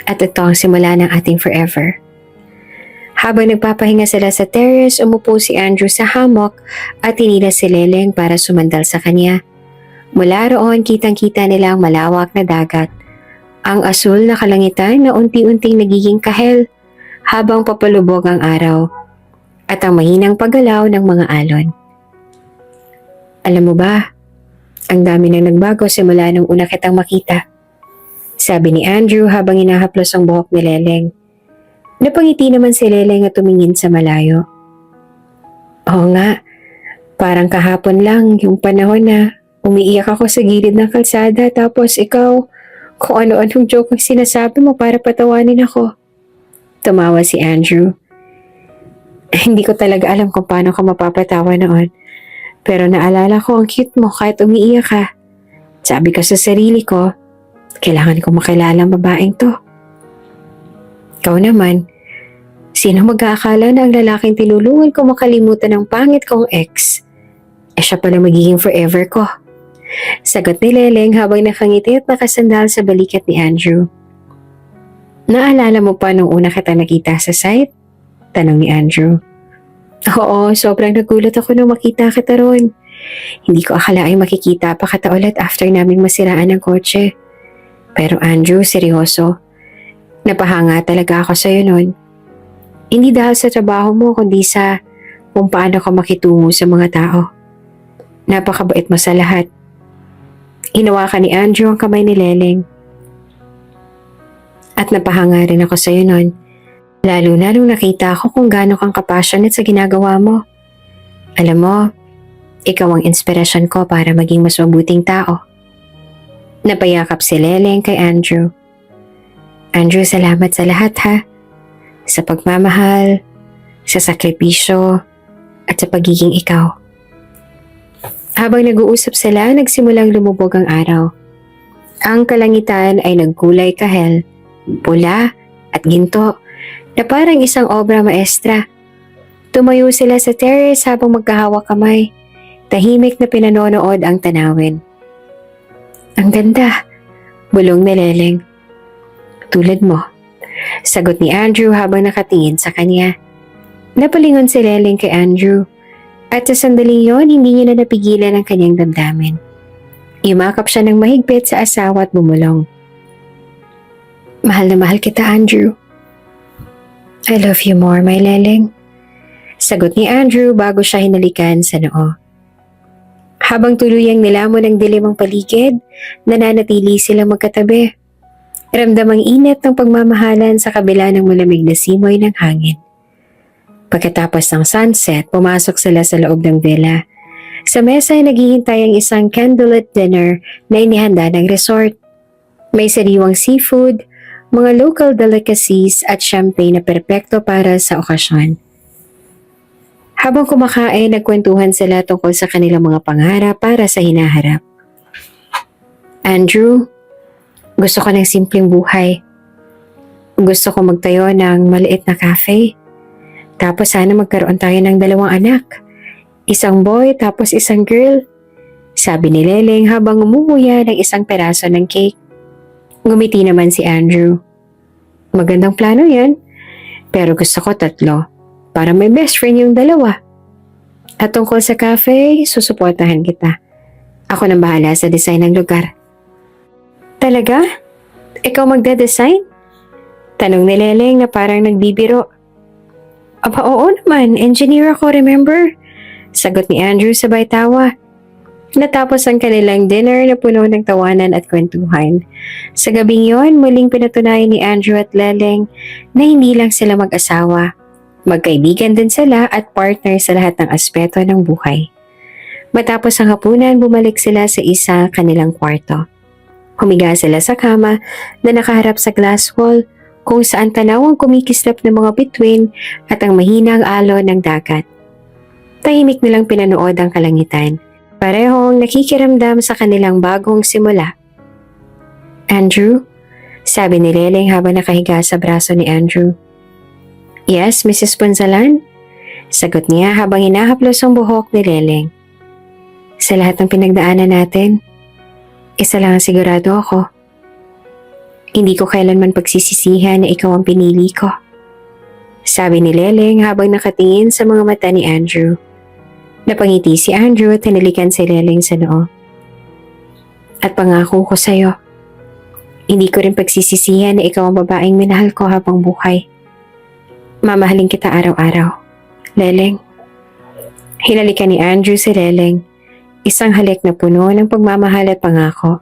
At ito ang simula ng ating forever. Habang nagpapahinga sila sa terrace, umupo si Andrew sa hammock at tinila si Leleng para sumandal sa kanya. Mula roon, kitang-kita nila ang malawak na dagat. Ang asul na kalangitan na unti-unting nagiging kahel habang papalubog ang araw. At ang mahinang paggalaw ng mga alon. Alam mo ba, ang dami na nagbago simula nung una kitang makita. Sabi ni Andrew habang inahaplos ang buhok ni Leleng. Napangiti naman si Leleng at tumingin sa malayo. Oo nga, parang kahapon lang yung panahon na umiiyak ako sa gilid ng kalsada tapos ikaw, kung ano-anong joke ang sinasabi mo para patawanin ako. Tumawa si Andrew. Hindi ko talaga alam kung paano ka mapapatawa noon. Pero naalala ko ang cute mo kahit umiiyak ka. Sabi ko sa sarili ko, kailangan ko makilala ang babaeng to. Ikaw naman, sino mag-aakala na ang lalaking tinulungan ko makalimutan ng pangit kong ex? Siya pala magiging forever ko. Sagot ni Leleng habang nakangiti at nakasandal sa balikat ni Andrew. Naalala mo pa nung una kita nakita sa site? Tanong ni Andrew. Oo, sobrang nagulat ako nung makita kita ron. Hindi ko akalaing makikita pa kita ulit after naming masiraan ng kotse. Pero Andrew, seryoso. Napahanga talaga ako sa'yo nun. Hindi dahil sa trabaho mo, kundi sa kung paano ka makitungo sa mga tao. Napakabait mo sa lahat. Hinawakan ni Andrew ang kamay ni Leleng. At napahanga rin ako sa'yo nun. Lalo na nung nakita ko kung gaano kang kapassionate sa ginagawa mo. Alam mo, ikaw ang inspirasyon ko para maging mas mabuting tao. Napayakap si Leleng kay Andrew. Andrew, salamat sa lahat ha. Sa pagmamahal, sa sakripisyo, at sa pagiging ikaw. Habang nag-uusap sila, nagsimulang lumubog ang araw. Ang kalangitan ay nagkulay kahel, pula at ginto na parang isang obra maestra. Tumayo sila sa terrace habang magkahawak kamay. Tahimik na pinanonood ang tanawin. Ang ganda, bulong ni Leleng. Tulad mo, sagot ni Andrew habang nakatingin sa kanya. Napalingon si Leleng kay Andrew at sa sandaling yon hindi niya na napigilan ang kanyang damdamin. Yumakap siya ng mahigpit sa asawa at bumulong. Mahal na mahal kita, Andrew. I love you more, my Leleng. Sagot ni Andrew bago siya hinalikan sa noo. Habang tuluyang nilamon ng dilim ang paligid, nananatili silang magkatabi. Ramdam ang init ng pagmamahalan sa kabila ng malamig na simoy ng hangin. Pagkatapos ng sunset, pumasok sila sa loob ng villa. Sa mesa ay naghihintay ang isang candlelit dinner na inihanda ng resort. May sariwang seafood, mga local delicacies at champagne na perpekto para sa okasyon. Habang kumakain, nagkwentuhan sila tungkol sa kanilang mga pangarap para sa hinaharap. Andrew, gusto ko ng simpleng buhay. Gusto ko magtayo ng maliit na cafe. Tapos sana magkaroon tayo ng 2 anak. Isang boy tapos isang girl. Sabi ni Leleng habang umumuya ng isang peraso ng cake. Ngumiti naman si Andrew. Magandang plano yan. Pero gusto ko 3. Para may best friend yung 2. At tungkol sa cafe, susuportahan kita. Ako nang bahala sa design ng lugar. Talaga? Ikaw magde-design? Tanong ni Leleng na parang nagbibiro. Aba oo naman, engineer ako, remember? Sagot ni Andrew sabay tawa. Natapos ang kanilang dinner na puno ng tawanan at kwentuhan. Sa gabing yon, muling pinatunayan ni Andrew at Leleng na hindi lang sila mag-asawa. Magkaibigan din sila at partner sa lahat ng aspeto ng buhay. Matapos ang hapunan, bumalik sila sa isa kanilang kwarto. Humiga sila sa kama na nakaharap sa glass wall kung saan tanaw ang kumikislap ng mga bituin at ang mahinang alon ng dagat. Tahimik nilang pinanood ang kalangitan. Parehong nakikiramdam sa kanilang bagong simula. Andrew? Sabi ni Leleng habang nakahiga sa braso ni Andrew. Yes, Mrs. Ponzalan? Sagot niya habang hinahaplos ang buhok ni Leleng. Sa lahat ng pinagdaanan natin, isa lang ang sigurado ako. Hindi ko kailanman pagsisisihan na ikaw ang pinili ko. Sabi ni Leleng habang nakatingin sa mga mata ni Andrew. Napangiti si Andrew at hinalikan si Leleng sa noo. At pangako ko sa'yo, hindi ko rin pagsisisihan na ikaw ang babaeng minahal ko habang buhay. Mamahalin kita araw-araw. Leleng. Hinalikan ni Andrew si Leleng. Isang halik na puno ng pagmamahal at pangako.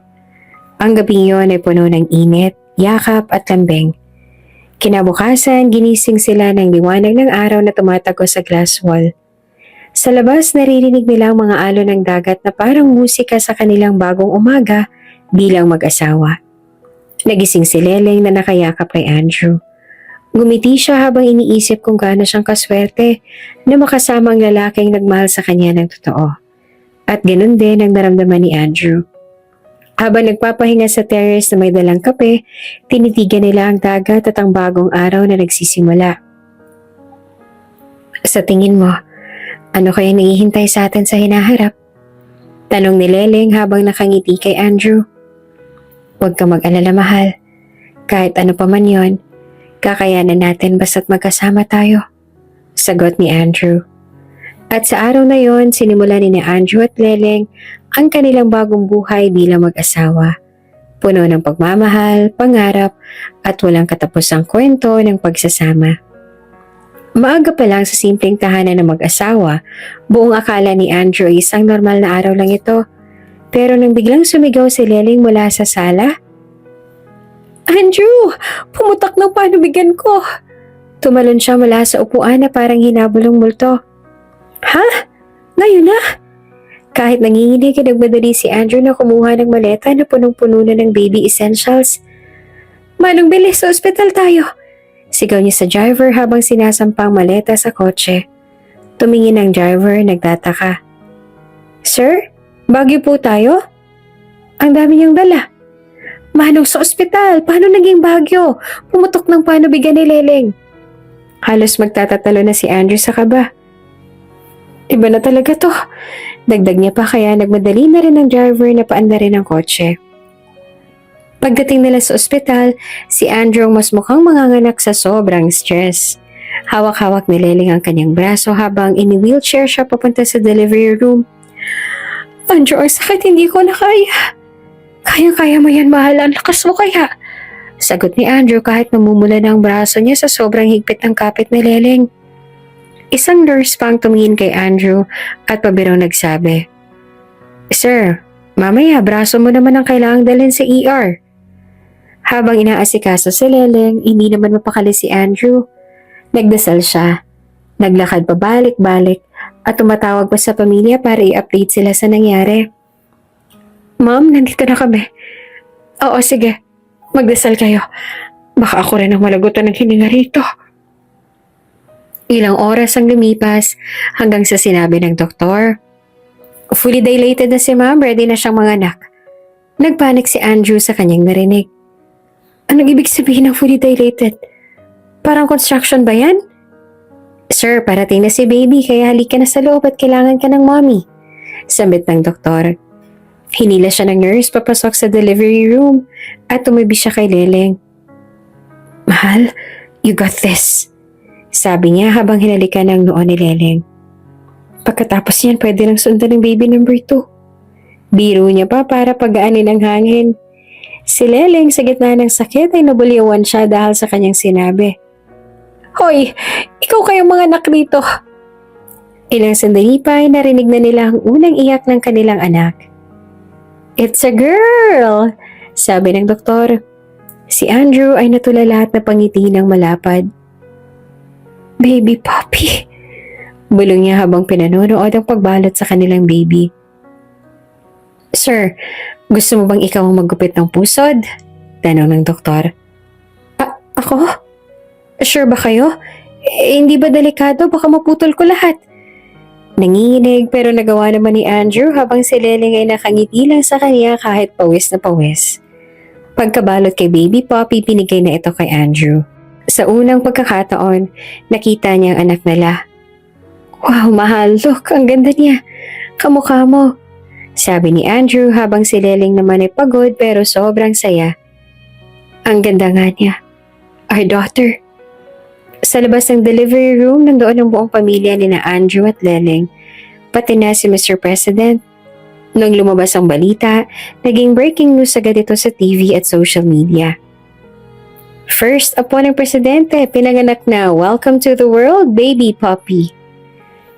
Ang gabing yon ay puno ng init, yakap at lambing. Kinabukasan, ginising sila ng liwanag ng araw na tumatago sa glass wall. Sa labas, naririnig nila ang mga alon ng dagat na parang musika sa kanilang bagong umaga bilang mag-asawa. Nagising si Leleng na nakayakap kay Andrew. Gumiti siya habang iniisip kung gaano siyang kaswerte na makasama ang lalaking nagmahal sa kanya ng totoo. At ganun din ang naramdaman ni Andrew. Habang nagpapahinga sa terrace na may dalang kape, tinitigan nila ang dagat at ang bagong araw na nagsisimula. Sa tingin mo, ano kaya naghihintay sa atin sa hinaharap? Tanong ni Leleng habang nakangiti kay Andrew. Huwag ka mag-alala mahal. Kahit ano pa man yon, kakayanan natin basta't magkasama tayo. Sagot ni Andrew. At sa araw na yon, sinimulan ni Andrew at Leleng ang kanilang bagong buhay bilang mag-asawa. Puno ng pagmamahal, pangarap, at walang katapusang kwento ng pagsasama. Maaga pa lang sa simpleng tahanan ng mag-asawa, buong akala ni Andrew ay isang normal na araw lang ito. Pero nang biglang sumigaw si Leleng mula sa sala, Andrew! Pumutak ng panubigan ko! Tumalon siya mula sa upuan na parang hinabol ng multo. Ha? Ngayon na? Kahit nanginginig ay nagmadali si Andrew na kumuha ng maleta na punong-puno na ng baby essentials. Manong bilis, sa ospital tayo! Sigaw niya sa driver habang sinasampang maleta sa kotse. Tumingin ang driver, nagtataka. Sir, Baguio po tayo? Ang dami niyang dala. Manong, sa ospital, paano naging Baguio? Pumutok ng panubigan ni Leleng. Halos magtatatalo na si Andrew sa kaba. Iba na talaga to. Dagdag niya pa kaya nagmadali na rin ang driver na paanda rin ang kotse. Pagdating nila sa ospital, si Andrew mas mukhang manganganak sa sobrang stress. Hawak-hawak ni Leleng ang kanyang braso habang ini-wheelchair siya papunta sa delivery room. Andrew, ang sakit, hindi ko na kaya. Kaya-kaya mo yan, mahal. Ang lakas mo kaya. Sagot ni Andrew kahit namumula na ang braso niya sa sobrang higpit ng kapit ni Leleng. Isang nurse pang tumingin kay Andrew at pabirong nagsabi, Sir, mamaya braso mo naman ang kailangang dalhin sa ER. Habang inaasikaso si Leleng, hindi naman mapakali si Andrew. Nagdasal siya. Naglakad pabalik-balik at tumatawag pa sa pamilya para i-update sila sa nangyari. Ma'am, nandito na kami. Oo, sige. Magdasal kayo. Baka ako rin ang malagutan ng hininga rito. Ilang oras ang lumipas hanggang sa sinabi ng doktor. Fully dilated na si ma'am, ready na siyang manganak. Nagpanik si Andrew sa kanyang narinig. Anong ibig sabihin ng fully dilated? Parang construction ba yan? Sir, parating na si baby kaya halika na sa loob at kailangan ka ng mommy. Sambit ng doktor. Hinila siya ng nurse papasok sa delivery room at tumabi siya kay Leleng. Mahal, you got this. Sabi niya habang hinalikan ng noo ni Leleng. Pagkatapos yan, pwede lang sundan ng baby number 2. Biro niya pa para pagaanin ang hangin. Si Leleng sa gitna ng sakit ay nabuliwan siya dahil sa kanyang sinabi. Hoy, ikaw kayong mga anak dito. Ilang sandali pa ay narinig na nila ang unang iyak ng kanilang anak. It's a girl, sabi ng doktor. Si Andrew ay natulala at napangiti ng malapad. Baby puppy, bulong niya habang pinanonood ang pagbalot sa kanilang baby. Sir, gusto mo bang ikaw ang maggupit ng pusod? Tanong ng doktor. Ako? Sure ba kayo? Hindi ba delikado? Baka maputol ko lahat. Nanginginig pero nagawa naman ni Andrew habang si Leleng ay nakangiti lang sa kanya kahit pawis na pawis. Pagkabalot kay Baby Poppy, pinigay na ito kay Andrew. Sa unang pagkakataon, nakita niya ang anak nila. Wow, mahal. Look, ang ganda niya. Kamukha mo. Sabi ni Andrew habang si Leleng naman ay pagod pero sobrang saya. Ang ganda nga niya. Our daughter. Sa labas ng delivery room, nandoon ang buong pamilya ni na Andrew at Leleng, pati na si Mr. President. Nang lumabas ang balita, naging breaking news agad ito sa TV at social media. First, apo ng presidente, pinanganak na welcome to the world, Baby Poppy.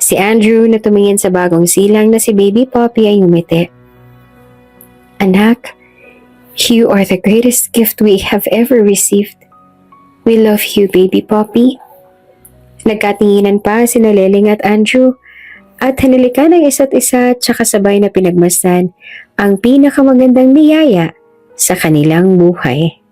Si Andrew na tumingin sa bagong silang na si Baby Poppy ay umiti. Anak, you are the greatest gift we have ever received. We love you, Baby Poppy. Nagkatinginan pa sina Leleng at Andrew at hinalikan ng isa't isa at saka sabay na pinagmasdan ang pinakamagandang niyaya sa kanilang buhay.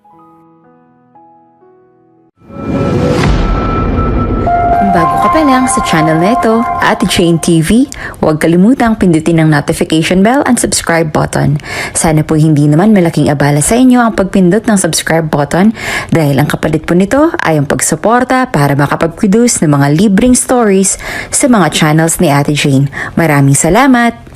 Kung bago ka pa lang sa channel na ito, Ate Jane TV, huwag kalimutang pindutin ang notification bell and subscribe button. Sana po hindi naman malaking abala sa inyo ang pagpindot ng subscribe button dahil ang kapalit po nito ay ang pagsuporta para makapag-produce ng mga libreng stories sa mga channels ni Ate Jane. Maraming salamat!